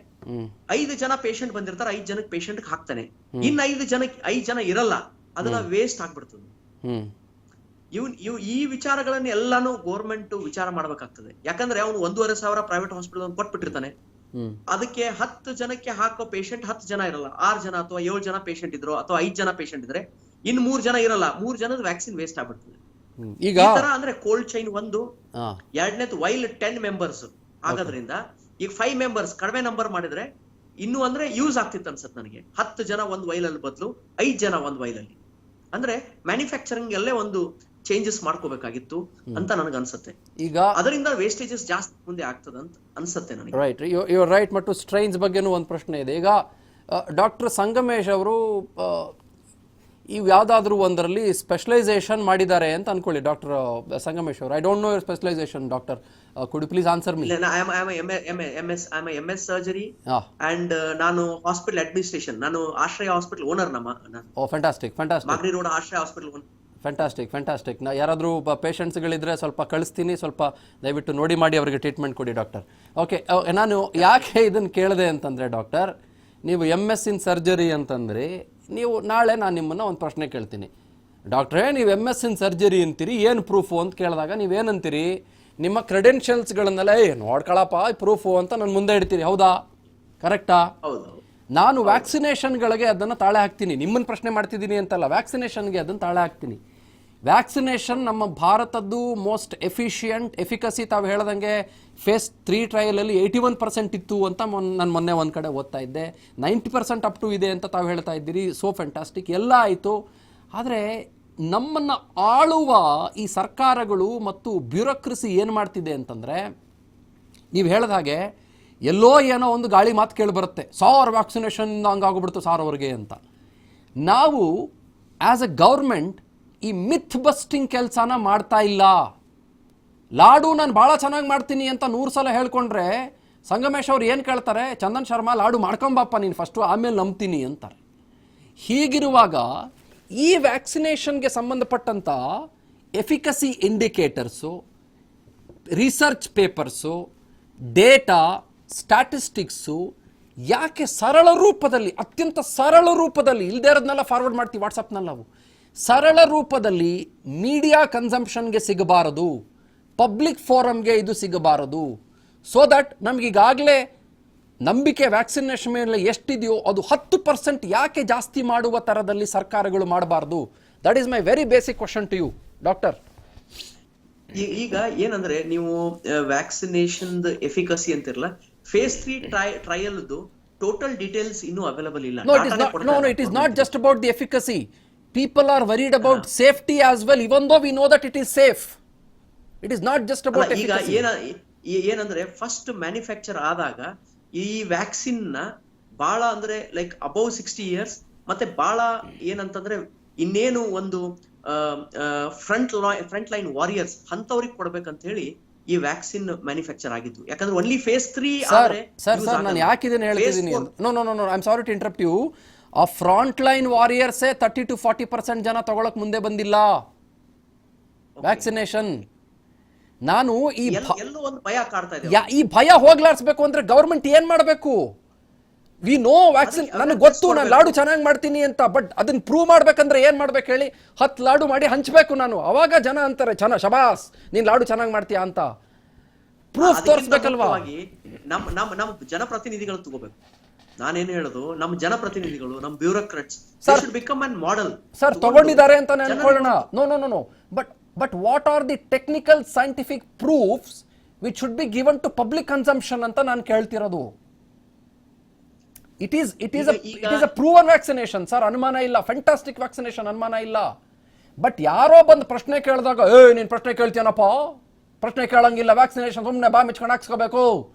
5 ಜನ ಪೇಷಂಟ್ ಬಂದಿರ್ತಾರೆ, 5 ಜನಕ್ಕೆ ಪೇಷಂಟ್ ಹಾಕ್ತಾನೆ, ಇನ್ನು 5 ಜನ ಇರಲ್ಲ, ಅದನ್ನ ವೇಸ್ಟ್ ಆಗ್ಬಿಡ್ತದೆ. ಈ ವಿಚಾರಗಳನ್ನ ಎಲ್ಲಾನು ಗೌರ್ಮೆಂಟ್ ವಿಚಾರ ಮಾಡ್ಬೇಕಾಗ್ತದೆ. ಯಾಕಂದ್ರೆ ಅವ್ನು 1,500,000 ಪ್ರೈವೇಟ್ ಹಾಸ್ಪಿಟಲ್ ಕೊಟ್ಬಿಟ್ಟಿರ್ತಾನೆ. ಅದಕ್ಕೆ 10 ಜನಕ್ಕೆ ಹಾಕೋ ಪೇಷಂಟ್ 10 ಜನ ಇರಲ್ಲ, 6 ಜನ ಅಥವಾ 7 ಜನ ಪೇಷಂಟ್ ಇದ್ರು ಅಥವಾ 5 ಜನ ಪೇಷಂಟ್ ಇದ್ರೆ ಇನ್ 3 ಜನ ಇರಲ್ಲ, 3 ಜನದ ವ್ಯಾಕ್ಸಿನ್ ವೇಸ್ಟ್ ಆಗ್ಬಿಡ್ತದೆ. ಈಗ ಅಂದ್ರೆ ಕೋಲ್ಡ್ ಚೈನ್ ಒಂದು, ಎರಡನೇದು ವೈಲ್ 10 ಮೆಂಬರ್ಸ್ ಆಗೋದ್ರಿಂದ ಈಗ 5 ಮೆಂಬರ್ಸ್ ಕಡಿಮೆ ನಂಬರ್ ಮಾಡಿದ್ರೆ ಇನ್ನು ಅಂದ್ರೆ ಯೂಸ್ ಆಗ್ತಿತ್ತು ಅನ್ಸತ್ ನನಗೆ. 10 ಜನ ಒಂದ್ ವೈಲ್ ಅಲ್ಲಿ ಬದಲು 5 ಜನ ಒಂದ್ ವೈಲ್ ಅಲ್ಲಿ, ಅಂದ್ರೆ ಮ್ಯಾನುಫ್ಯಾಕ್ಚರಿಂಗ್ ಅಲ್ಲೇ ಒಂದು ಚೇಂಜಸ್ ಮಾಡ್ಕೋಬೇಕಾಗಿತ್ತು ಅಂತ ನನಗೆ ಅನ್ಸುತ್ತೆ. ಈಗ ಅದರಿಂದ ವೇಸ್ಟೇಜಸ್ ಜಾಸ್ತಿ ಮುಂದೆ ಆಗ್ತದೆ ಅಂತ ಅನ್ಸುತ್ತೆ ನನಗೆ. Right, you right. ಮತ್ತು ಸ್ಟ್ರೈನ್ಸ್ ಬಗ್ಗೆನೂ ಒಂದು ಪ್ರಶ್ನೆ ಇದೆ. ಈಗ ಡಾಕ್ಟರ್ ಸಂಗಮೇಶ್ ಅವರು ಇವು ಯಾವುದಾದ್ರೂ ಒಂದರಲ್ಲಿ ಸ್ಪೆಷಲೈಸೇಷನ್ ಮಾಡಿದ್ದಾರೆ ಅಂತ ಅನ್ಕೊಳ್ಳಿ ಡಾಕ್ಟರ್ ಸಂಗಮೇಶ್ ಅವರು. I don't know your specialisation doctor. Could you please answer me? MS surgery and ನಾನು ಹಾಸ್ಪಿಟಲ್ ಅಡ್ಮಿನಿಸ್ಟ್ರೇಷನ್, ನಾನು ಆಶ್ರಯ hospital owner. Fantastic Magadi road ಆಶ್ರಯ ಹಾಸ್ಪಿಟಲ್. ಫ್ಯಾಂಟಾಸ್ಟಿಕ್. ನಾ ಯಾರಾದರೂ ಪೇಷಂಟ್ಸ್ಗಳಿದ್ರೆ ಸ್ವಲ್ಪ ಕಳಿಸ್ತೀನಿ, ಸ್ವಲ್ಪ ದಯವಿಟ್ಟು ನೋಡಿ ಮಾಡಿ ಅವರಿಗೆ ಟ್ರೀಟ್ಮೆಂಟ್ ಕೊಡಿ ಡಾಕ್ಟರ್. ಓಕೆ, ನಾನು ಯಾಕೆ ಇದನ್ನು ಕೇಳಿದೆ ಅಂತಂದರೆ ಡಾಕ್ಟರ್, ನೀವು MS ಇನ್ ಸರ್ಜರಿ ಅಂತಂದರೆ ನೀವು ನಾಳೆ ನಾನು ನಿಮ್ಮನ್ನು ಒಂದು ಪ್ರಶ್ನೆ ಕೇಳ್ತೀನಿ. ಡಾಕ್ಟ್ರೇ, ನೀವು MS ಇನ್ ಸರ್ಜರಿ ಅಂತೀರಿ, ಏನು ಪ್ರೂಫು ಅಂತ ಕೇಳಿದಾಗ ನೀವೇನಂತೀರಿ? ನಿಮ್ಮ ಕ್ರೆಡೆನ್ಷಿಯಲ್ಸ್ಗಳನ್ನೆಲ್ಲ ನೋಡ್ಕೊಳಪ್ಪ ಪ್ರೂಫು ಅಂತ ನಾನು ಮುಂದೆ ಇಡ್ತೀರಿ. ಹೌದಾ? ಕರೆಕ್ಟಾ? ನಾನು ವ್ಯಾಕ್ಸಿನೇಷನ್ಗಳಿಗೆ ಅದನ್ನು ತಾಳೆ ಹಾಕ್ತೀನಿ. ನಿಮ್ಮನ್ನು ಪ್ರಶ್ನೆ ಮಾಡ್ತಿದ್ದೀನಿ ಅಂತಲ್ಲ, ವ್ಯಾಕ್ಸಿನೇಷನ್ಗೆ ಅದನ್ನು ತಾಳೆ ಹಾಕ್ತೀನಿ. ವ್ಯಾಕ್ಸಿನೇಷನ್ ನಮ್ಮ ಭಾರತದ್ದು ಮೋಸ್ಟ್ ಎಫಿಕಸಿ ತಾವು ಹೇಳ್ದಂಗೆ ಫೇಸ್ 3 ಟ್ರಯಲಲ್ಲಿ 81% ಇತ್ತು ಅಂತ ನಾನು ಮೊನ್ನೆ ಒಂದು ಕಡೆ ಓದ್ತಾ ಇದ್ದೆ. 90% ಅಪ್ ಟು ಇದೆ ಅಂತ ತಾವು ಹೇಳ್ತಾ ಇದ್ದೀರಿ. ಸೋ ಫ್ಯಾಂಟಾಸ್ಟಿಕ್, ಎಲ್ಲ ಆಯಿತು. ಆದರೆ ನಮ್ಮನ್ನು ಆಳುವ ಈ ಸರ್ಕಾರಗಳು ಮತ್ತು ಬ್ಯೂರೋಕ್ರಸಿ ಏನು ಮಾಡ್ತಿದೆ ಅಂತಂದರೆ, ನೀವು ಹೇಳಿದ ಹಾಗೆ ಎಲ್ಲೋ ಏನೋ ಒಂದು ಗಾಳಿ ಮಾತು ಕೇಳಿ ಬರುತ್ತೆ, 1000 ವ್ಯಾಕ್ಸಿನೇಷನ್ ಹಂಗಾಗೋಗ್ಬಿಡ್ತು 1000 ಅವ್ರಿಗೆ ಅಂತ. ನಾವು ಆ್ಯಸ್ ಎ ಗೌರ್ಮೆಂಟ್ ಈ ಮಿತ್ ಬಸ್ಟಿಂಗ್ ಕೆಲಸನ ಮಾಡ್ತಾ ಇಲ್ಲ. ಲಾಡು ನಾನು ಭಾಳ ಚೆನ್ನಾಗಿ ಮಾಡ್ತೀನಿ ಅಂತ 100 ಸಲ ಹೇಳ್ಕೊಂಡ್ರೆ ಸಂಗಮೇಶ್ ಅವ್ರು ಏನು ಕೇಳ್ತಾರೆ? ಚಂದನ್ ಶರ್ಮಾ ಲಾಡು ಮಾಡ್ಕೊಂಬಪ್ಪ ನೀನು ಫಸ್ಟು, ಆಮೇಲೆ ನಂಬ್ತೀನಿ ಅಂತಾರೆ. ಹೀಗಿರುವಾಗ ಈ ವ್ಯಾಕ್ಸಿನೇಷನ್ಗೆ ಸಂಬಂಧಪಟ್ಟಂಥ efficacy indicators, research papers, data, statistics ಯಾಕೆ ಸರಳ ರೂಪದಲ್ಲಿ, ಅತ್ಯಂತ ಸರಳ ರೂಪದಲ್ಲಿ, ಇಲ್ಲದೇ ಇರೋದನ್ನೆಲ್ಲ ಫಾರ್ವರ್ಡ್ ಮಾಡ್ತೀವಿ ವಾಟ್ಸಪ್ನಲ್ಲಿ ನಾವು, ಸರಳ ರೂಪದಲ್ಲಿ ಮೀಡಿಯಾ ಕನ್ಸಂಪ್ಷನ್ಗೆ ಸಿಗಬಾರದು, ಪಬ್ಲಿಕ್ ಫೋರಮ್ಗೆ ಇದು ಸಿಗಬಾರದು, ಸೊ ದಟ್ ನಮಗೀಗಾಗಲೇ ನಂಬಿಕೆ ವ್ಯಾಕ್ಸಿನೇಷನ್ ಮೇಲೆ ಎಷ್ಟಿದೆಯೋ ಅದು 10% ಯಾಕೆ ಜಾಸ್ತಿ ಮಾಡುವ ಥರದಲ್ಲಿ ಸರ್ಕಾರಗಳು ಮಾಡಬಾರ್ದು? That is my very basic question to you doctor. ಈಗ ಏನಂದ್ರೆ ನೀವು ವ್ಯಾಕ್ಸಿನೇಷನ್ ಎಫಿಕಸಿ ಅಂತಿರಲ್ಲ, ಫೇಸ್ 3 ಟ್ರಯಲ್ದು ಟೋಟಲ್ ಡೀಟೇಲ್ಸ್ ಇನ್ನೂ ಅವೈಲಬಲ್ ಇಲ್ಲ. No, it is not just about the efficacy. People are worried about safety as well, even though we know that it is safe. It is not just about efficacy. ಈಗ ಏನಂದ್ರೆ first manufacture ಆದಾಗ ಈ vaccine ನ ಬಹಳ ಅಂದ್ರೆ like above 60 years ಮತ್ತೆ ಬಹಳ ಏನಂತಂದ್ರೆ ಇನ್ನೇನು ಒಂದು ಫ್ರಂಟ್ ಲೈನ್ ವಾರಿಯರ್ಸ್ ಅಂತವ್ರಿಗೆ ಕೊಡ್ಬೇಕಂತ ಹೇಳಿ ಈ ವ್ಯಾಕ್ಸಿನ್ ಮ್ಯಾನುಫ್ಯಾಕ್ಚರ್ ಆಗಿತ್ತು. ಯಾಕಂದ್ರೆ ಓನ್ಲಿ ಫೇಸ್ 3 ಆದ್ರೆ ಸರ್ ನಾನು ಯಾಕೆ ಇದನ್ನ ಹೇಳ್ತಿದ್ದೀನಿ? No I am sorry to interrupt you. ಆ ಫ್ರಂಟ್ ಲೈನ್ ವಾರಿಯರ್ಸೇ 30 to 40% ಜನ ತಗೊಳಕ್ ಮುಂದೆ ಬಂದಿಲ್ಲ ವ್ಯಾಕ್ಸಿನೇಷನ್. ನಾನು ಈ ಭಯ ಹೋಗ್ಲಾಡ್ಸ್ಬೇಕು ಅಂದ್ರೆ ಗವರ್ಮೆಂಟ್ ಏನ್ ಮಾಡಬೇಕು? ವಿ ನೋ ವ್ಯಾಕ್ಸಿನ್, ನನಗೆ ಗೊತ್ತು ನಾನು ಲಾಡು ಚೆನ್ನಾಗಿ ಮಾಡ್ತೀನಿ ಅಂತ, ಬಟ್ ಅದನ್ನ ಪ್ರೂವ್ ಮಾಡ್ಬೇಕಂದ್ರೆ ಏನ್ ಮಾಡ್ಬೇಕು ಹೇಳಿ? 10 ಲಾಡು ಮಾಡಿ ಹಂಚ್ಬೇಕು ನಾನು, ಅವಾಗ ಜನ ಅಂತಾರೆ ಶಬಾಸ್ ನೀನ್ ಲಾಡು ಚೆನ್ನಾಗಿ ಮಾಡ್ತೀಯಾ ಅಂತ. ಪ್ರೂಫ್ ತೋರಿಸ್ಬೇಕಲ್ವಾ? ನಮ್ಮ ಜನಪ್ರತಿನಿಧಿಗಳು ತಗೋಬೇಕು. ನಾನೇನು ಹೇಳೋದು, ನಮ್ಮ ಜನಪ್ರತಿನಿಧಿಗಳು, ನಮ್ಮ bureaucrats should become an model. Sir ತಗೊಂಡಿದ್ದಾರೆ ಅಂತ ಅನ್ಕೊಳ್ಳೋಣ. No but what are the technical scientific proofs which should be given to public consumption ಅಂತ ನಾನು ಕೇಳ್ತಿರೋದು. It is a proven vaccination sir, ಅನುಮಾನ ಇಲ್ಲ. ಫ್ಯಾಂಟಾಸ್ಟಿಕ್ ವ್ಯಾಕ್ಸಿನೇಷನ್, ಅನುಮಾನ ಇಲ್ಲ. ಬಟ್ ಯಾರೋ ಬಂದು ಪ್ರಶ್ನೆ ಕೇಳಿದಾಗ ನೀನ್ ಪ್ರಶ್ನೆ ಕೇಳ್ತೀಯನಪ್ಪ, ಪ್ರಶ್ನೆ ಕೇಳಂಗಿಲ್ಲ, ವ್ಯಾಕ್ಸಿನೇಷನ್ ಸುಮ್ಮನೆ ಬಾ ಮಿಚ್ಕೊಂಡು ಹಾಕ್ಸ್ಕೋಬೇಕು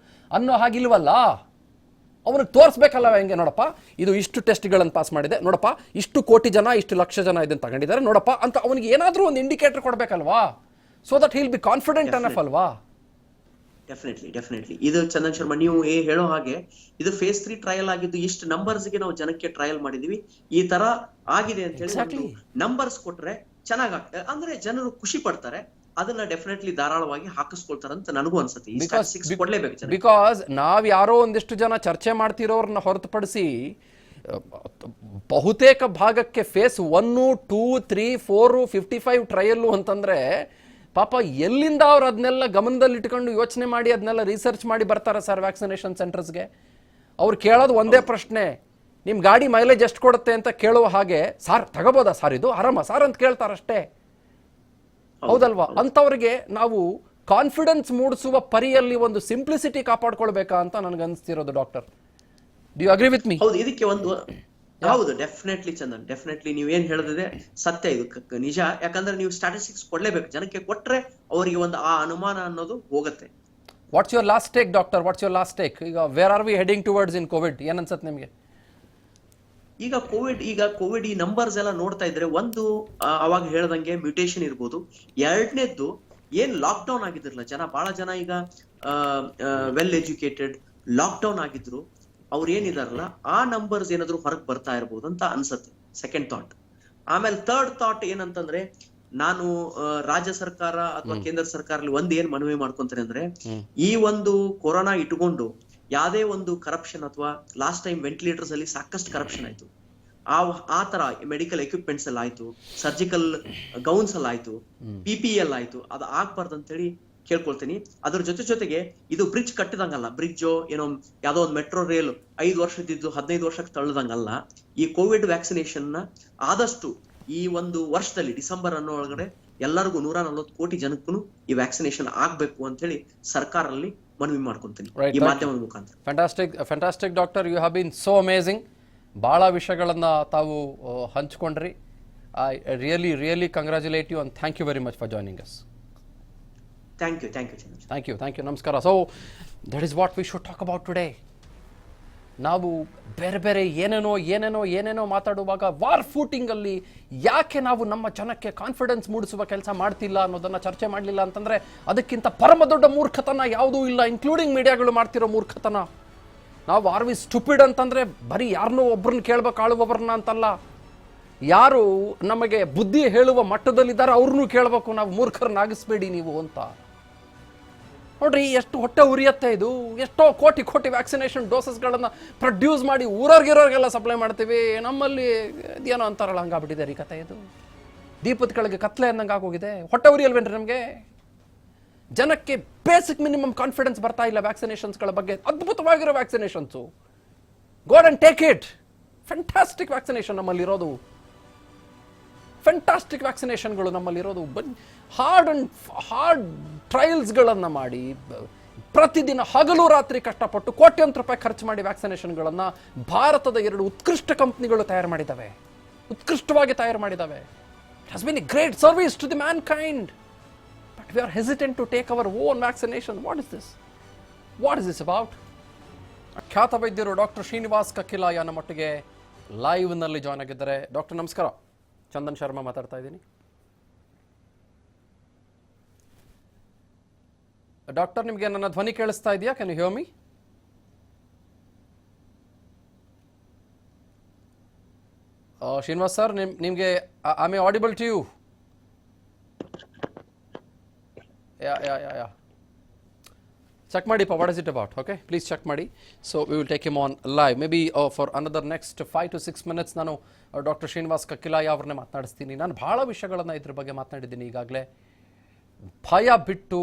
ಅನ್ನೋ ಹಾಗಿಲ್ವಲ್ಲ. ಅವನಿಗೆ ತೋರಿಸ್ಬೇಕಲ್ಲ, ಹೆಂಗೆ ನೋಡಪ್ಪ ಇದು ಇಷ್ಟು ಟೆಸ್ಟ್ಗಳನ್ನು ಪಾಸ್ ಮಾಡಿದೆ, ನೋಡಪ್ಪ ಇಷ್ಟು ಕೋಟಿ ಜನ ಇಷ್ಟು ಲಕ್ಷ ಜನ ಇದನ್ನು ತಗೊಂಡಿದ್ದಾರೆ ನೋಡಪ್ಪ ಅಂತ ಅವನಿಗೆ ಏನಾದರೂ ಒಂದು ಇಂಡಿಕೇಟರ್ ಕೊಡಬೇಕಲ್ವಾ? So that he'll be confident enough ಅಲ್ವಾ? ಡೆಫಿನೆಟ್ಲಿ ಇದು ಚಂದನ್ ಶರ್ಮಾ ನೀವು ಹೇಳೋ ಹಾಗೆ ಇದು ಫೇಸ್ 3 ಟ್ರಯಲ್ ಆಗಿದ್ದು ಇಷ್ಟು ನಂಬರ್ಸ್ಗೆ ನಾವು ಜನಕ್ಕೆ ಟ್ರಯಲ್ ಮಾಡಿದೀವಿ, ಈ ತರ ಆಗಿದೆ ಅಂತ ಹೇಳಿ ನಂಬರ್ಸ್ ಕೊಟ್ರೆ ಚೆನ್ನಾಗಾಗ್ತದೆ, ಅಂದ್ರೆ ಜನರು ಖುಷಿ ಪಡ್ತಾರೆ. ಅದನ್ನ ಡೆಫಿನೆಟ್ಲಿ ಧಾರಾಳವಾಗಿ ಹಾಕಿಸ್ಕೊಳ್ತಾರಂತ ನನಗೂ ಅನ್ಸುತ್ತೆ. ಬಿಕಾಸ್ ನಾವ್ ಯಾರೋ ಒಂದಿಷ್ಟು ಜನ ಚರ್ಚೆ ಮಾಡ್ತಿರೋರ್ನ ಹೊರತುಪಡಿಸಿ ಬಹುತೇಕ ಭಾಗಕ್ಕೆ ಫೇಸ್ 1, 2, 3, 4, 55 ಟ್ರಯಲ್ಲು ಅಂತಂದರೆ ಪಾಪ ಎಲ್ಲಿಂದ ಅವ್ರು ಅದನ್ನೆಲ್ಲ ಗಮನದಲ್ಲಿ ಇಟ್ಕೊಂಡು ಯೋಚನೆ ಮಾಡಿ ಅದನ್ನೆಲ್ಲ ರಿಸರ್ಚ್ ಮಾಡಿ ಬರ್ತಾರೆ ಸರ್ ವ್ಯಾಕ್ಸಿನೇಷನ್ ಸೆಂಟರ್ಸ್ಗೆ. ಅವ್ರು ಕೇಳೋದು ಒಂದೇ ಪ್ರಶ್ನೆ, ನಿಮ್ಮ ಗಾಡಿ ಮೈಲೇಜ್ ಎಷ್ಟು ಕೊಡುತ್ತೆ ಅಂತ ಕೇಳುವ ಹಾಗೆ, ಸಾರ್ ತಗೋಬೋದಾ ಸರ್ ಇದು ಆರಾಮ ಸರ್ ಅಂತ ಕೇಳ್ತಾರಷ್ಟೇ, ಹೌದಲ್ವಾ? ಅಂಥವ್ರಿಗೆ ನಾವು ಕಾನ್ಫಿಡೆನ್ಸ್ ಮೂಡಿಸುವ ಪರಿಯಲ್ಲಿ ಒಂದು ಸಿಂಪ್ಲಿಸಿಟಿ ಕಾಪಾಡ್ಕೊಳ್ಬೇಕಾ ಅಂತ ನನಗೆ ಅನಿಸ್ತಿರೋದು. Doctor, do you agree with me? ಹೌದು, ಇದಕ್ಕೆ ಒಂದು ಹೌದು, ಡೆಫಿನೆಟ್ಲಿ ಚಂದನ್, ಡೆಫಿನೆಟ್ಲಿ ನೀವೇನ್ ಹೇಳಿದ್ರೆ ಸತ್ಯ, ಇದು ನಿಜ. ಯಾಕಂದ್ರೆ ನೀವು ಸ್ಟಾಟಿಸ್ಟಿಕ್ಸ್ ಕೊಡ್ಲೇಬೇಕು, ಜನಕ್ಕೆ ಕೊಟ್ರೆ ಅವರಿಗೆ ಒಂದು ಆ ಅನುಮಾನ ಅನ್ನೋದು ಹೋಗುತ್ತೆ. What's your last take doctor? What's your last take? ಈಗ where are we heading towards in Covid? ಏನ್ ಅನ್ಸುತ್ತೆ ನಿಮಗೆ? ಈಗ ಕೋವಿಡ್ ಈ ನಂಬರ್ಸ್ ಎಲ್ಲ ನೋಡ್ತಾ ಇದ್ರೆ, ಒಂದು ಅವಾಗ ಹೇಳ್ದಂಗೆ ಮ್ಯೂಟೇಶನ್ ಇರ್ಬೋದು. ಎರಡನೇದ್ದು ಏನ್ ಲಾಕ್ ಡೌನ್ ಆಗಿದ್ರಲ್ಲ ಜನ, ಬಹಳ ಜನ ಈಗ ವೆಲ್ ಎಜುಕೇಟೆಡ್ ಲಾಕ್ ಡೌನ್ ಆಗಿದ್ರು, ಅವ್ರು ಏನಿದಾರಲ್ಲ ಆ ನಂಬರ್ಸ್ ಏನಾದ್ರು ಹೊರಗೆ ಬರ್ತಾ ಇರ್ಬೋದು ಅಂತ ಅನ್ಸತ್ತೆ. Second thought. ಆಮೇಲೆ ಥರ್ಡ್ ಥಾಟ್ ಏನಂತಂದ್ರೆ, ನಾನು ರಾಜ್ಯ ಸರ್ಕಾರ ಅಥವಾ ಕೇಂದ್ರ ಸರ್ಕಾರ ಒಂದ್ ಏನ್ ಮನವಿ ಮಾಡ್ಕೊಂತಾರೆ ಅಂದ್ರೆ, ಈ ಒಂದು ಕೊರೋನಾ ಇಟ್ಕೊಂಡು ಯಾವ್ದೇ ಒಂದು ಕರಪ್ಷನ್ ಅಥವಾ ಲಾಸ್ಟ್ ಟೈಮ್ ವೆಂಟಿಲೇಟರ್ಸ್ ಅಲ್ಲಿ ಸಾಕಷ್ಟು ಕರಪ್ಷನ್ ಆಯ್ತು, ಆ ತರ ಮೆಡಿಕಲ್ ಎಕ್ವಿಪ್ಮೆಂಟ್ಸ್ ಎಲ್ಲ ಆಯ್ತು, ಸರ್ಜಿಕಲ್ ಗೌನ್ಸ್ ಎಲ್ಲ ಆಯ್ತು, PPE ಆಯ್ತು, ಅದು ಆಗ್ಬಾರ್ದು ಅಂತ ಹೇಳಿ ಕೇಳ್ಕೊಳ್ತೀನಿ. ಅದ್ರ ಜೊತೆಗೆ ಇದು ಬ್ರಿಡ್ಜ್ ಕಟ್ಟಿದಂಗಲ್ಲ, ಬ್ರಿಡ್ಜ್ ಏನೋ ಯಾವ್ದೋ ಒಂದು ಮೆಟ್ರೋ ರೈಲ್ 5 ವರ್ಷದಿದ್ದು 15 ವರ್ಷಕ್ಕೆ ತಳ್ಳದಂಗಲ್ಲ. ಈ ಕೋವಿಡ್ ವ್ಯಾಕ್ಸಿನೇಷನ್ ನ ಆದಷ್ಟು ಈ ಒಂದು ವರ್ಷದಲ್ಲಿ ಡಿಸೆಂಬರ್ ಅನ್ನೋ ಒಳಗಡೆ ಎಲ್ಲರಿಗೂ 140 ಕೋಟಿ ಜನಕ್ಕೂ ಈ ವ್ಯಾಕ್ಸಿನೇಷನ್ ಆಗ್ಬೇಕು ಅಂತ ಹೇಳಿ ಸರ್ಕಾರಲ್ಲಿ ಮನವಿ ಮಾಡ್ಕೊಂತೀನಿ ಈ ಮಾಧ್ಯಮದ ಮುಖಾಂತರ. Fantastic doctor, you have been so amazing. ಭಾಳ ವಿಷಯಗಳನ್ನ ತಾವು ಹಂಚ್ಕೊಂಡ್ರಿ. I really congratulate you and thank you very much for joining us. Thank you. ನಮಸ್ಕಾರ. So that is what we should talk about today. ನಾವು ಬೇರೆ ಏನೇನೋ ಮಾತಾಡುವಾಗ ವಾರ್ ಫೂಟಿಂಗಲ್ಲಿ ಯಾಕೆ ನಾವು ನಮ್ಮ ಜನಕ್ಕೆ ಕಾನ್ಫಿಡೆನ್ಸ್ ಮೂಡಿಸುವ ಕೆಲಸ ಮಾಡ್ತಿಲ್ಲ ಅನ್ನೋದನ್ನು ಚರ್ಚೆ ಮಾಡಲಿಲ್ಲ ಅಂತಂದರೆ ಅದಕ್ಕಿಂತ ಪರಮ ದೊಡ್ಡ ಮೂರ್ಖತನ ಯಾವುದೂ ಇಲ್ಲ, ಇನ್ಕ್ಲೂಡಿಂಗ್ ಮೀಡಿಯಾಗಳು ಮಾಡ್ತಿರೋ ಮೂರ್ಖತನ. ನಾವು ಆರ್ ವಿ ಸ್ಟುಪಿಡ್ ಅಂತಂದರೆ ಬರೀ ಯಾರನ್ನೋ ಒಬ್ಬರನ್ನ ಕೇಳ್ಬೇಕು, ಆಳುವೊಬ್ಬರನ್ನ ಅಂತಲ್ಲ, ಯಾರು ನಮಗೆ ಬುದ್ಧಿ ಹೇಳುವ ಮಟ್ಟದಲ್ಲಿದ್ದಾರೆ ಅವ್ರನ್ನೂ ಕೇಳಬೇಕು. ನಾವು ಮೂರ್ಖರನ್ನಾಗಿಸ್ಬೇಡಿ ನೀವು ಅಂತ. ನೋಡ್ರಿ ಎಷ್ಟು ಹೊಟ್ಟೆ ಉರಿಯತ್ತೆ ಇದು. ಎಷ್ಟೋ ಕೋಟಿ ವ್ಯಾಕ್ಸಿನೇಷನ್ ಡೋಸಸ್ಗಳನ್ನು ಪ್ರೊಡ್ಯೂಸ್ ಮಾಡಿ ಊರವ್ರಿಗೆಲ್ಲ ಸಪ್ಲೈ ಮಾಡ್ತೀವಿ. ನಮ್ಮಲ್ಲಿ ಏನೋ ಅಂತಾರಲ್ಲ ಹಂಗಾಗ್ಬಿಟ್ಟಿದೆ ರೀ ಕತೆ. ಇದು ದೀಪದ ಕೆಳಗೆ ಕತ್ಲೆ ಅನ್ನಂಗೆ ಆಗೋಗಿದೆ. ಹೊಟ್ಟೆ ಉರಿಯಲ್ವೇನ್ರಿ ನಮಗೆ? ಜನಕ್ಕೆ ಬೇಸಿಕ್ ಮಿನಿಮಮ್ ಕಾನ್ಫಿಡೆನ್ಸ್ ಬರ್ತಾ ಇಲ್ಲ ವ್ಯಾಕ್ಸಿನೇಷನ್ಸ್ಗಳ ಬಗ್ಗೆ. ಅದ್ಭುತವಾಗಿರೋ vaccinations, go and take it. Fantastic vaccination ನಮ್ಮಲ್ಲಿರೋದು, ಫ್ಯಾಂಟಾಸ್ಟಿಕ್ ವ್ಯಾಕ್ಸಿನೇಷನ್ಗಳು ನಮ್ಮಲ್ಲಿರೋದು. ಹಾರ್ಡ್ ಟ್ರಯಲ್ಸ್ಗಳನ್ನು ಮಾಡಿ ಪ್ರತಿದಿನ ಹಗಲು ರಾತ್ರಿ ಕಷ್ಟಪಟ್ಟು ಕೋಟ್ಯಂತರ ರೂಪಾಯಿ ಖರ್ಚು ಮಾಡಿ ವ್ಯಾಕ್ಸಿನೇಷನ್ಗಳನ್ನು ಭಾರತದ 2 ಉತ್ಕೃಷ್ಟ ಕಂಪ್ನಿಗಳು ಉತ್ಕೃಷ್ಟವಾಗಿ ತಯಾರು ಮಾಡಿದ್ದಾವೆ. It has been a great service to the mankind. But we are hesitant to take our own vaccination. What is this about? ಖ್ಯಾತ ವೈದ್ಯರು ಡಾಕ್ಟರ್ ಶ್ರೀನಿವಾಸ್ ಕಕ್ಕಿಲಾಯ ನಮ್ಮೊಟ್ಟಿಗೆ ಲೈವ್ನಲ್ಲಿ ಜಾಯ್ನ್ ಆಗಿದ್ದಾರೆ. ಡಾಕ್ಟರ್ ನಮಸ್ಕಾರ, ಚಂದನ್ ಶರ್ಮಾ ಮಾತಾಡ್ತಾ ಇದ್ದೀನಿ. ಡಾಕ್ಟರ್, ನಿಮಗೆ ನನ್ನ ಧ್ವನಿ ಕೇಳಿಸ್ತಾ ಇದೆಯಾ? Can you hear me? Srinivas sir, ನಿಮಗೆ I may audible to you? Yeah check ಮಾಡಿಪ್ಪ, what is it about? Okay, please check ಮಾಡಿ. So we will take him on live. Maybe for another next 5 to 6 minutes ನಾನು doctor Srinivas Kakkilaya ಅವ್ರನ್ನೇ ಮಾತನಾಡಿಸ್ತೀನಿ. ನಾನು ಭಾಳ ವಿಷಯಗಳನ್ನು ಇದ್ರ ಬಗ್ಗೆ ಮಾತನಾಡಿದ್ದೀನಿ ಈಗಾಗಲೇ. ಭಯ ಬಿಟ್ಟು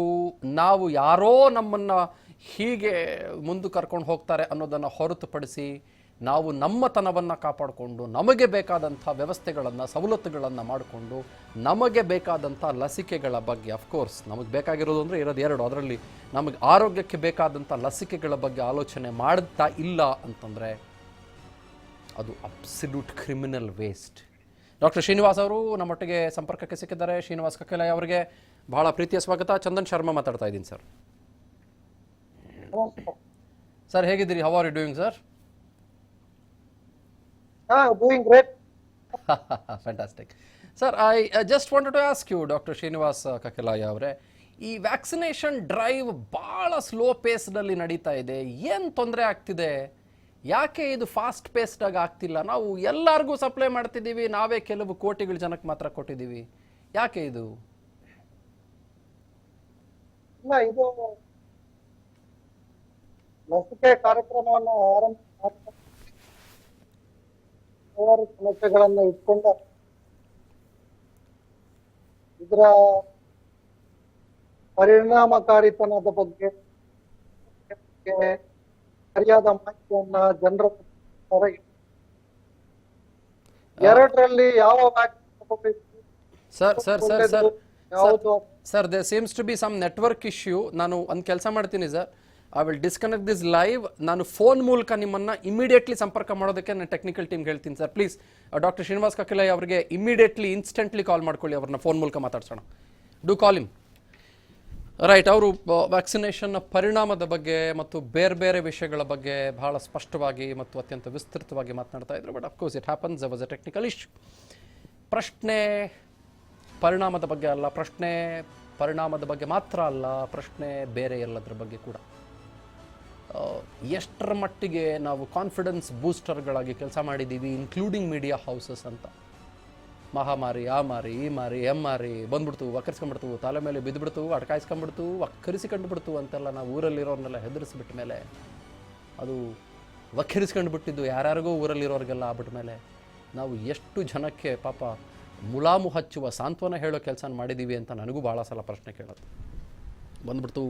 ನಾವು ಯಾರೋ ನಮ್ಮನ್ನು ಹೀಗೆ ಮುಂದೆ ಕರ್ಕೊಂಡು ಹೋಗ್ತಾರೆ ಅನ್ನೋದನ್ನು ಹೊರತುಪಡಿಸಿ ನಾವು ನಮ್ಮತನವನ್ನು ಕಾಪಾಡಿಕೊಂಡು ನಮಗೆ ಬೇಕಾದಂಥ ವ್ಯವಸ್ಥೆಗಳನ್ನು ಸವಲತ್ತುಗಳನ್ನು ಮಾಡಿಕೊಂಡು ನಮಗೆ ಬೇಕಾದಂಥ ಲಸಿಕೆಗಳ ಬಗ್ಗೆ, ಅಫ್ಕೋರ್ಸ್ ನಮಗೆ ಬೇಕಾಗಿರೋದು ಅಂದರೆ ಇರೋದು 2, ಅದರಲ್ಲಿ ನಮಗೆ ಆರೋಗ್ಯಕ್ಕೆ ಬೇಕಾದಂಥ ಲಸಿಕೆಗಳ ಬಗ್ಗೆ ಆಲೋಚನೆ ಮಾಡ್ತಾ ಇಲ್ಲ ಅಂತಂದರೆ ಅದು absolute criminal waste. Doctor Srinivas ಅವರು ನಮ್ಮೊಟ್ಟಿಗೆ ಸಂಪರ್ಕಕ್ಕೆ ಸಿಕ್ಕಿದ್ದಾರೆ. ಶ್ರೀನಿವಾಸ್ ಕಕ್ಕಿಲಾಯ ಅವರಿಗೆ ಬಹಳ ಪ್ರೀತಿಯ ಸ್ವಾಗತ. ಚಂದನ್ ಶರ್ಮಾ ಮಾತಾಡ್ತಾ ಇದ್ದೀನಿ ಸರ್. ಸರ್ ಹೇಗಿದ್ದೀರಿ? How are you doing sir? Doing great. Fantastic. Sir, I just wanted to ask you, Dr. Srinivas Kakilaya ಅವರೇ, ಈ ವ್ಯಾಕ್ಸಿನೇಷನ್ ಡ್ರೈವ್ ಭಾಳ ಸ್ಲೋ ಪೇಸ್ನಲ್ಲಿ ನಡೀತಾ ಇದೆ. ಏನು ತೊಂದರೆ ಆಗ್ತಿದೆ? ಯಾಕೆ ಇದು ಫಾಸ್ಟ್ ಪೇಸ್ಡಾಗಿ ಆಗ್ತಿಲ್ಲ? ನಾವು ಎಲ್ಲರಿಗೂ ಸಪ್ಲೈ ಮಾಡ್ತಿದ್ದೀವಿ, ನಾವೇ ಕೆಲವು ಕೋಟಿಗಳ ಜನಕ್ಕೆ ಮಾತ್ರ ಕೊಟ್ಟಿದ್ದೀವಿ. ಯಾಕೆ ಇದು? ಇಲ್ಲ, ಇದು ಲಸಿಕೆ ಕಾರ್ಯಕ್ರಮವನ್ನು ಹಲವಾರು ಸಮಸ್ಯೆಗಳನ್ನ ಇಟ್ಕೊಂಡ ಇದರ ಪರಿಣಾಮಕಾರಿತನದ ಬಗ್ಗೆ ಸರಿಯಾದ ಮಾಹಿತಿಯನ್ನ ಜನರ ಎರಡರಲ್ಲಿ ಯಾವ ವ್ಯಾಕ್ಸಿನ್ ತಗೋಬೇಕು, sir there seems to be some network issue. ನಾನು ಒಂದು ಕೆಲಸ ಮಾಡ್ತೀನಿ sir, I will disconnect this live. ನಾನು ಫೋನ್ ಮೂಲಕ ನಿಮ್ಮನ್ನ ಇಮಿಡಿಯೇಟ್ಲಿ ಸಂಪರ್ಕ ಮಾಡೋದಕ್ಕೆ ನಾನು ಟೆಕ್ನಿಕಲ್ ಟೀಮ್ಗೆ ಹೇಳ್ತೀನಿ sir. Please doctor Srinivas Kakkilai ಅವರಿಗೆ ಇಮಿಡಿಯೇಟ್ಲಿ ಇನ್ಸ್ಟೆಂಟ್ಲಿ ಕಾಲ್ ಮಾಡ್ಕೊಳ್ಳಿ, ಅವ್ರನ್ನ ಫೋನ್ ಮೂಲಕ ಮಾತಾಡ್ಸೋಣ. Do call him. ರೈಟ್, ಅವರು ವ್ಯಾಕ್ಸಿನೇಷನ್ನ ಪರಿಣಾಮದ ಬಗ್ಗೆ ಮತ್ತು ಬೇರೆ ಬೇರೆ ವಿಷಯಗಳ ಬಗ್ಗೆ ಬಹಳ ಸ್ಪಷ್ಟವಾಗಿ ಮತ್ತು ಅತ್ಯಂತ ವಿಸ್ತೃತವಾಗಿ ಮಾತನಾಡ್ತಾ ಇದ್ರು. But of course it happens, the was a technical issue. ಪ್ರಶ್ನೆ ಪರಿಣಾಮದ ಬಗ್ಗೆ ಅಲ್ಲ, ಪ್ರಶ್ನೆ ಪರಿಣಾಮದ ಬಗ್ಗೆ ಮಾತ್ರ ಅಲ್ಲ, ಪ್ರಶ್ನೆ ಬೇರೆ ಎಲ್ಲದರ ಬಗ್ಗೆ ಕೂಡ. ಎಷ್ಟರ ಮಟ್ಟಿಗೆ ನಾವು ಕಾನ್ಫಿಡೆನ್ಸ್ ಬೂಸ್ಟರ್ಗಳಾಗಿ ಕೆಲಸ ಮಾಡಿದ್ದೀವಿ, ಇನ್ಕ್ಲೂಡಿಂಗ್ ಮೀಡಿಯಾ ಹೌಸಸ್ ಅಂತ. ಮಹಾಮಾರಿ, ಆ ಮಾರಿ, ಈ ಮಾರಿ, ಮಾರಿ ಬಂದ್ಬಿಡ್ತು, ವಕ್ಕರಿಸ್ಕೊಂಡ್ಬಿಡ್ತು, ತಲೆ ಮೇಲೆ ಬಿದ್ದುಬಿಡ್ತು, ಅಟಕಾಯಿಸ್ಕೊಂಡ್ಬಿಡ್ತು, ವಕ್ಕರಿಸಿಕೊಂಡ್ಬಿಡ್ತು ಅಂತೆಲ್ಲ ನಾವು ಊರಲ್ಲಿರೋರ್ನೆಲ್ಲ ಹೆದರಿಸ್ಬಿಟ್ಟ ಮೇಲೆ, ಅದು ವಕ್ಕರಿಸ್ಕೊಂಡ್ಬಿಟ್ಟಿದ್ದು ಯಾರ್ಯಾರಿಗೋ ಊರಲ್ಲಿರೋರಿಗೆಲ್ಲ ಆಗ್ಬಿಟ್ಟ ಮೇಲೆ ನಾವು ಎಷ್ಟು ಜನಕ್ಕೆ ಪಾಪ ಮುಲಾಮು ಹಚ್ಚುವ ಸಾಂತ್ವನ ಹೇಳೋ ಕೆಲಸ ಮಾಡಿದ್ದೀವಿ ಅಂತ ನನಗೂ ಭಾಳ ಸಲ ಪ್ರಶ್ನೆ ಕೇಳೋದು. ಬಂದ್ಬಿಡ್ತು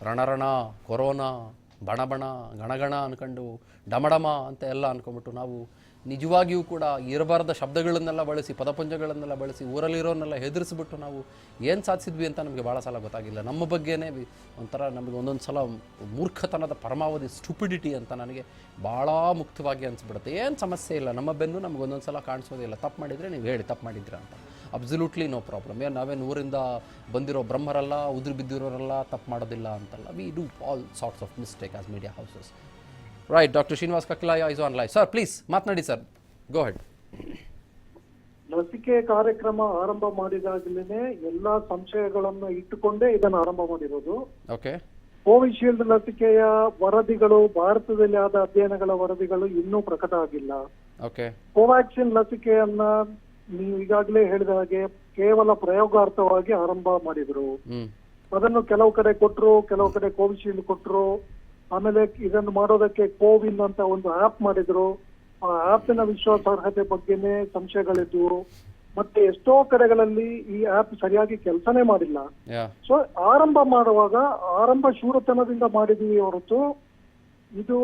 ರಣರಣ, ಕೊರೋನಾ, ಬಣ ಗಣಗಣ ಅನ್ಕೊಂಡು ಡಮಡಮ ಅಂತ ಎಲ್ಲ ಅನ್ಕೊಂಡ್ಬಿಟ್ಟು ನಾವು ನಿಜವಾಗಿಯೂ ಕೂಡ ಇರಬಾರ್ದ ಶಬ್ದಗಳನ್ನೆಲ್ಲ ಬಳಸಿ, ಪದಪುಂಜಗಳನ್ನೆಲ್ಲ ಬಳಸಿ, ಊರಲ್ಲಿರೋನ್ನೆಲ್ಲ ಹೆದರಿಸ್ಬಿಟ್ಟು ನಾವು ಏನು ಸಾಧಿಸಿದ್ವಿ ಅಂತ ನಮಗೆ ಭಾಳ ಸಲ ಗೊತ್ತಾಗಿಲ್ಲ. ನಮ್ಮ ಬಗ್ಗೆನೇ ಒಂಥರ ನಮಗೆ ಒಂದೊಂದು ಸಲ ಮೂರ್ಖತನದ ಪರಮಾವಧಿ ಸ್ಟುಪಿಡಿಟಿ ಅಂತ ನನಗೆ ಭಾಳ ಮುಕ್ತವಾಗಿ ಅನಿಸ್ಬಿಡುತ್ತೆ. ಏನು ಸಮಸ್ಯೆ ಇಲ್ಲ, ನಮ್ಮ ಬೆನ್ನು ನಮ್ಗೆ ಒಂದೊಂದು ಸಲ ಕಾಣಿಸೋದಿಲ್ಲ. ತಪ್ಪು ಮಾಡಿದರೆ ನೀವು ಹೇಳಿ ತಪ್ಪು ಮಾಡಿದ್ದೀರಾ ಅಂತ, ಅಬ್ಸಲ್ಯೂಟ್ಲಿ ನೋ ಪ್ರಾಬ್ಲಮ್. ಏನು ನಾವೇನು ಊರಿಂದ ಬಂದಿರೋ ಬ್ರಹ್ಮರಲ್ಲ, ಉದುರು ಬಿದ್ದಿರೋರೆಲ್ಲ, ತಪ್ಪು ಮಾಡೋದಿಲ್ಲ ಅಂತಲ್ಲ. We do all sorts of mistake as media houses. Right, doctor Srinivas Kakkilaya is on live. Sir please ಮಾತನಾಡಿ ಸರ್, ಗೋ ಹೆಡ್. ಲಸಿಕೆ ಕಾರ್ಯಕ್ರಮ ಆರಂಭ ಮಾಡಿದಾಗಲೇ ಎಲ್ಲಾ ಸಂಶಯಗಳನ್ನು ಇಟ್ಟುಕೊಂಡೇ ಇದನ್ನು ಆರಂಭ ಮಾಡಿರೋದು. ಓಕೆ, ಕೋವಿಶೀಲ್ಡ್ ಲಸಿಕೆಯ ವರದಿಗಳು, ಭಾರತದಲ್ಲಿ ಆದ ಅಧ್ಯಯನಗಳ ವರದಿಗಳು ಇನ್ನೂ ಪ್ರಕಟ ಆಗಿಲ್ಲ. ಓಕೆ, ಕೋವ್ಯಾಕ್ಸಿನ್ ಲಸಿಕೆಯನ್ನ ನೀವು ಈಗಾಗಲೇ ಹೇಳಿದ ಹಾಗೆ ಕೇವಲ ಪ್ರಯೋಗಾರ್ಥವಾಗಿ ಆರಂಭ ಮಾಡಿದ್ರು. ಅದನ್ನು ಕೆಲವು ಕಡೆ ಕೊಟ್ರು, ಕೆಲವು ಕಡೆ ಕೋವಿಶೀಲ್ಡ್ ಕೊಟ್ರು. ಆಮೇಲೆ ಇದನ್ನು ಮಾಡೋದಕ್ಕೆ ಕೋವಿನ್ ಅಂತ ಒಂದು ಆಪ್ ಮಾಡಿದ್ರು. ಆ ಆಪಿನ ವಿಶ್ವಾಸಾರ್ಹತೆ ಬಗ್ಗೆನೇ ಸಂಶಯಗಳಿದ್ವು. ಮತ್ತೆ ಎಷ್ಟೋ ಕಡೆಗಳಲ್ಲಿ ಈ ಆಪ್ ಸರಿಯಾಗಿ ಕೆಲಸನೇ ಮಾಡಿಲ್ಲ. ಸೊ ಆರಂಭ ಮಾಡುವಾಗ ಆರಂಭ ಶೂರತನದಿಂದ ಮಾಡಿದೀವಿ ಹೊರತು ಇದು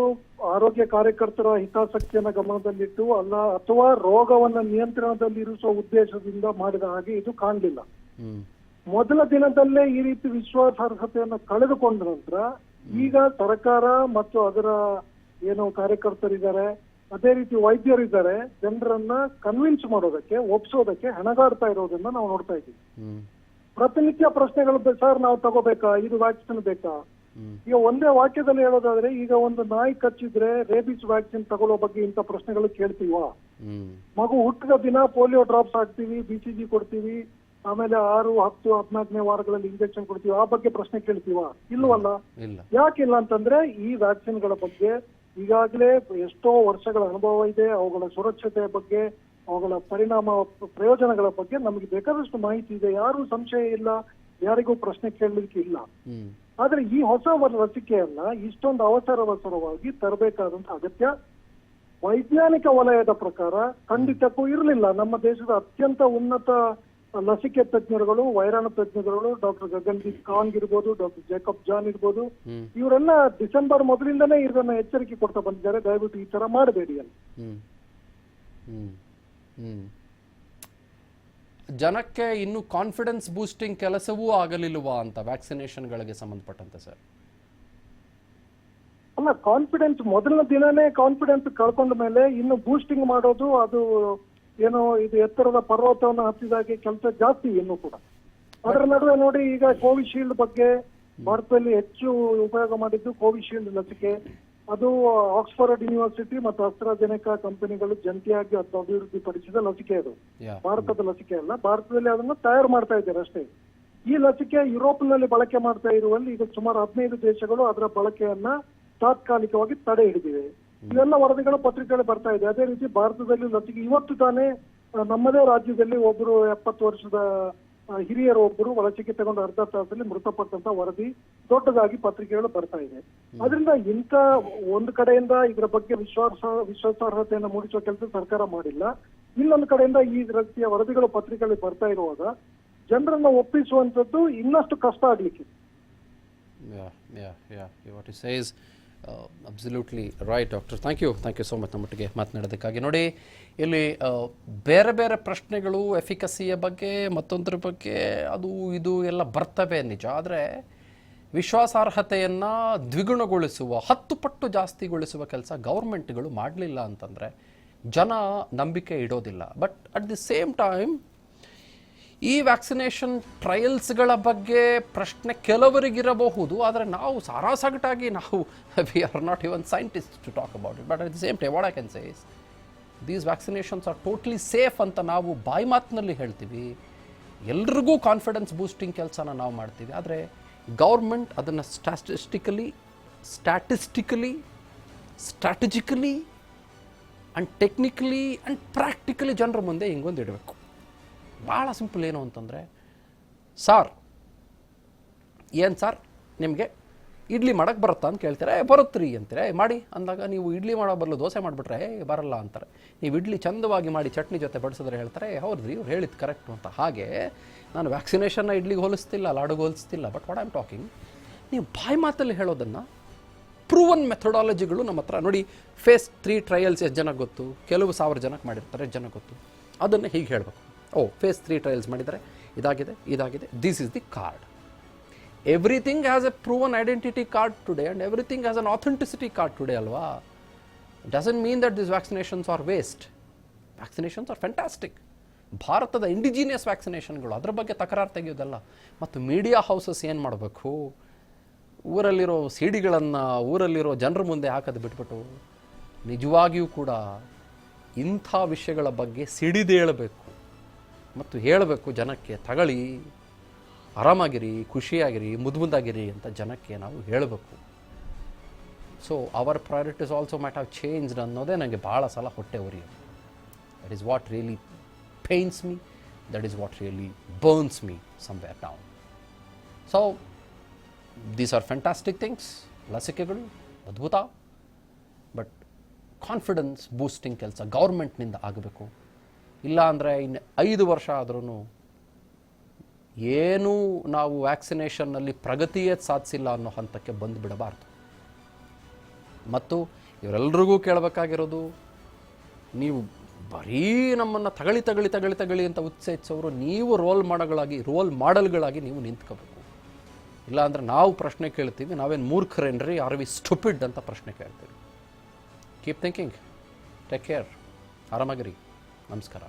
ಆರೋಗ್ಯ ಕಾರ್ಯಕರ್ತರ ಹಿತಾಸಕ್ತಿಯನ್ನ ಗಮನದಲ್ಲಿಟ್ಟು ಅಲ್ಲ, ಅಥವಾ ರೋಗವನ್ನ ನಿಯಂತ್ರಣದಲ್ಲಿ ಇರಿಸುವ ಉದ್ದೇಶದಿಂದ ಮಾಡಿದ ಹಾಗೆ ಇದು ಕಾಣಲಿಲ್ಲ. ಮೊದಲ ದಿನದಲ್ಲೇ ಈ ರೀತಿ ವಿಶ್ವಾಸಾರ್ಹತೆಯನ್ನು ಕಳೆದುಕೊಂಡ ನಂತರ ಈಗ ಸರ್ಕಾರ ಮತ್ತು ಅದರ ಏನು ಕಾರ್ಯಕರ್ತರಿದ್ದಾರೆ, ಅದೇ ರೀತಿ ವೈದ್ಯರಿದ್ದಾರೆ, ಜನರನ್ನ ಕನ್ವಿನ್ಸ್ ಮಾಡೋದಕ್ಕೆ, ಒಪ್ಸೋದಕ್ಕೆ ಹೆಣಗಾಡ್ತಾ ಇರೋದನ್ನ ನಾವು ನೋಡ್ತಾ ಇದ್ದೀವಿ. ಪ್ರತಿನಿತ್ಯ ಪ್ರಶ್ನೆಗಳು, ಸರ್ ನಾವು ತಗೋಬೇಕಾ, ಇದು ವ್ಯಾಕ್ಸಿನ್ ಬೇಕಾ? ಈಗ ಒಂದೇ ವಾಕ್ಯದಲ್ಲಿ ಹೇಳೋದಾದ್ರೆ, ಈಗ ಒಂದು ನಾಯಿ ಕಚ್ಚಿದ್ರೆ ರೇಬಿಸ್ ವ್ಯಾಕ್ಸಿನ್ ತಗೊಳ್ಳೋ ಬಗ್ಗೆ ಇಂಥ ಪ್ರಶ್ನೆಗಳು ಕೇಳ್ತೀವಾ? ಮಗು ಹುಟ್ಟಿದ ದಿನ ಪೋಲಿಯೋ ಡ್ರಾಪ್ಸ್ ಹಾಕ್ತಿವಿ, BCG ಕೊಡ್ತೀವಿ, ಆಮೇಲೆ 6, 10, 14ನೇ ವಾರಗಳಲ್ಲಿ ಇಂಜೆಕ್ಷನ್ ಕೊಡ್ತೀವಿ, ಆ ಬಗ್ಗೆ ಪ್ರಶ್ನೆ ಕೇಳ್ತೀವ? ಇಲ್ವಲ್ಲ. ಯಾಕಿಲ್ಲ ಅಂತಂದ್ರೆ ಈ ವ್ಯಾಕ್ಸಿನ್ಗಳ ಬಗ್ಗೆ ಈಗಾಗಲೇ ಎಷ್ಟೋ ವರ್ಷಗಳ ಅನುಭವ ಇದೆ. ಅವುಗಳ ಸುರಕ್ಷತೆಯ ಬಗ್ಗೆ, ಅವುಗಳ ಪ್ರಯೋಜನಗಳ ಬಗ್ಗೆ ನಮಗೆ ಬೇಕಾದಷ್ಟು ಮಾಹಿತಿ ಇದೆ. ಯಾರು ಸಂಶಯ ಇಲ್ಲ, ಯಾರಿಗೂ ಪ್ರಶ್ನೆ ಕೇಳಲಿಕ್ಕೆ ಇಲ್ಲ. ಆದ್ರೆ ಈ ಹೊಸ ಲಸಿಕೆಯನ್ನ ಇಷ್ಟೊಂದು ಅವಸರವಾಗಿ ತರಬೇಕಾದಂತ ಅಗತ್ಯ ವೈಜ್ಞಾನಿಕ ವಲಯದ ಪ್ರಕಾರ ಖಂಡಿತಕ್ಕೂ ಇರಲಿಲ್ಲ. ನಮ್ಮ ದೇಶದ ಅತ್ಯಂತ ಉನ್ನತ ಲಸಿಕೆ ತಜ್ಞರುಗಳು, ವೈರಾಣು ತಜ್ಞರುಗಳು, ಡಾಕ್ಟರ್ ಗಗನ್ದೀಪ್ ಕಾಂಗ್ ಇರ್ಬೋದು, ಡಾಕ್ಟರ್ ಜೇಕಬ್ ಜಾನ್ ಇರ್ಬೋದು, ಇವರೆಲ್ಲ ಡಿಸೆಂಬರ್ ಮೊದಲಿಂದನೇ ಇದನ್ನ ಎಚ್ಚರಿಕೆ ಕೊಡ್ತಾ ಬಂದಿದ್ದಾರೆ, ದಯವಿಟ್ಟು ಈ ತರ ಮಾಡಬೇಡಿ ಅಂತ. ಜನಕ್ಕೆ ಇನ್ನು ಕಾನ್ಫಿಡೆನ್ಸ್ ಬೂಸ್ಟಿಂಗ್ ಕೆಲಸವೂ ಆಗಲಿಲ್ವಾ ಅಂತ ವ್ಯಾಕ್ಸಿನೇಷನ್ಗಳಿಗೆ ಸಂಬಂಧಪಟ್ಟಂತೆ ಸರ್? ಅಲ್ಲ, ಕಾನ್ಫಿಡೆನ್ಸ್ ಮೊದಲನೇ ದಿನನೇ ಕಾನ್ಫಿಡೆನ್ಸ್ ಕಳ್ಕೊಂಡ ಮೇಲೆ ಇನ್ನು ಬೂಸ್ಟಿಂಗ್ ಮಾಡೋದು ಅದು ಏನೋ ಇದು ಎತ್ತರದ ಪರ್ವತವನ್ನು ಹತ್ತಿದಾಗೆ ಕೆಲಸ ಜಾಸ್ತಿ ಇನ್ನೂ ಕೂಡ. ಅದರ ನಡುವೆ ನೋಡಿ, ಈಗ ಕೋವಿಶೀಲ್ಡ್ ಬಗ್ಗೆ ಭಾರತದಲ್ಲಿ ಹೆಚ್ಚು ಉಪಯೋಗ ಮಾಡಿದ್ದು ಕೋವಿಶೀಲ್ಡ್ ಲಸಿಕೆ. ಅದು ಆಕ್ಸ್ಫರ್ಡ್ ಯೂನಿವರ್ಸಿಟಿ ಮತ್ತು ಅಸ್ಟ್ರಾಜೆನೆಕಾ ಕಂಪನಿಗಳು ಜಂಟಿಯಾಗಿ ಅಭಿವೃದ್ಧಿ ಪಡಿಸಿದ ಲಸಿಕೆ. ಅದು ಭಾರತದ ಲಸಿಕೆ ಅಲ್ಲ, ಭಾರತದಲ್ಲಿ ಅದನ್ನು ತಯಾರು ಮಾಡ್ತಾ ಇದ್ದಾರೆ ಅಷ್ಟೇ. ಈ ಲಸಿಕೆ ಯುರೋಪ್ನಲ್ಲಿ ಬಳಕೆ ಮಾಡ್ತಾ ಇರುವಲ್ಲಿ ಈಗ ಸುಮಾರು 15 ದೇಶಗಳು ಅದರ ಬಳಕೆಯನ್ನ ತಾತ್ಕಾಲಿಕವಾಗಿ ತಡೆ ಹಿಡಿದಿವೆ. ಇವೆಲ್ಲ ವರದಿಗಳು ಪತ್ರಿಕೆಗಳು ಬರ್ತಾ ಇದೆ. ಅದೇ ರೀತಿ ಭಾರತದಲ್ಲಿ ಲಸಿಕೆ ಇವತ್ತು ತಾನೇ ನಮ್ಮದೇ ರಾಜ್ಯದಲ್ಲಿ ಒಬ್ರು 70 ವರ್ಷದ ಹಿರಿಯರು ಒಬ್ಬರು ಒಳಚಿಕೆ ತಗೊಂಡು ಅರ್ಧ ತಾಸಲ್ಲಿ ಮೃತಪಟ್ಟಂತ ವರದಿ ದೊಡ್ಡದಾಗಿ ಪತ್ರಿಕೆಗಳು ಬರ್ತಾ ಇದೆ. ಅದರಿಂದ ಇಂಥ ಒಂದು ಕಡೆಯಿಂದ ಇದರ ಬಗ್ಗೆ ವಿಶ್ವಾಸಾರ್ಹತೆಯನ್ನು ಮೂಡಿಸುವ ಕೆಲಸ ಸರ್ಕಾರ ಮಾಡಿಲ್ಲ. ಇನ್ನೊಂದು ಕಡೆಯಿಂದ ಈ ರೀತಿಯ ವರದಿಗಳು ಪತ್ರಿಕೆಗಳಲ್ಲಿ ಬರ್ತಾ ಇರುವಾಗ ಜನರನ್ನ ಒಪ್ಪಿಸುವಂತದ್ದು ಇನ್ನಷ್ಟು ಕಷ್ಟ ಆಗ್ಲಿಕ್ಕೆ. What you say is absolutely right doctor. Thank you so much ನಮ್ಮೊಟ್ಟಿಗೆ ಮಾತನಾಡೋದಕ್ಕಾಗಿ. ನೋಡಿ, ಇಲ್ಲಿ ಬೇರೆ ಬೇರೆ ಪ್ರಶ್ನೆಗಳು ಎಫಿಕಸಿಯ ಬಗ್ಗೆ ಮತ್ತೊಂದರ ಬಗ್ಗೆ ಅದು ಇದು ಎಲ್ಲ ಬರ್ತವೆ ನಿಜ. ಆದರೆ ವಿಶ್ವಾಸಾರ್ಹತೆಯನ್ನು ದ್ವಿಗುಣಗೊಳಿಸುವ 10 ಪಟ್ಟು ಜಾಸ್ತಿಗೊಳಿಸುವ ಕೆಲಸ ಗೌರ್ಮೆಂಟ್ಗಳು ಮಾಡಲಿಲ್ಲ ಅಂತಂದರೆ ಜನ ನಂಬಿಕೆ ಇಡೋದಿಲ್ಲ. But at the same time ಈ ವ್ಯಾಕ್ಸಿನೇಷನ್ ಟ್ರಯಲ್ಸ್ಗಳ ಬಗ್ಗೆ ಪ್ರಶ್ನೆ ಕೆಲವರಿಗಿರಬಹುದು, ಆದರೆ ನಾವು ಸಾರಾಸಗಟಾಗಿ ನಾವು we are not even scientist to talk about it. But at the same time what I can say is these vaccinations are totally safe ಅಂತ ನಾವು ಬಾಯಿ ಮಾತಿನಲ್ಲಿ ಹೇಳ್ತೀವಿ. ಎಲ್ರಿಗೂ ಕಾನ್ಫಿಡೆನ್ಸ್ ಬೂಸ್ಟಿಂಗ್ ಕೆಲಸನ ನಾವು ಮಾಡ್ತೀವಿ. ಆದರೆ ಗೌರ್ಮೆಂಟ್ ಅದನ್ನು strategically and technically and practically ಜನರ ಮುಂದೆ ಹಿಂಗೊಂದು ಇಡಬೇಕು. ಭಾಳ ಸಿಂಪಲ್. ಏನು ಅಂತಂದರೆ, ಏನು ಸರ್ ನಿಮಗೆ ಇಡ್ಲಿ ಮಾಡೋಕ್ಕೆ ಬರುತ್ತಾ ಅಂತ ಕೇಳ್ತಾರೆ. ಬರುತ್ತ್ರಿ ಅಂತಾರೆ. ಮಾಡಿ ಅಂದಾಗ ನೀವು ಇಡ್ಲಿ ಮಾಡೋ ಬದಲು ದೋಸೆ ಮಾಡಿಬಿಟ್ರೆ ಬರಲ್ಲ ಅಂತಾರೆ. ನೀವು ಇಡ್ಲಿ ಚಂದವಾಗಿ ಮಾಡಿ ಚಟ್ನಿ ಜೊತೆ ಬಡಿಸಿದ್ರೆ ಹೇಳ್ತಾರೆ ಹೌದ್ರಿ ಇವ್ರು ಹೇಳಿದ್ದು ಕರೆಕ್ಟು ಅಂತ. ಹಾಗೆ ನಾನು ವ್ಯಾಕ್ಸಿನೇಷನ್ನ ಇಡ್ಲಿಗೆ ಹೋಲಿಸ್ತಿಲ್ಲ, ಲಾಡುಗೆ ಹೋಲಿಸ್ತಿಲ್ಲ. But what I am talking, ನೀವು ಬಾಯಿ ಮಾತಲ್ಲಿ ಹೇಳೋದನ್ನು ಪ್ರೂವನ್ ಮೆಥಡಾಲಜಿಗಳು ನಮ್ಮ ಹತ್ರ ನೋಡಿ. phase 3 ಟ್ರಯಲ್ಸ್ ಎಷ್ಟು ಜನಕ್ಕೆ ಗೊತ್ತು? ಕೆಲವು 1000 ಜನಕ್ಕೆ ಮಾಡಿರ್ತಾರೆ, ಎಷ್ಟು ಜನಕ್ಕೆ ಗೊತ್ತು? ಅದನ್ನು ಹೀಗೆ ಹೇಳಬೇಕು. phase 3 ಟ್ರಯಲ್ಸ್ ಮಾಡಿದರೆ ಇದಾಗಿದೆ, this is the card. Everything has a proven identity card today and everything has an authenticity card today ಅಲ್ವಾ? Doesn't mean that this vaccinations are waste. Vaccinations are fantastic. ಭಾರತದ ಇಂಡಿಜಿನಿಯಸ್ ವ್ಯಾಕ್ಸಿನೇಷನ್ಗಳು, ಅದರ ಬಗ್ಗೆ ತಕರಾರು ತೆಗೆಯೋದಲ್ಲ. ಮತ್ತು media houses ಏನು ಮಾಡಬೇಕು, ಊರಲ್ಲಿರೋ ಸಿಡಿಗಳನ್ನು ಊರಲ್ಲಿರೋ ಜನರ ಮುಂದೆ ಹಾಕೋದು ಬಿಟ್ಬಿಟ್ಟು ನಿಜವಾಗಿಯೂ ಕೂಡ ಇಂಥ ವಿಷಯಗಳ ಬಗ್ಗೆ ಸಿಡಿದೇಳಬೇಕು ಮತ್ತು ಹೇಳಬೇಕು ಜನಕ್ಕೆ, ತಗೊಳ್ಳಿ, ಆರಾಮಾಗಿರಿ, ಖುಷಿಯಾಗಿರಿ, ಮುದ್ದಾಗಿರಿ ಅಂತ ಜನಕ್ಕೆ ನಾವು ಹೇಳಬೇಕು. So our priorities also might have changed ಅನ್ನೋದೇ ನನಗೆ ಭಾಳ ಸಲ ಹೊಟ್ಟೆ ಉರಿಯೋದು. That is what really pains me, that is what really burns me somewhere down. So these are fantastic things. ಲಸಿಕೆಗಳು ಅದ್ಭುತ. ಬಟ್ ಕಾನ್ಫಿಡೆನ್ಸ್ ಬೂಸ್ಟಿಂಗ್ ಕೆಲಸ ಗೌರ್ಮೆಂಟ್ನಿಂದ ಆಗಬೇಕು. ಇಲ್ಲ ಅಂದರೆ ಇನ್ನು 5 ವರ್ಷ ಆದ್ರೂ ಏನೂ ನಾವು ವ್ಯಾಕ್ಸಿನೇಷನ್ನಲ್ಲಿ ಪ್ರಗತಿಯೇ ಸಾಧಿಸಿಲ್ಲ ಅನ್ನೋ ಹಂತಕ್ಕೆ ಬಂದುಬಿಡಬಾರ್ದು. ಮತ್ತು ಇವರೆಲ್ಲರಿಗೂ ಕೇಳಬೇಕಾಗಿರೋದು, ನೀವು ಬರೀ ನಮ್ಮನ್ನು ತಗಳಿ ಅಂತ ಉತ್ಸಾಹಿಸೋರು ನೀವು ರೋಲ್ ಮಾಡೆಲ್ಗಳಾಗಿ ನೀವು ನಿಂತ್ಕೋಬೇಕು. ಇಲ್ಲಾಂದರೆ ನಾವು ಪ್ರಶ್ನೆ ಕೇಳ್ತೀವಿ, ನಾವೇನು ಮೂರ್ಖರೇನ್ರಿ, ಆರ್ ವಿ ಸ್ಟುಪಿಡ್ ಅಂತ ಪ್ರಶ್ನೆ ಕೇಳ್ತೀವಿ. Keep thinking. Take care. ಆರಾಮಾಗಿರಿ. ನಮಸ್ಕಾರ.